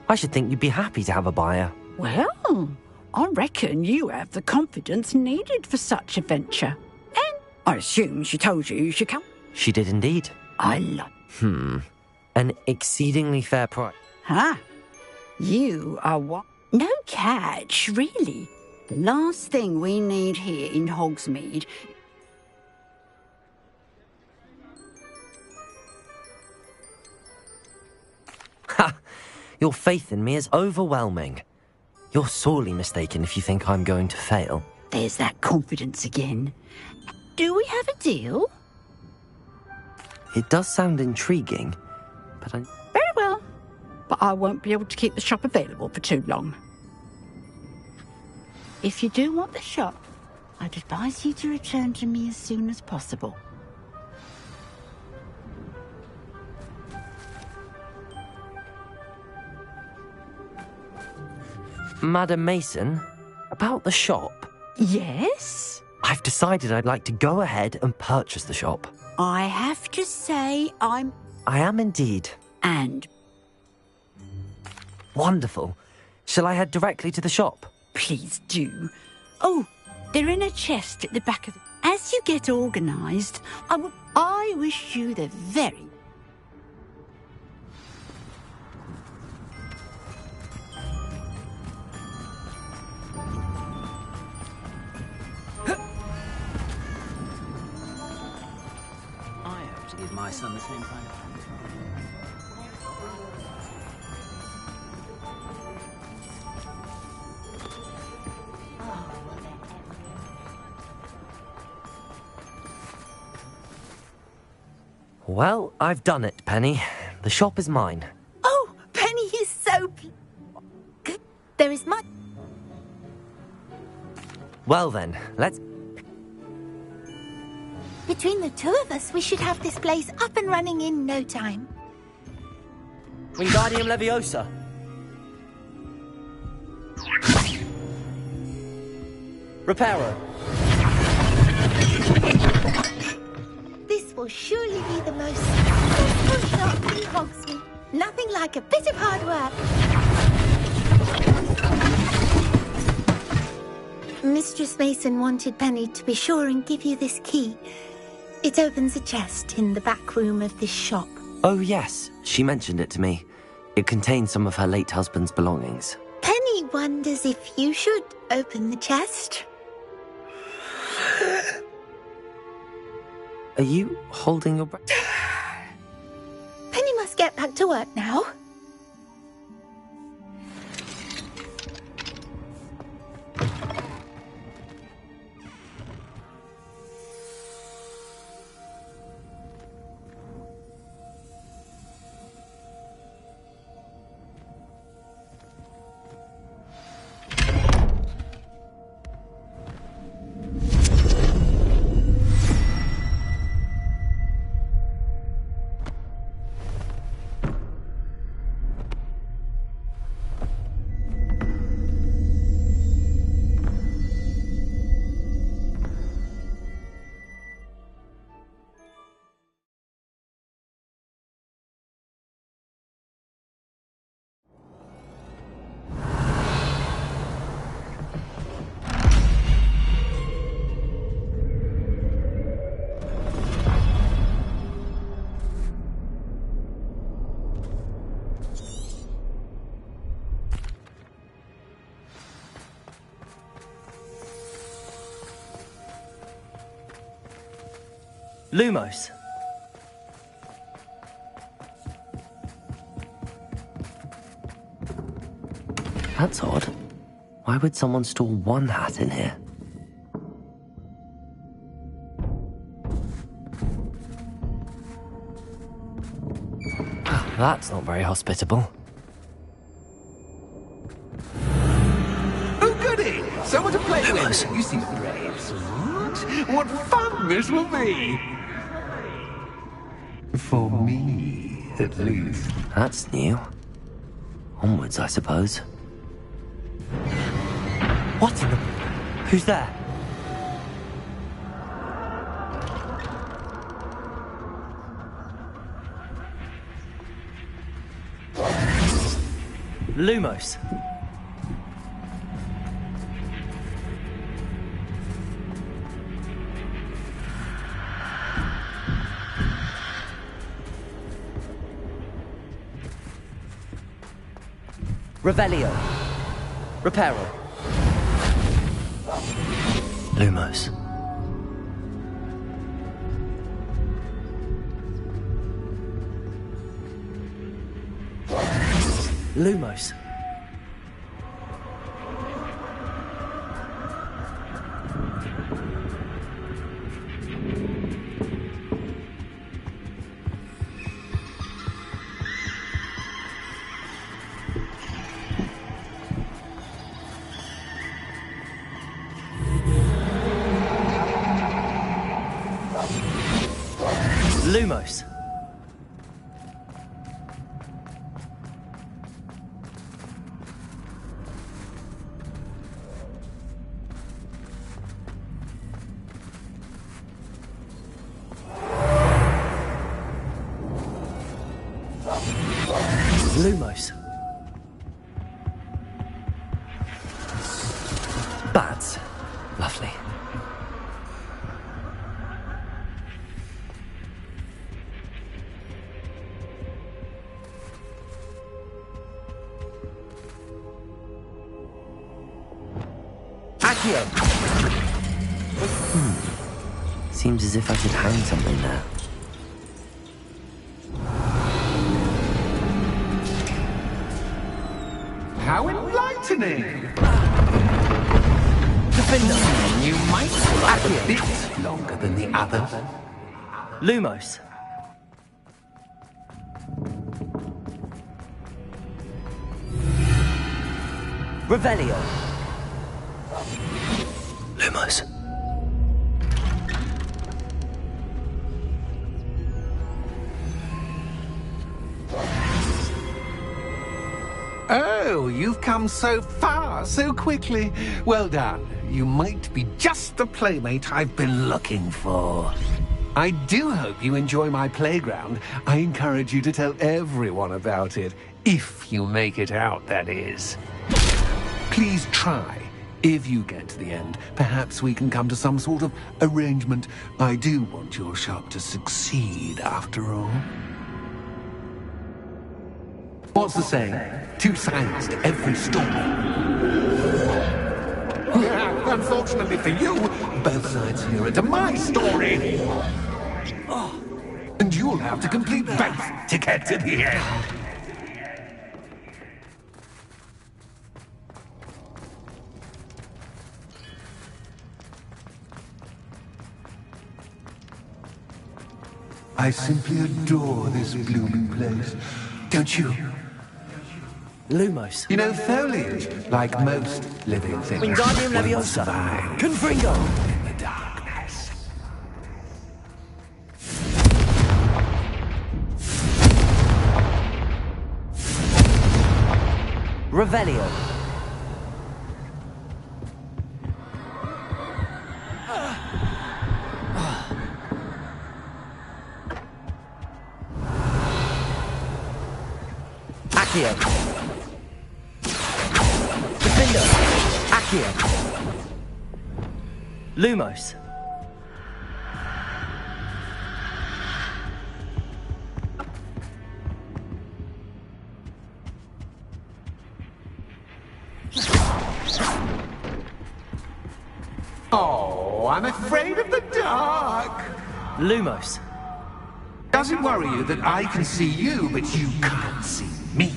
I should think you'd be happy to have a buyer. Well, I reckon you have the confidence needed for such a venture. And I assume she told you she come. She did indeed. I like... An exceedingly fair price. Huh? You are what? No catch, really. The last thing we need here in Hogsmeade... Ha! Your faith in me is overwhelming. You're sorely mistaken if you think I'm going to fail. There's that confidence again. Do we have a deal? It does sound intriguing, but I... Very well. But I won't be able to keep the shop available for too long. If you do want the shop, I'd advise you to return to me as soon as possible. Madam Mason, about the shop. Yes? I've decided I'd like to go ahead and purchase the shop. I have to say I am indeed. And? Wonderful. Shall I head directly to the shop? Please do. Oh, they're in a chest at the back of... As you get organised, I wish you the very... Give my son the same kind of hands. Well, I've done it, Penny. The shop is mine. Oh, Penny is so... There is much... Well then, let's... Between the two of us, we should have this place up and running in no time. Wingardium Leviosa. Reparo. This will surely be the most successful shop in Hogsmeade. Nothing like a bit of hard work. Mistress Mason wanted Penny to be sure and give you this key. It opens a chest in the back room of this shop. Oh yes, she mentioned it to me. It contains some of her late husband's belongings. Penny wonders if you should open the chest. Are you holding your breath? Penny must get back to work now. Lumos. That's odd. Why would someone store one hat in here? That's not very hospitable. Oh, goody! Someone to play with. You seem brave. What fun this will be! For me, at least. That's new. Onwards, I suppose. What in the... Who's there? Lumos. Revelio. Reparo. Lumos. Lumos. Lumos. Lumos. Bats. Lovely. Accio. Seems as if I should hang something there. How enlightening! Defender. You might last a bit longer than the others. Lumos. Revelio. Lumos. Oh, you've come so far, so quickly. Well done. You might be just the playmate I've been looking for. I do hope you enjoy my playground. I encourage you to tell everyone about it. If you make it out, that is. Please try. If you get to the end, perhaps we can come to some sort of arrangement. I do want your shop to succeed, after all. What's the saying? Two sides to every story. Unfortunately for you, both sides here are to my story. And you'll have to complete both to get to the end. I simply adore this blooming place. Don't you? Lumos. You know, foliage, like most living things, Wingardium will Leviosa. survive Confringo. in the darkness. Revelio. Accio. Defender. Accio. Lumos. Oh, I'm afraid of the dark. Lumos. Does it worry you that I can see you, but you can't see me?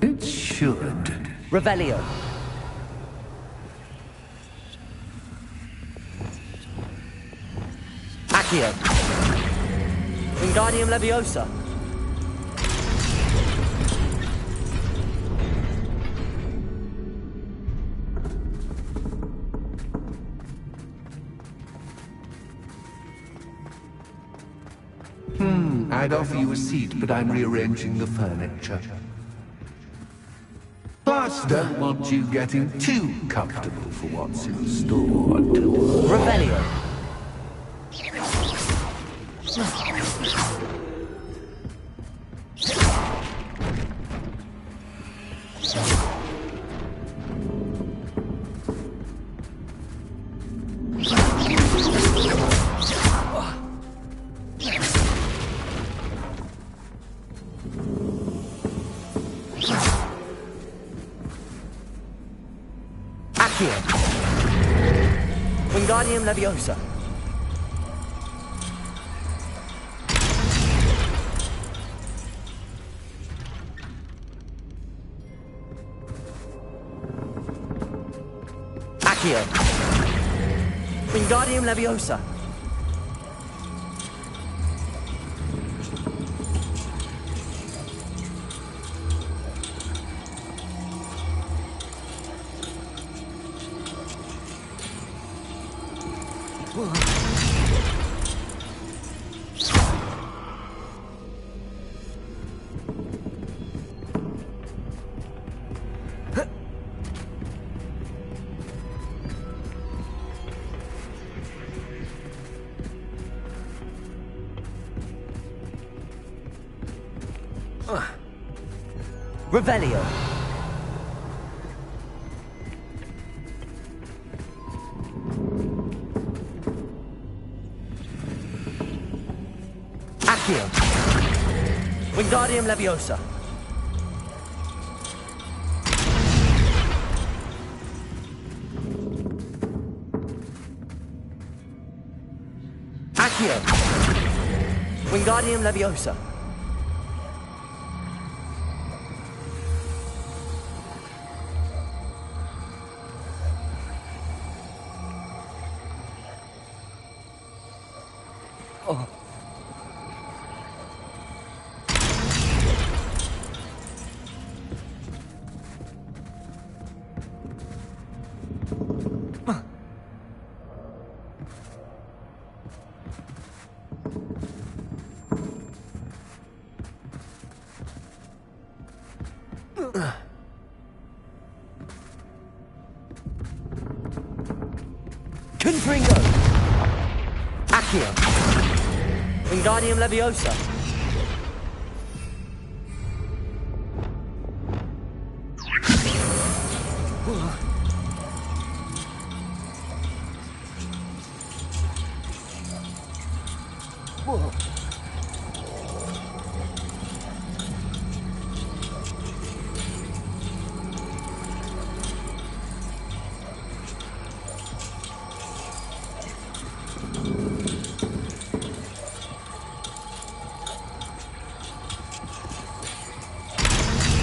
It should. Revelio. Accio. Wingardium Leviosa. I'd offer you a seat, but I'm rearranging the furniture. Plus, don't want you getting too comfortable for what's in store. Revelio. Wingardium Leviosa. Accio. Wingardium Leviosa. Revelio. Accio. Wingardium Leviosa. Accio. Wingardium Leviosa. Confringo. Accio. Wingardium Leviosa.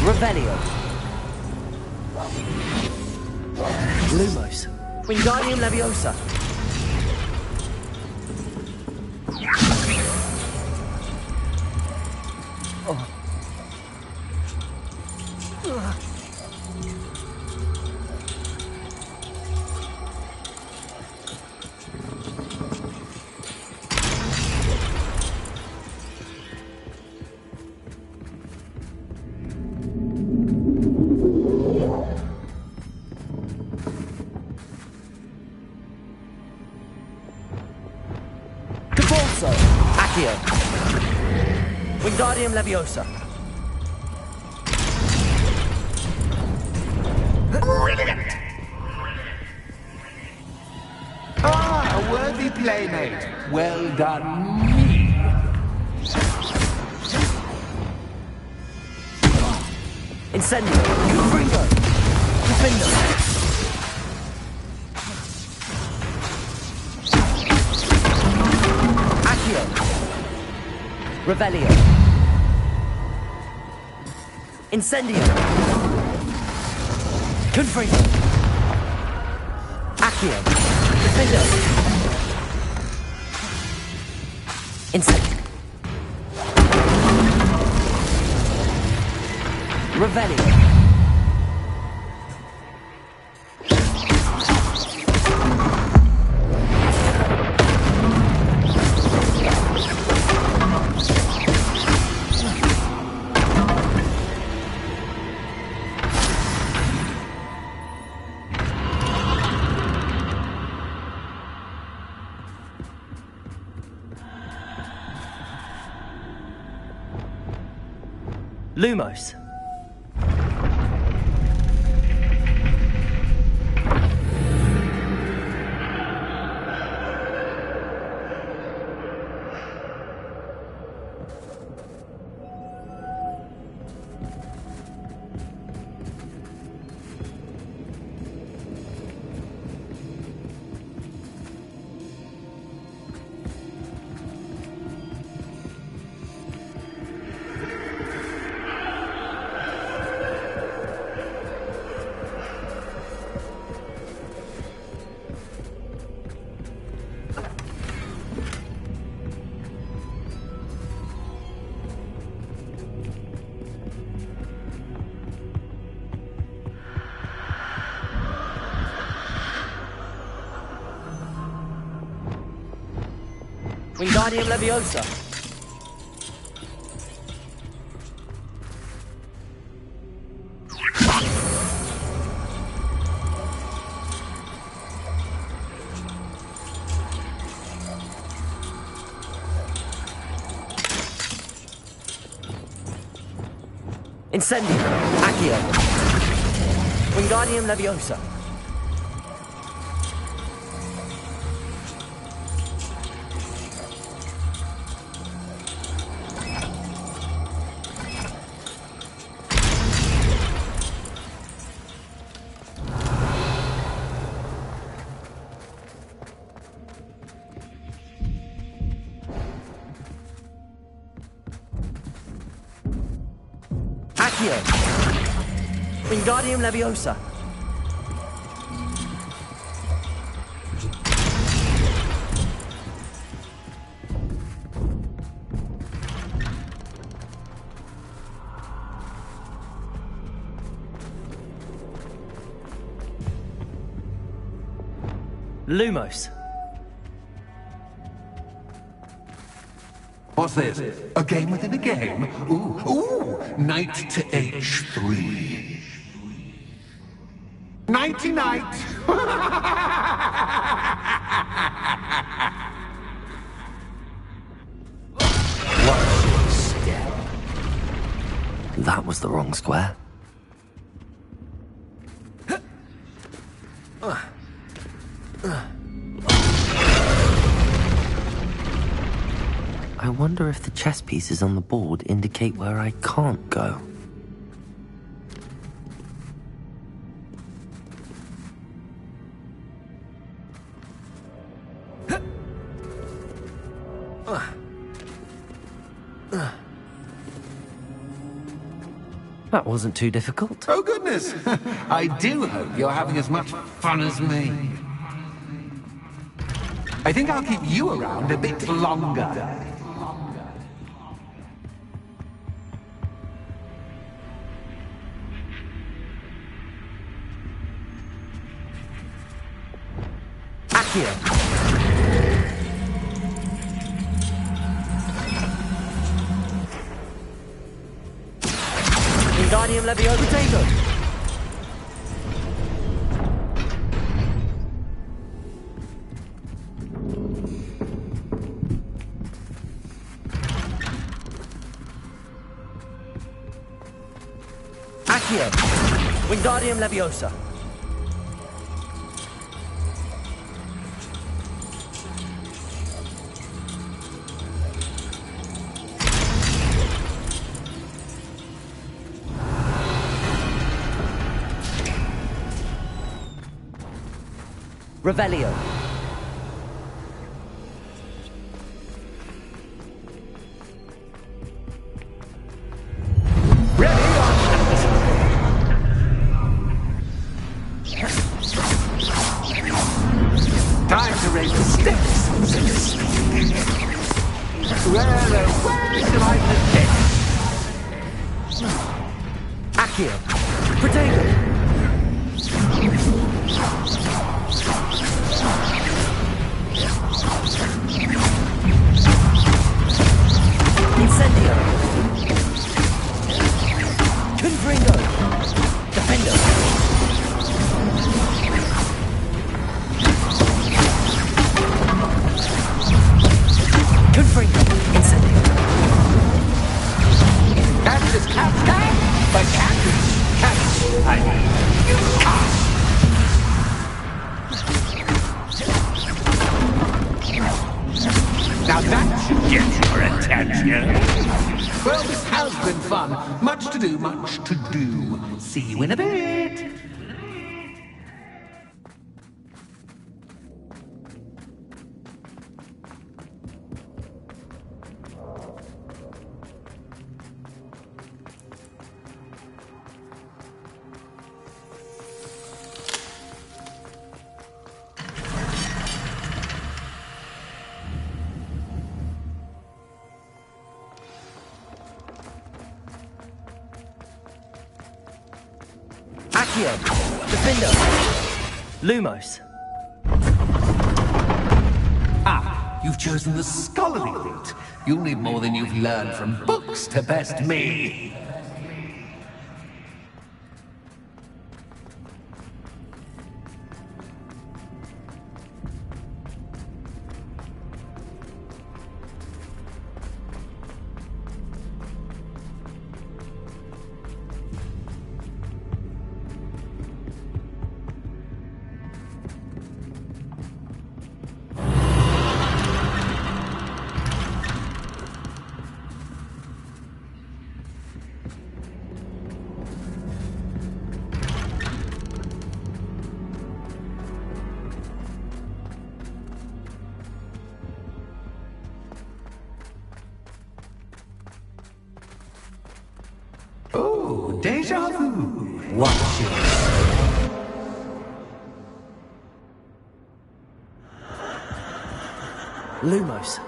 Revelio. Lumos. Wingardium Leviosa. Accio. Wingardium Leviosa. Brilliant! Ah, a worthy playmate. Well done, me. Incendio. Confringo. Confringo. Revelio. Incendio. Confringo. Accio. Defendo. Incendio. Revelio. Lumos. Wingardium Leviosa. Incendio. Accio. Wingardium Leviosa. Accio. Wingardium Leviosa. Lumos. What's this? A game within a game? Ooh, knight to h3. Nighty-night! What step? That was the wrong square. I wonder if the chess pieces on the board indicate where I can't go. That wasn't too difficult. Oh, goodness! I do hope you're having as much fun as me. I think I'll keep you around a bit longer. Accio. Wingardium Leviosa. Potato. Accio. Wingardium Leviosa. Revelio. Accio. Protego. Incendio. Confringo. Defendo. Confringo. Incendio. Cactus, cactus, but cactus, I mean, you can't. Now that should get your attention. Well, this has been fun. Much to do, much to do. See you in a bit. Accio. Defendo. Lumos. Ah, you've chosen the scholarly route. You'll need more than you've learned from books to best me. Oh, deja vu. Watch it. Lumos.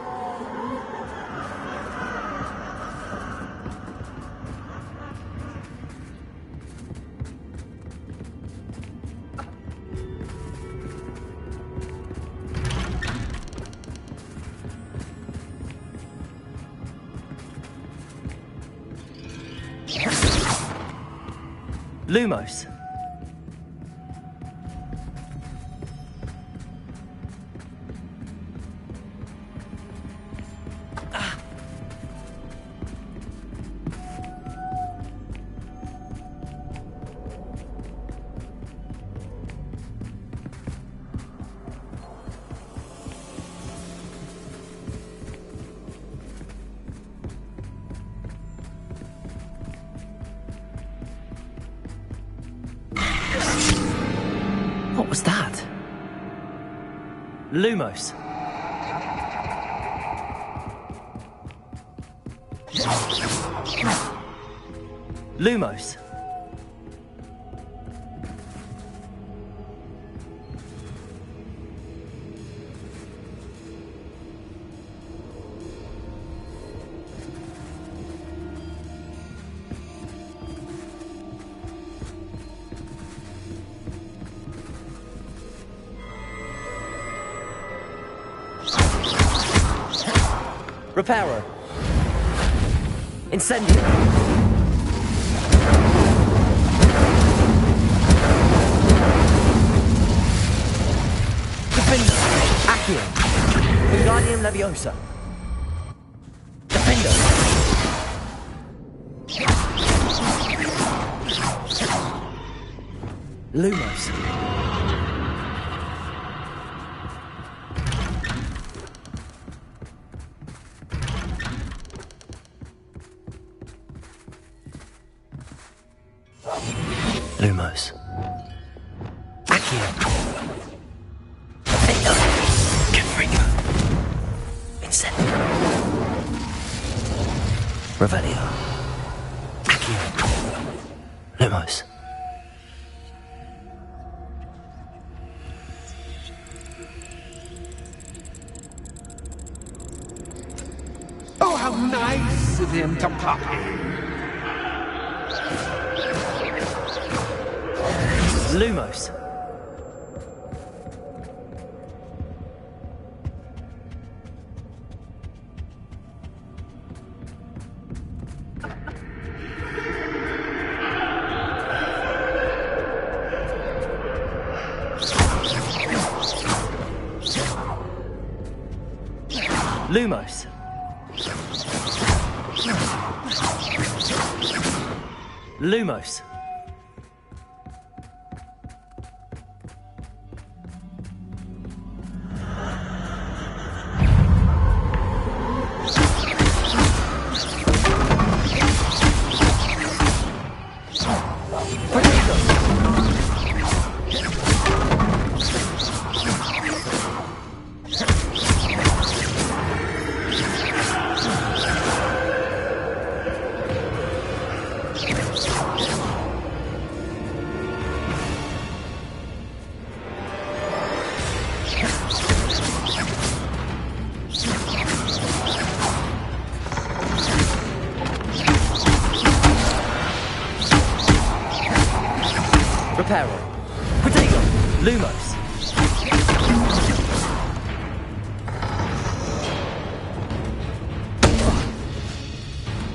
Lumos. What was that? Lumos. Lumos. Reparo. Incendio. Defendo. Accio. Wingardium Leviosa. Defendo. Lumos. Lumos. Accio. Defendo. Confringo. Incendio. Revelio. Accio. Lumos. Oh, how nice of him to pop in. Lumos. Lumos. Lumos. Reparo. Potato. Lumos.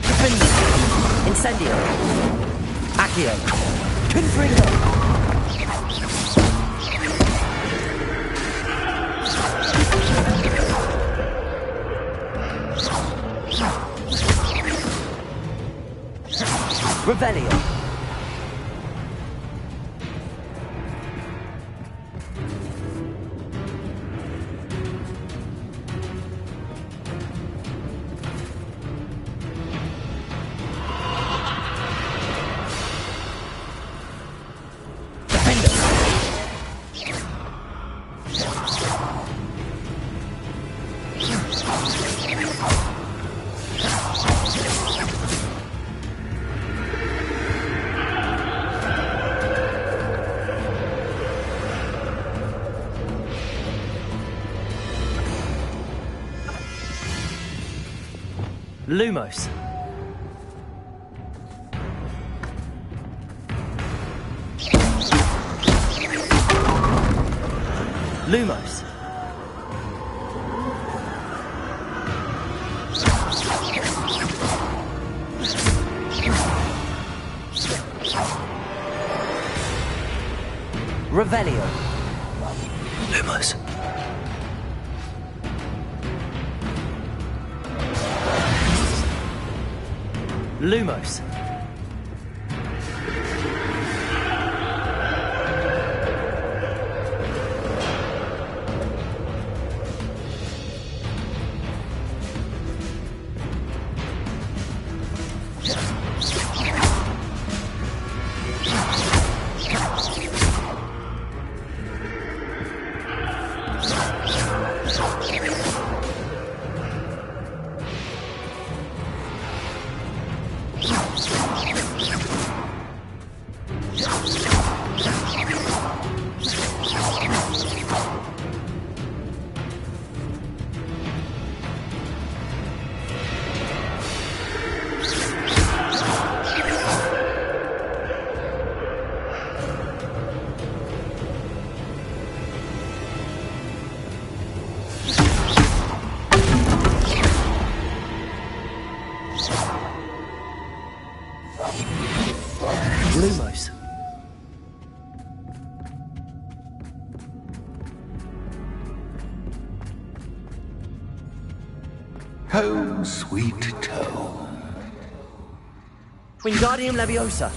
Defender. Incendio. Accio. Confringo. Rebellion. Lumos. Lumos. Revelio. Lumos. Lumos. Lumos. Home, sweet home. Wingardium Leviosa.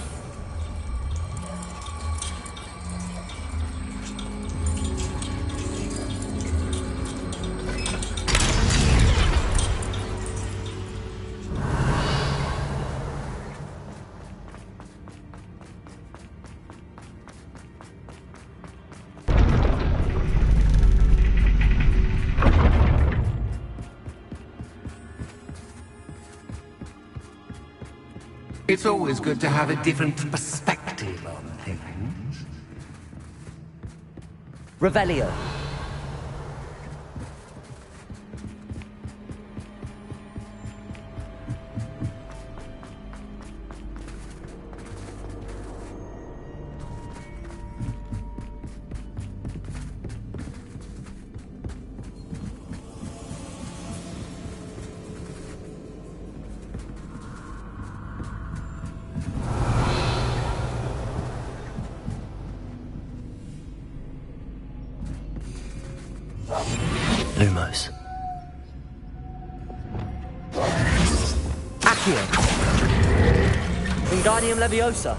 It's always good to have a different perspective on things. Revelio. Lumos. Accio. Wingardium Leviosa.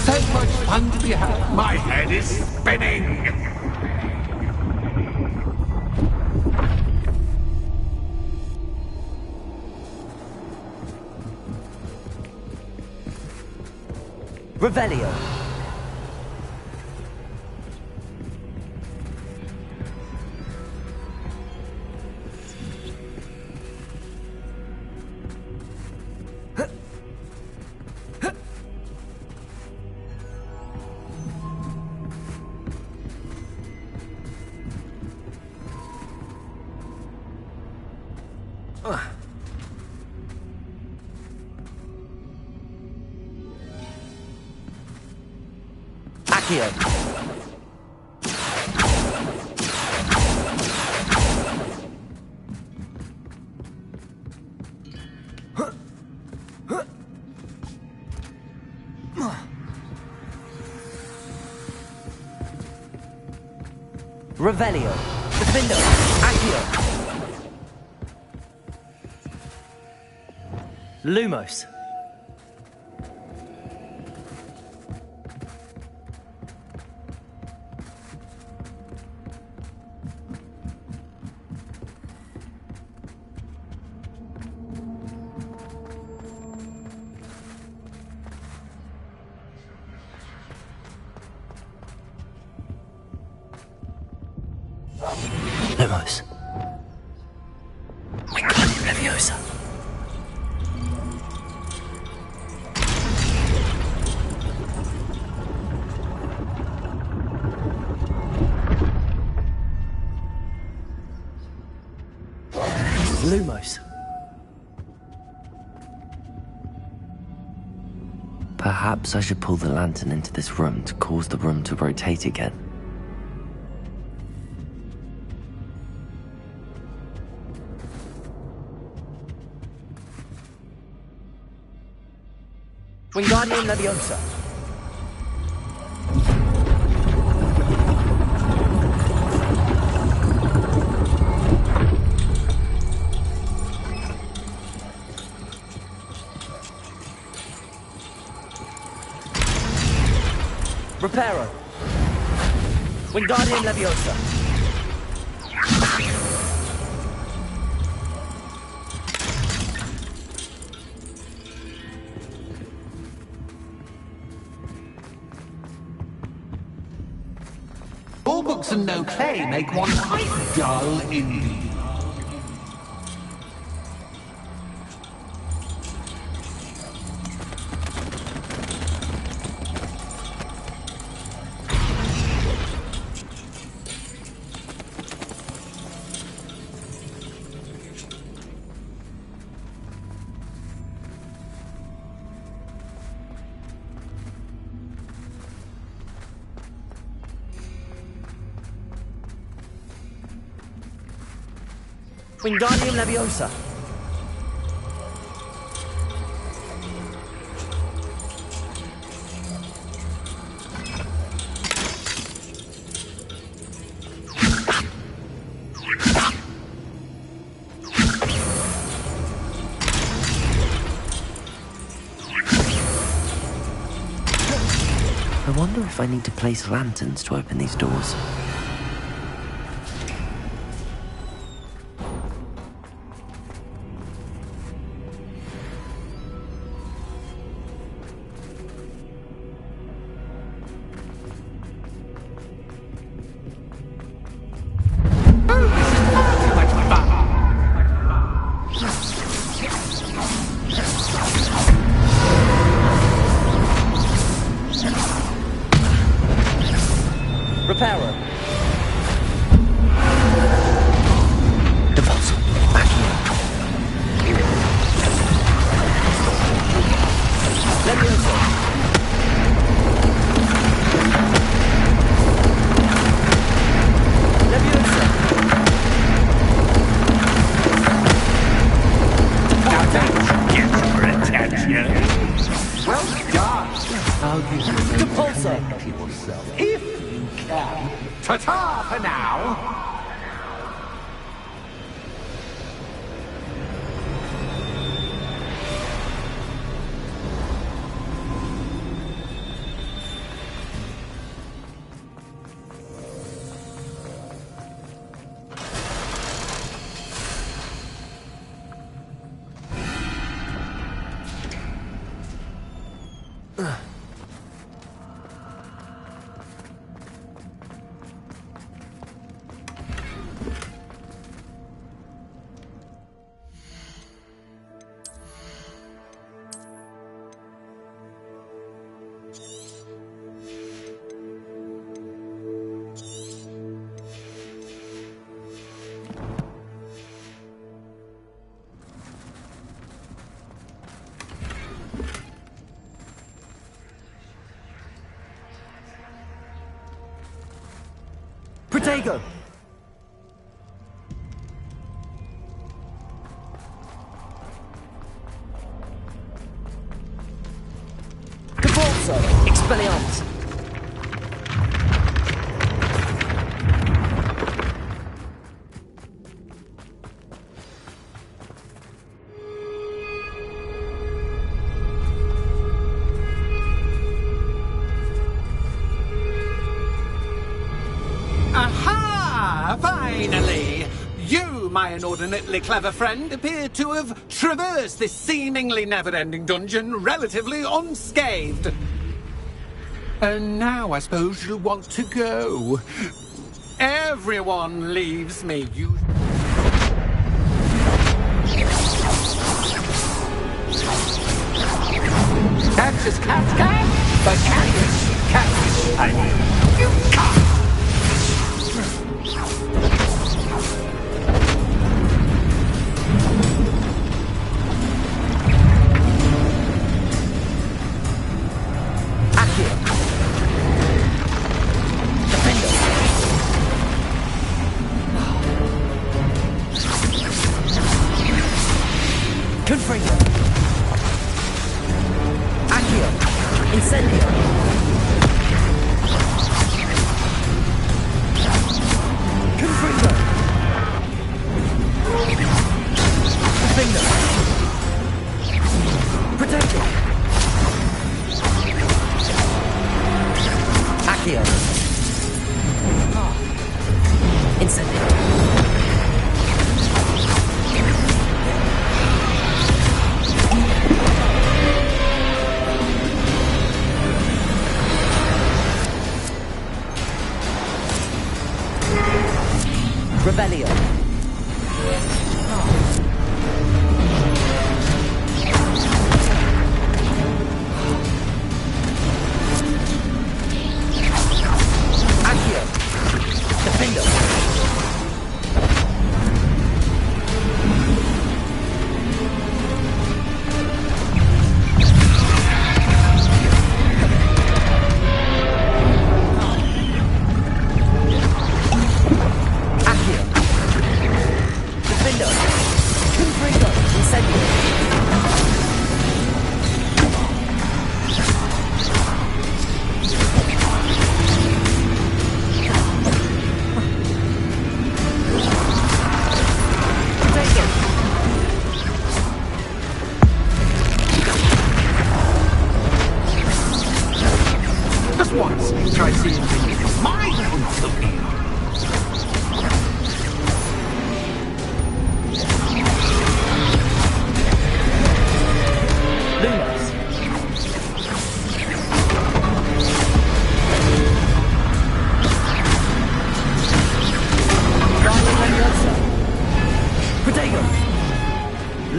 So much fun to be had. My head is spinning. Revelio. Accio. Revelio. Defendo. Accio. Lumos. Lumos. Wingardium Leviosa. Lumos. Perhaps I should pull the lantern into this room to cause the room to rotate again. Wingardium Leviosa. Reparo. Wingardium Leviosa. All books and no play make one quite dull indeed. Wingardium Leviosa. I wonder if I need to place lanterns to open these doors. Reparo. Ta for now. Protego! Cavalso! Expelliarmus! Aha! Finally! You, my inordinately clever friend, appear to have traversed this seemingly never-ending dungeon relatively unscathed. And now I suppose you'll want to go. Everyone leaves me. Catch as cats can, but catch and you can't. Confringo! Accio! Incendio! Confringo! Confringo! Protector! Accio! Incendio! Rebellion. Accio. Defendo. Just once, try seeing things from my point of view. Lumos. Guardian Leviosa. Protego.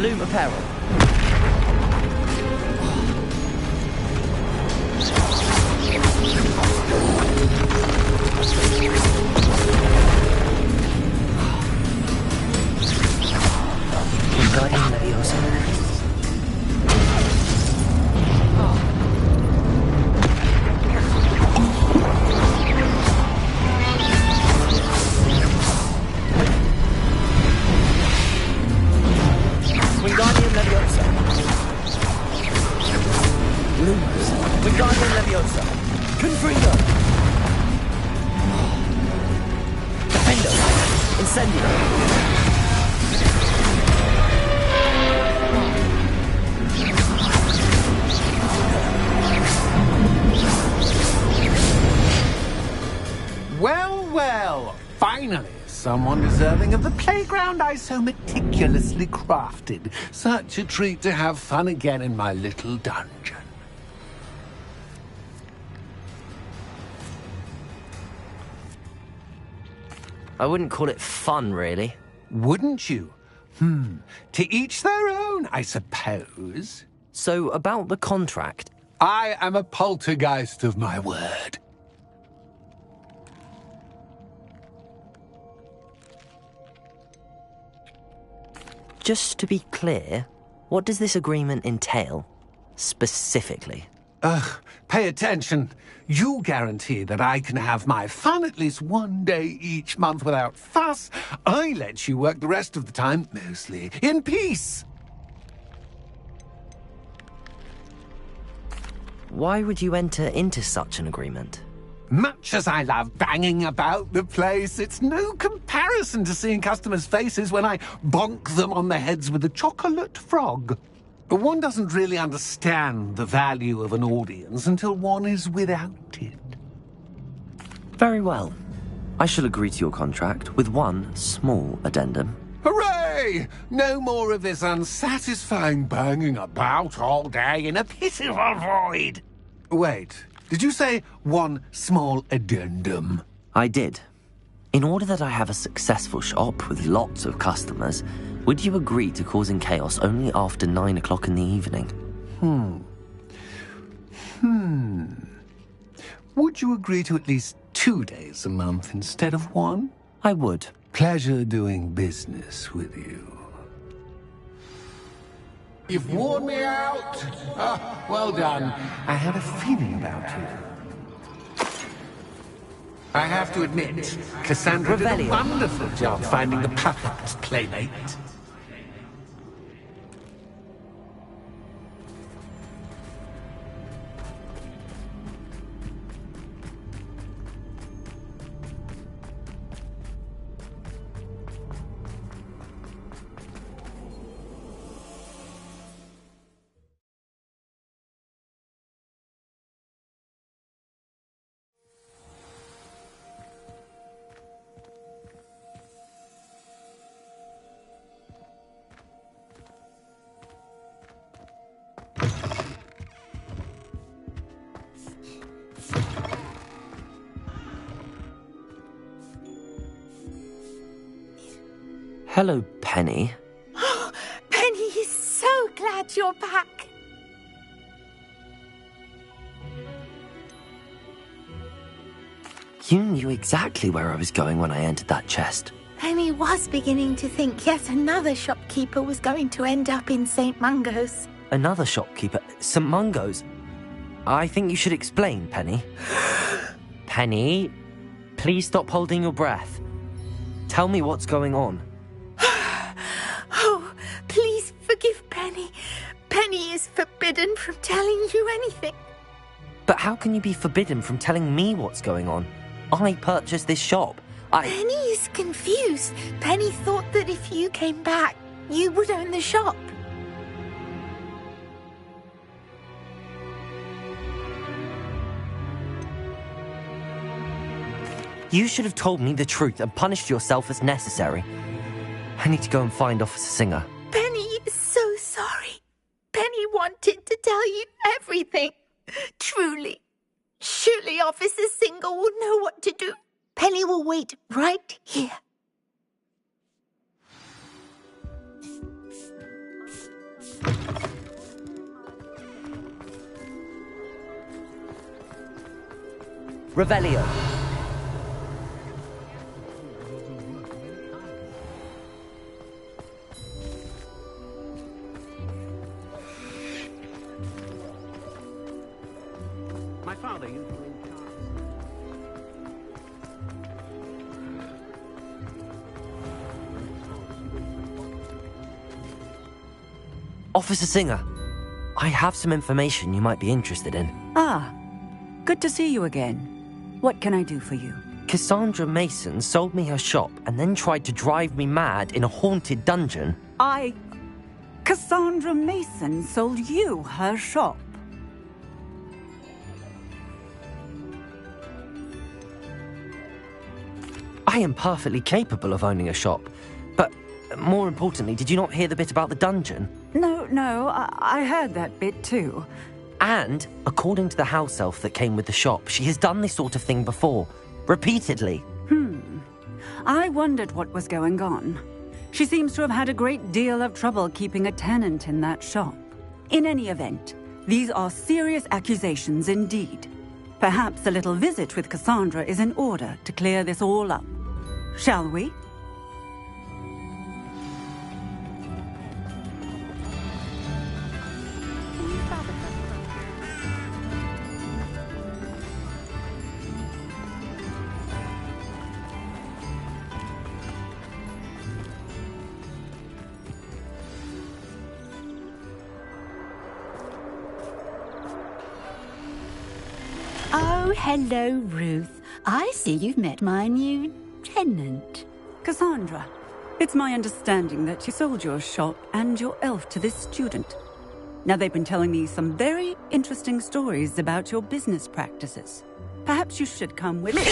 Loom Apparel. Guardian Leviosa. Wingardium Leviosa. Incendio! Well, well, finally, someone deserving of the playground I so meticulously crafted. Such a treat to have fun again in my little dungeon. I wouldn't call it fun, really. Wouldn't you? To each their own, I suppose. So, about the contract? I am a poltergeist of my word. Just to be clear, what does this agreement entail, specifically? Pay attention. You guarantee that I can have my fun at least one day each month without fuss. I let you work the rest of the time, mostly in peace. Why would you enter into such an agreement? Much as I love banging about the place, it's no comparison to seeing customers' faces when I bonk them on the heads with a chocolate frog. One doesn't really understand the value of an audience until one is without it. Very well. I shall agree to your contract with one small addendum. Hooray! No more of this unsatisfying banging about all day in a pitiful void. Wait. Did you say one small addendum? I did. In order that I have a successful shop with lots of customers, would you agree to causing chaos only after 9 o'clock in the evening? Would you agree to at least 2 days a month instead of one? I would. Pleasure doing business with you. You've worn me out. Well done. I had a feeling about you. I have to admit, Cassandra did a wonderful job finding the perfect playmate. Hello, Penny. Penny is so glad you're back. You knew exactly where I was going when I entered that chest. Penny was beginning to think yet another shopkeeper was going to end up in St. Mungo's. Another shopkeeper? St. Mungo's? I think you should explain, Penny. Penny, please stop holding your breath. Tell me what's going on. Oh, please forgive Penny. Penny is forbidden from telling you anything. But how can you be forbidden from telling me what's going on? I purchased this shop. Penny is confused. Penny thought that if you came back, you would own the shop. You should have told me the truth and punished yourself as necessary. I need to go and find Officer Singer. Penny is so sorry. Penny wanted to tell you everything. Truly. Surely Officer Singer will know what to do. Penny will wait right here. Revelio. My father usually... Officer Singer, I have some information you might be interested in. Ah, good to see you again. What can I do for you? Cassandra Mason sold me her shop and then tried to drive me mad in a haunted dungeon. Cassandra Mason sold you her shop. I am perfectly capable of owning a shop. But more importantly, did you not hear the bit about the dungeon? No, I heard that bit too. And, according to the house elf that came with the shop, she has done this sort of thing before. Repeatedly. I wondered what was going on. She seems to have had a great deal of trouble keeping a tenant in that shop. In any event, these are serious accusations indeed. Perhaps a little visit with Cassandra is in order to clear this all up. Shall we? Oh, hello, Ruth. I see you've met my new tenant. Cassandra, it's my understanding that you sold your shop and your elf to this student. Now, they've been telling me some very interesting stories about your business practices. Perhaps you should come with me.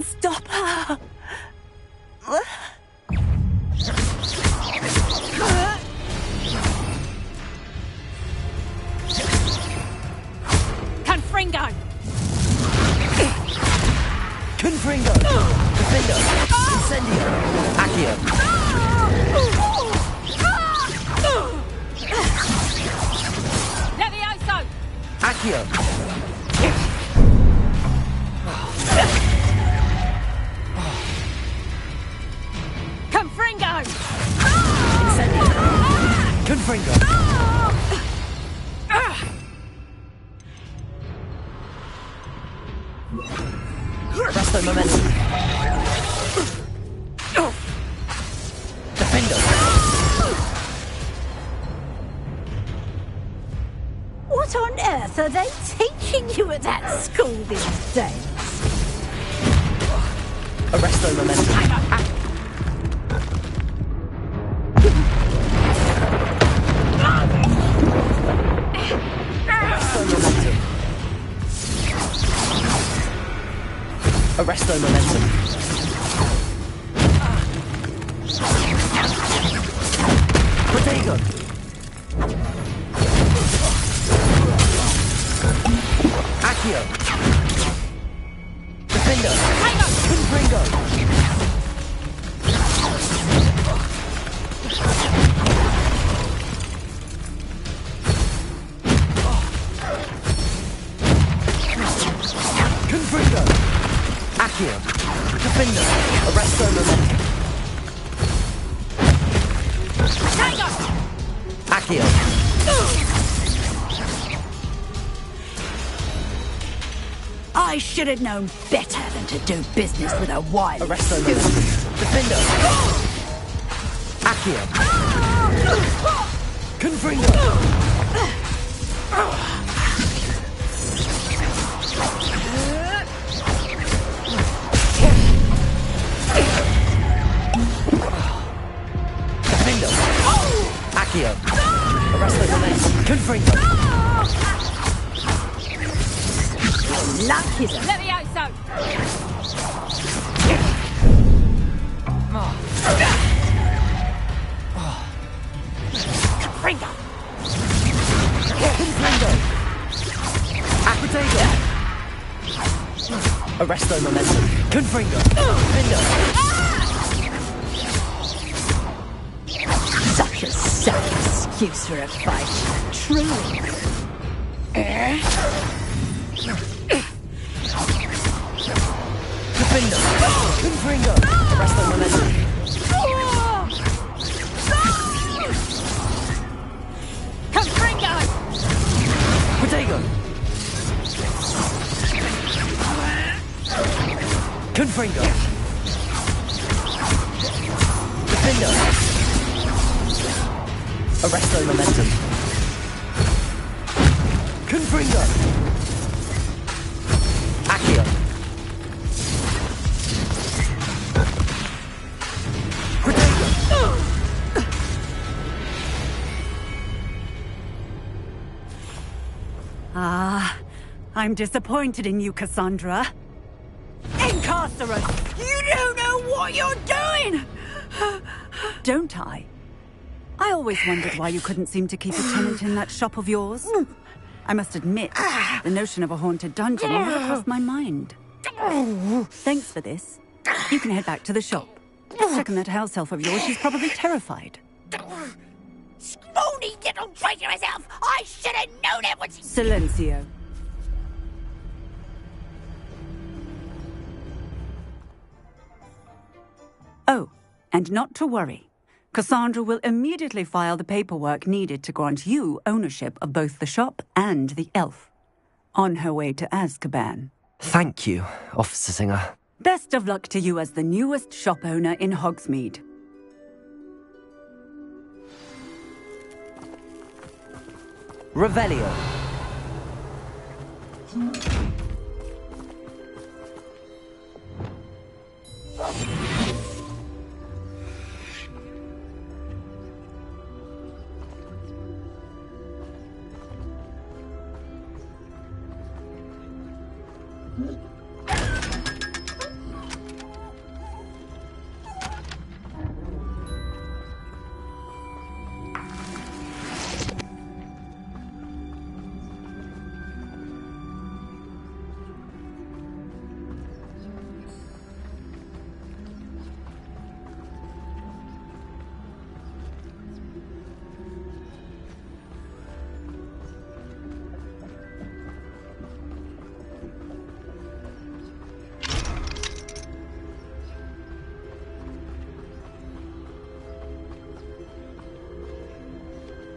Stop her! Confringo! Confringo! Defendo! Incendio! Accio! Levioso! Accio! Confringo! Incendio! Confringo! Resto momentum. Defendo. What on earth are they teaching you at that school these days? Arresto momentum. Arresto momentum. Protego. Accio. Defendo. Confringo. Confringo. Accio. Defender. Arresto momentum. Accio. I should have known better than to do business with a wild Arresto momentum. Defender. Accio. Confringo. Accio. Arresto momentum. Confringo. Luck is a Levioso! Confringo! Confringo. Protego. Arresto momentum. Confringo. Defendo. Such a sad excuse for a fight. Truly. Defendo. Confringo. Arresto momentum. Confringo! Protego. Confringo. Defendo. Arresto momentum. Confringo! Accio! Ah, I'm disappointed in you, Cassandra. Incarcerate! You don't know what you're doing! Don't I? I always wondered why you couldn't seem to keep a tenant in that shop of yours. I must admit, the notion of a haunted dungeon never crossed my mind. Thanks for this. You can head back to the shop. Check on that house elf of yours, she's probably terrified. Scrawny little traitorous elf! I should have known it was... Silencio. Oh, and not to worry. Cassandra will immediately file the paperwork needed to grant you ownership of both the shop and the elf. On her way to Azkaban. Thank you, Officer Singer. Best of luck to you as the newest shop owner in Hogsmeade. Revelio.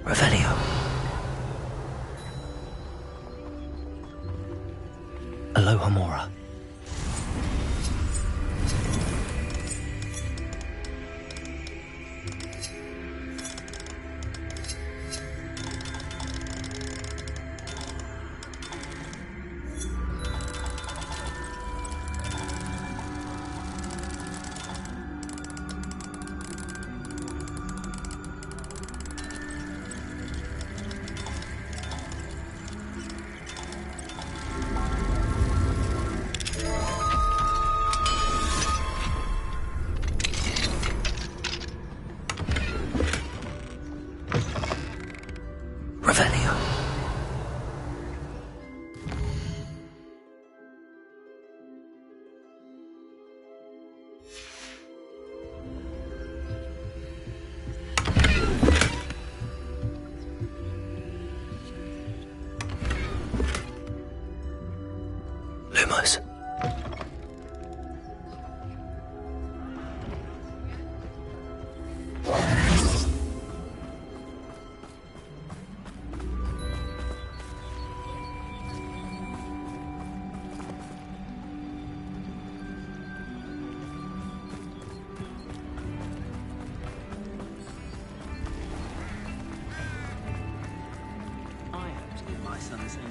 Revelio. Aloha Mora. Revelio. Lumos. My son is in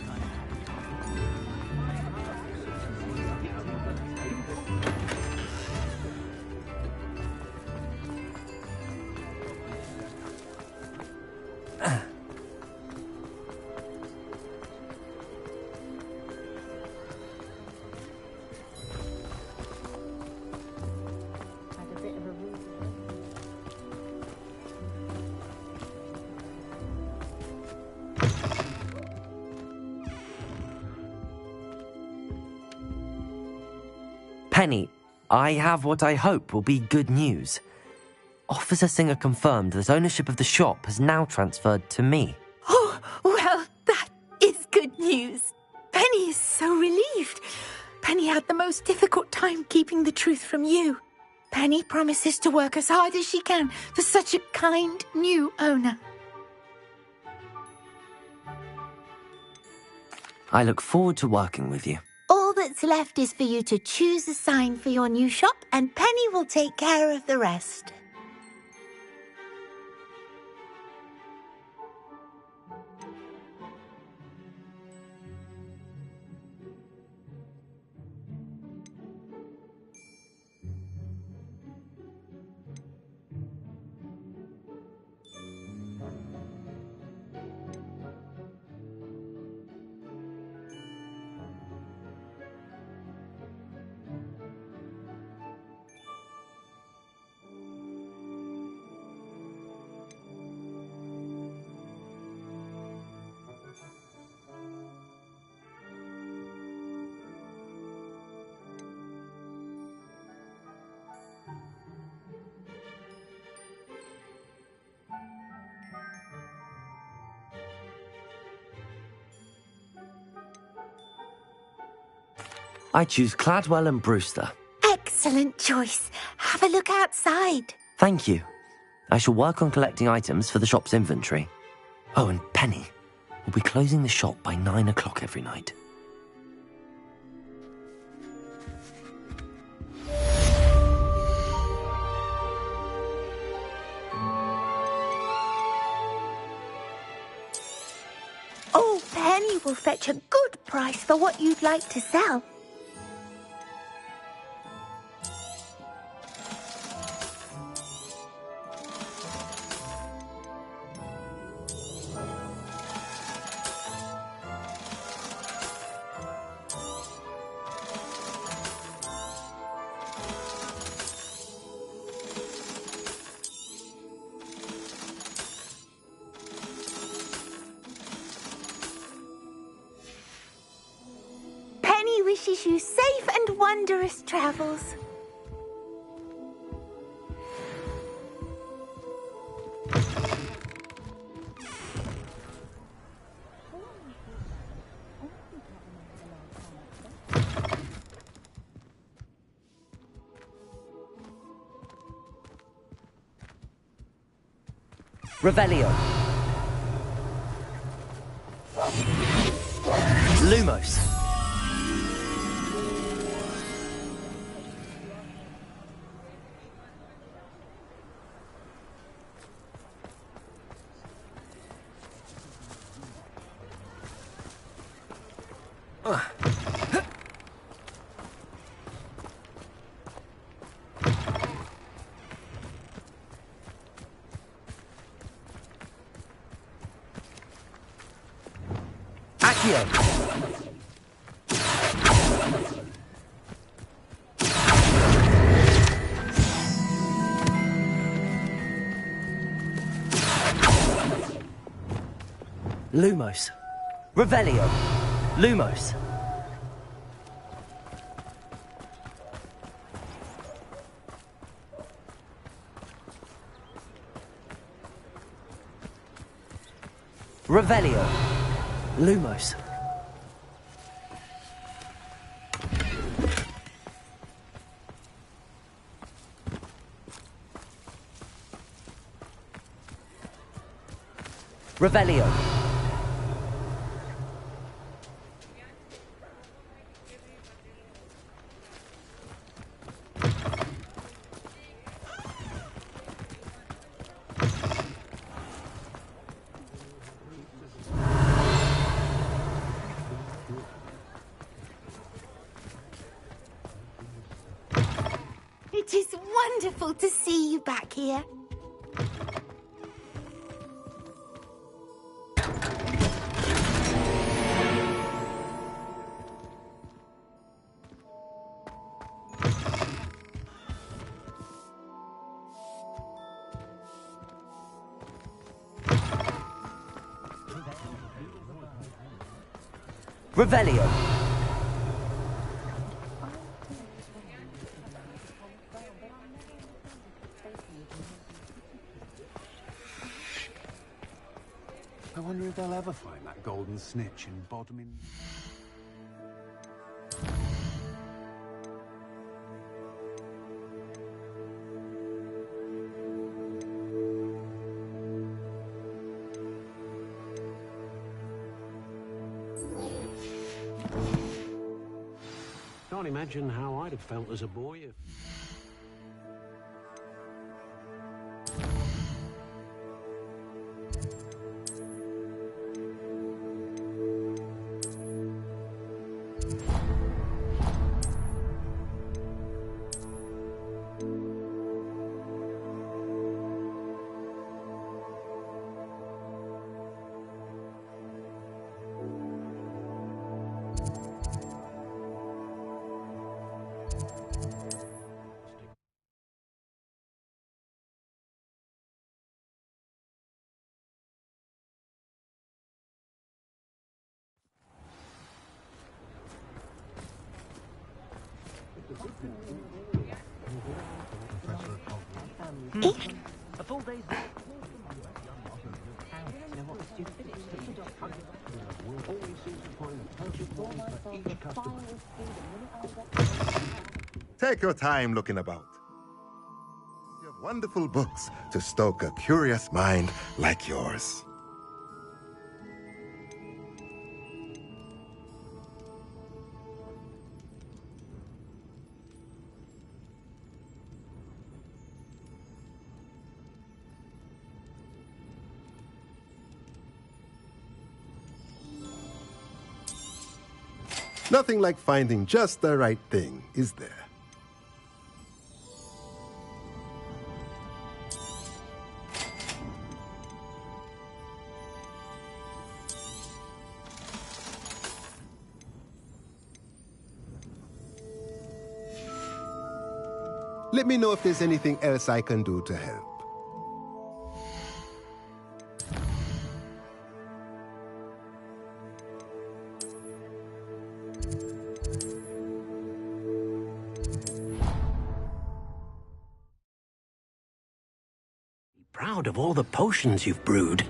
Penny, I have what I hope will be good news. Officer Singer confirmed that ownership of the shop has now transferred to me. Oh, well, that is good news. Penny is so relieved. Penny had the most difficult time keeping the truth from you. Penny promises to work as hard as she can for such a kind new owner. I look forward to working with you. All that's left is for you to choose a sign for your new shop, and Penny will take care of the rest. I choose Cladwell and Brewster. Excellent choice. Have a look outside. Thank you. I shall work on collecting items for the shop's inventory. Oh, and Penny, we'll be closing the shop by 9 o'clock every night. Oh, Penny will fetch a good price for what you'd like to sell. Penny wishes you safe and wondrous travels. Revelio. Lumos. Accio. Lumos. Revelio. Lumos. Revelio. Lumos. Revelio. It is wonderful to see you back here. Revelio. I wonder if they'll ever find that golden snitch in Bodmin. Can't imagine how I'd have felt as a boy if... A full day's will always seem to find the perfect one for each customer. Take your time looking about. You have wonderful books to stoke a curious mind like yours. Nothing like finding just the right thing, is there? Let me know if there's anything else I can do to help. Proud of all the potions you've brewed.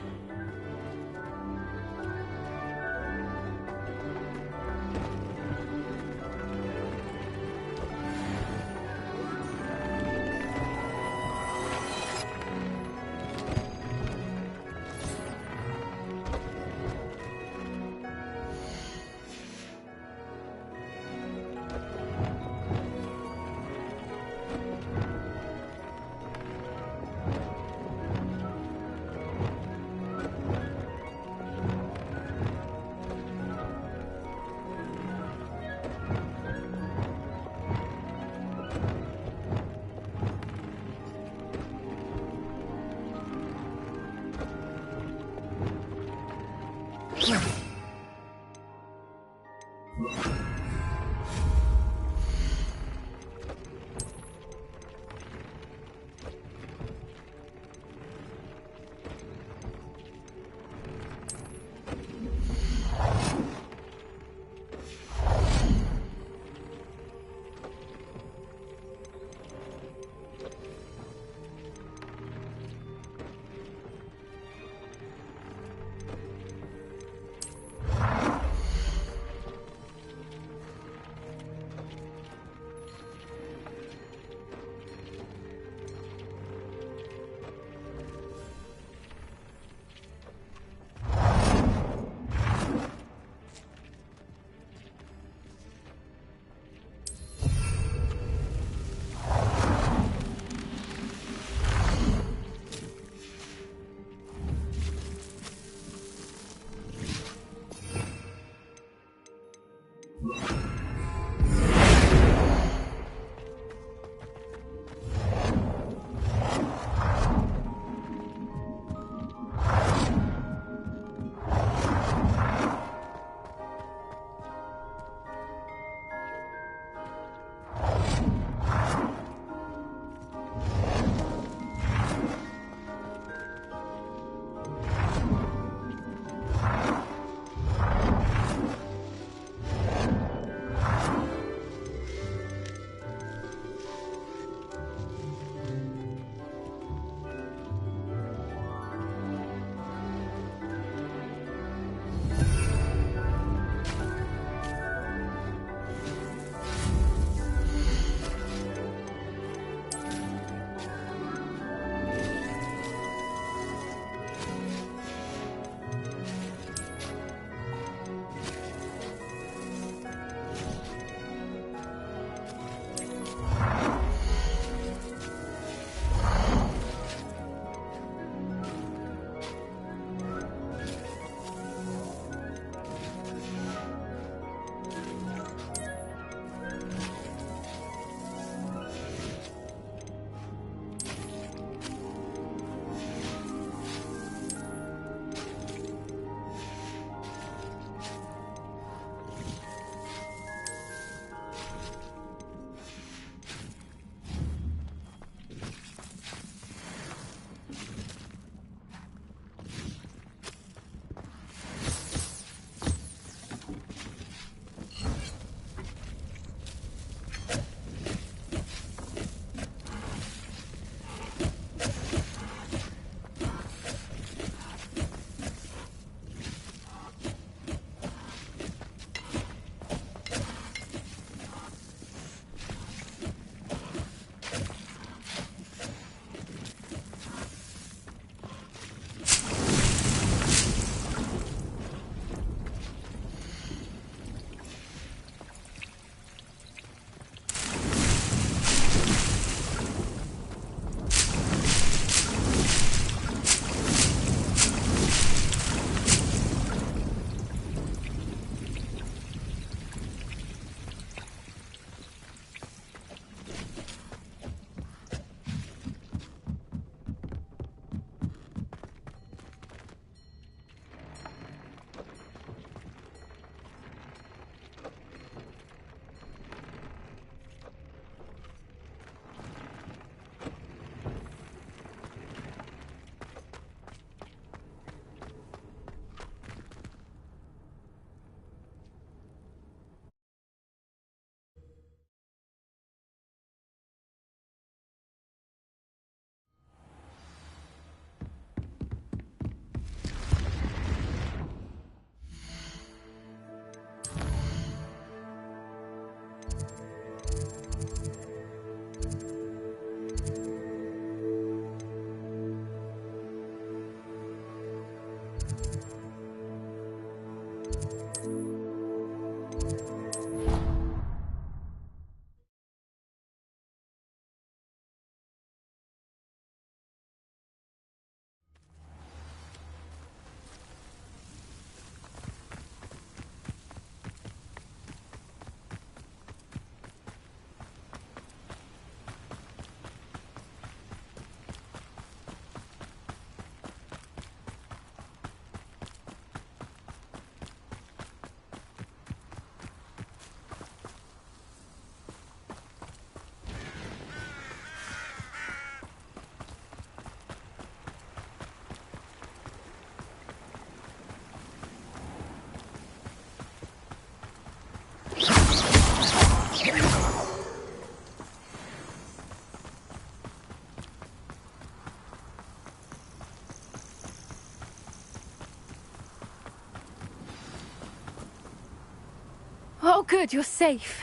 Good, you're safe.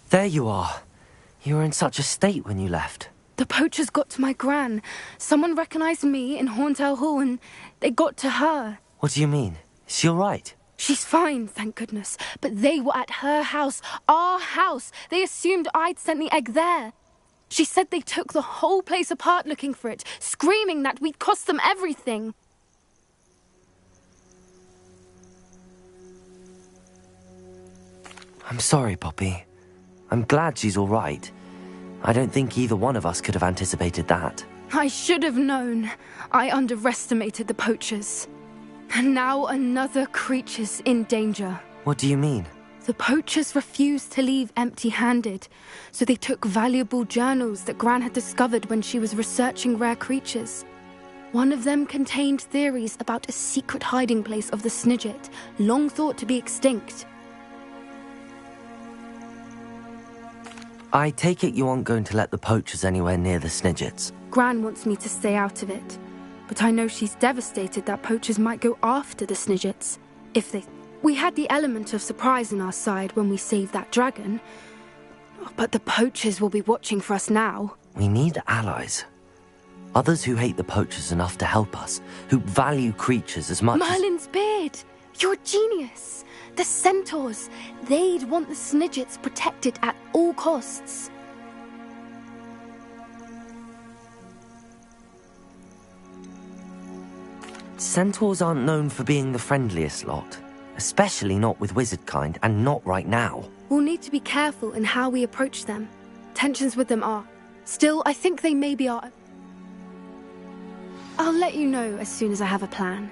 There you are. You were in such a state when you left. The poachers got to my gran. Someone recognized me in Horntail Hall and they got to her. What do you mean? Is she all right? She's fine, thank goodness. But they were at her house, our house. They assumed I'd sent the egg there. She said they took the whole place apart looking for it, screaming that we'd cost them everything. I'm sorry, Poppy. I'm glad she's all right. I don't think either one of us could have anticipated that. I should have known. I underestimated the poachers. And now another creature's in danger. What do you mean? The poachers refused to leave empty-handed, so they took valuable journals that Gran had discovered when she was researching rare creatures. One of them contained theories about a secret hiding place of the Snidget, long thought to be extinct. I take it you aren't going to let the poachers anywhere near the Snidgets. Gran wants me to stay out of it, but I know she's devastated that poachers might go after the Snidgets. If they... We had the element of surprise on our side when we saved that dragon, but the poachers will be watching for us now. We need allies. Others who hate the poachers enough to help us, who value creatures as much Merlin's beard! You're a genius! The centaurs, they'd want the Snidgets protected at all costs. Centaurs aren't known for being the friendliest lot, especially not with wizard kind, and not right now. We'll need to be careful in how we approach them. Tensions with them are. Still, I think they maybe are. I'll let you know as soon as I have a plan.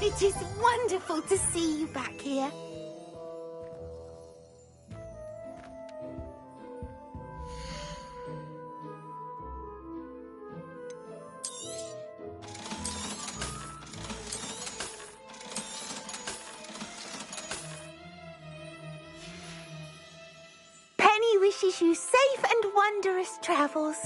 It is wonderful to see you back here. Penny wishes you safe and wondrous travels.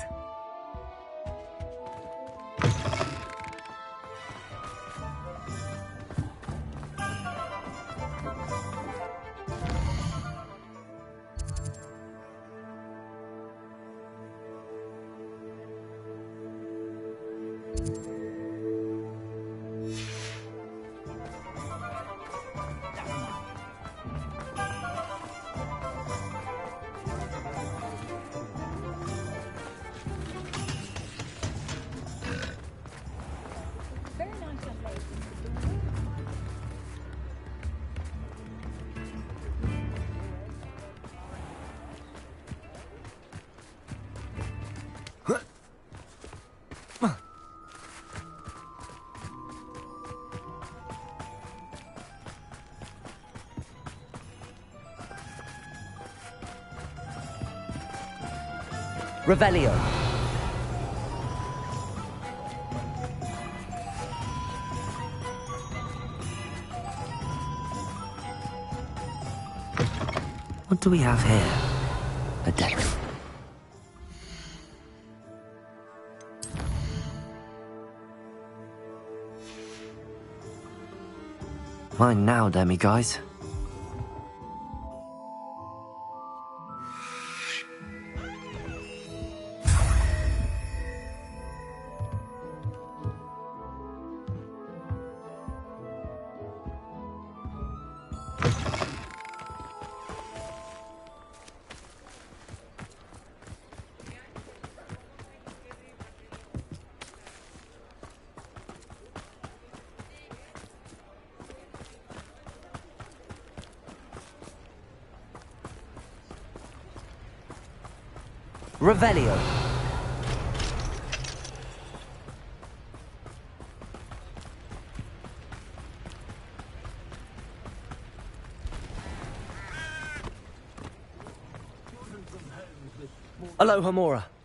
Revelio. What do we have here? A deck. Mine now, demiguise. Revelio. Aloha Mora.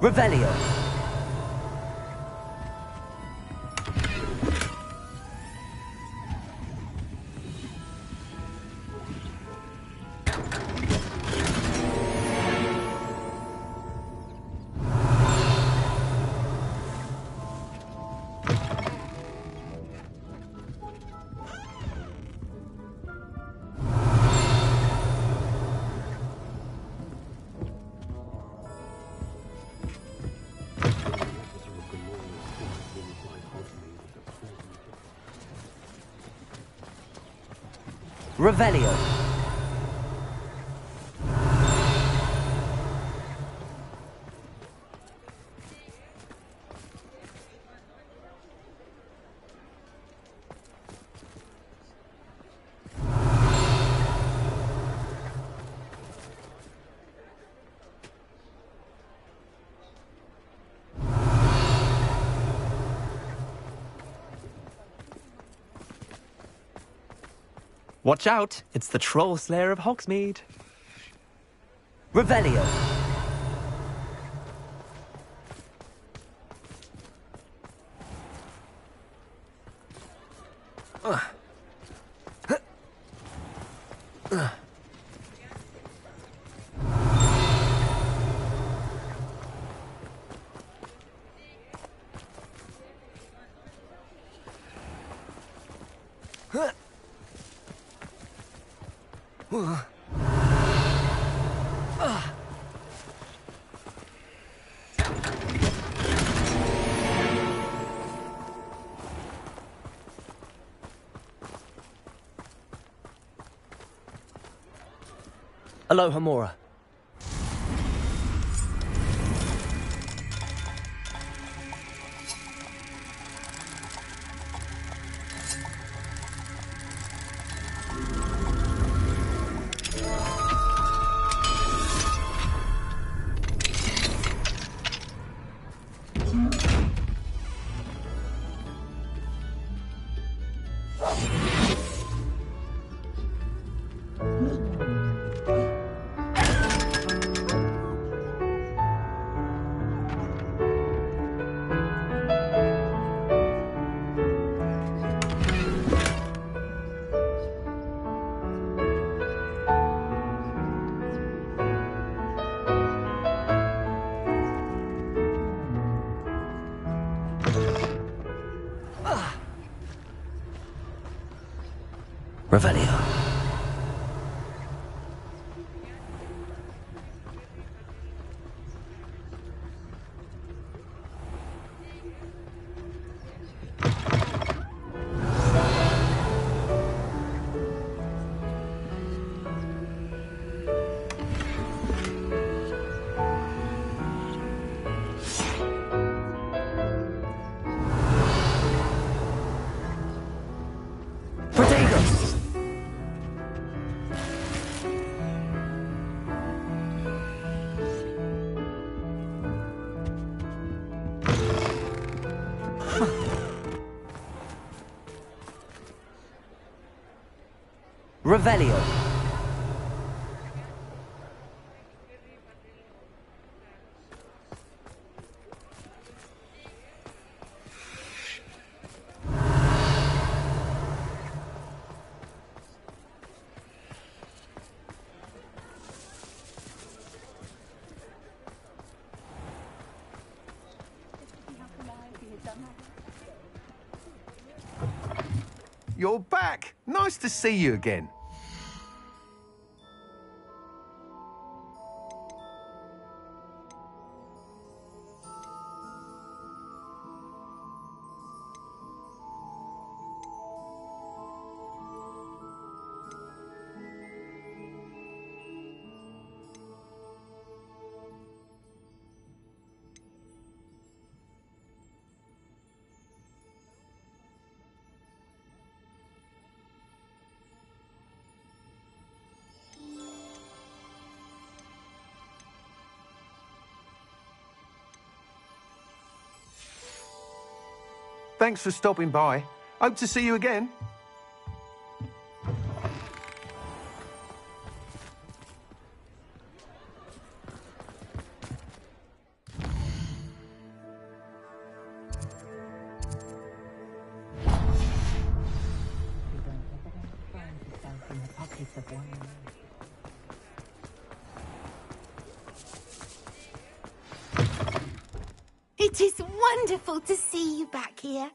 Revelio. Revelio. Watch out, it's the Troll Slayer of Hogsmeade. Revelio. Aloha Mora. Revelio. Revelio. You're back. Nice to see you again. Thanks for stopping by. Hope to see you again. It is wonderful to see you back here.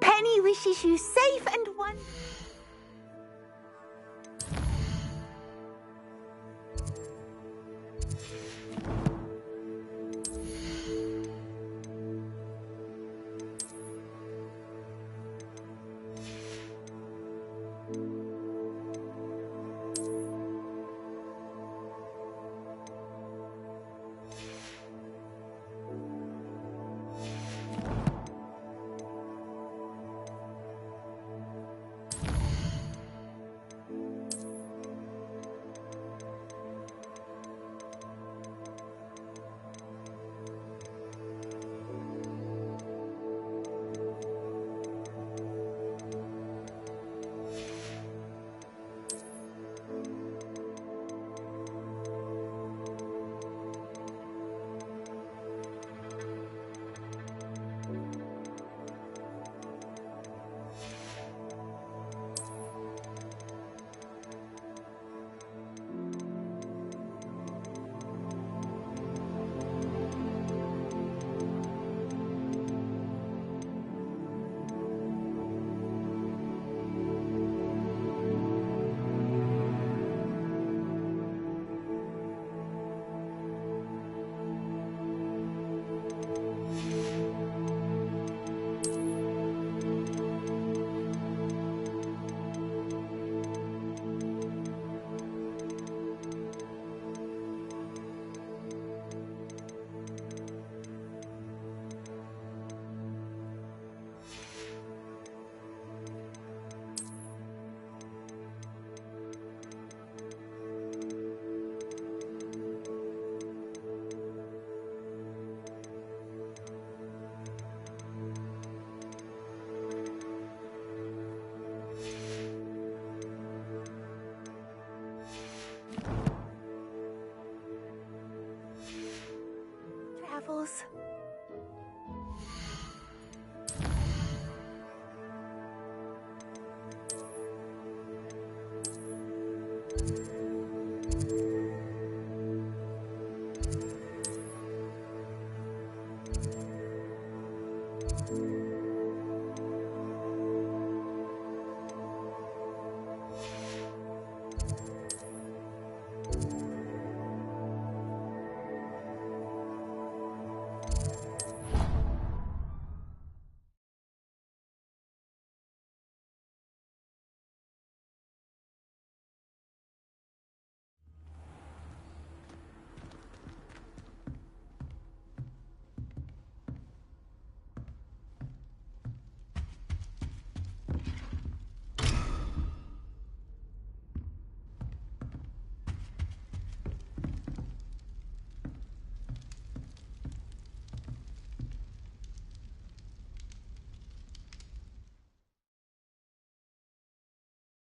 Penny wishes you safe and wonderful. Travels.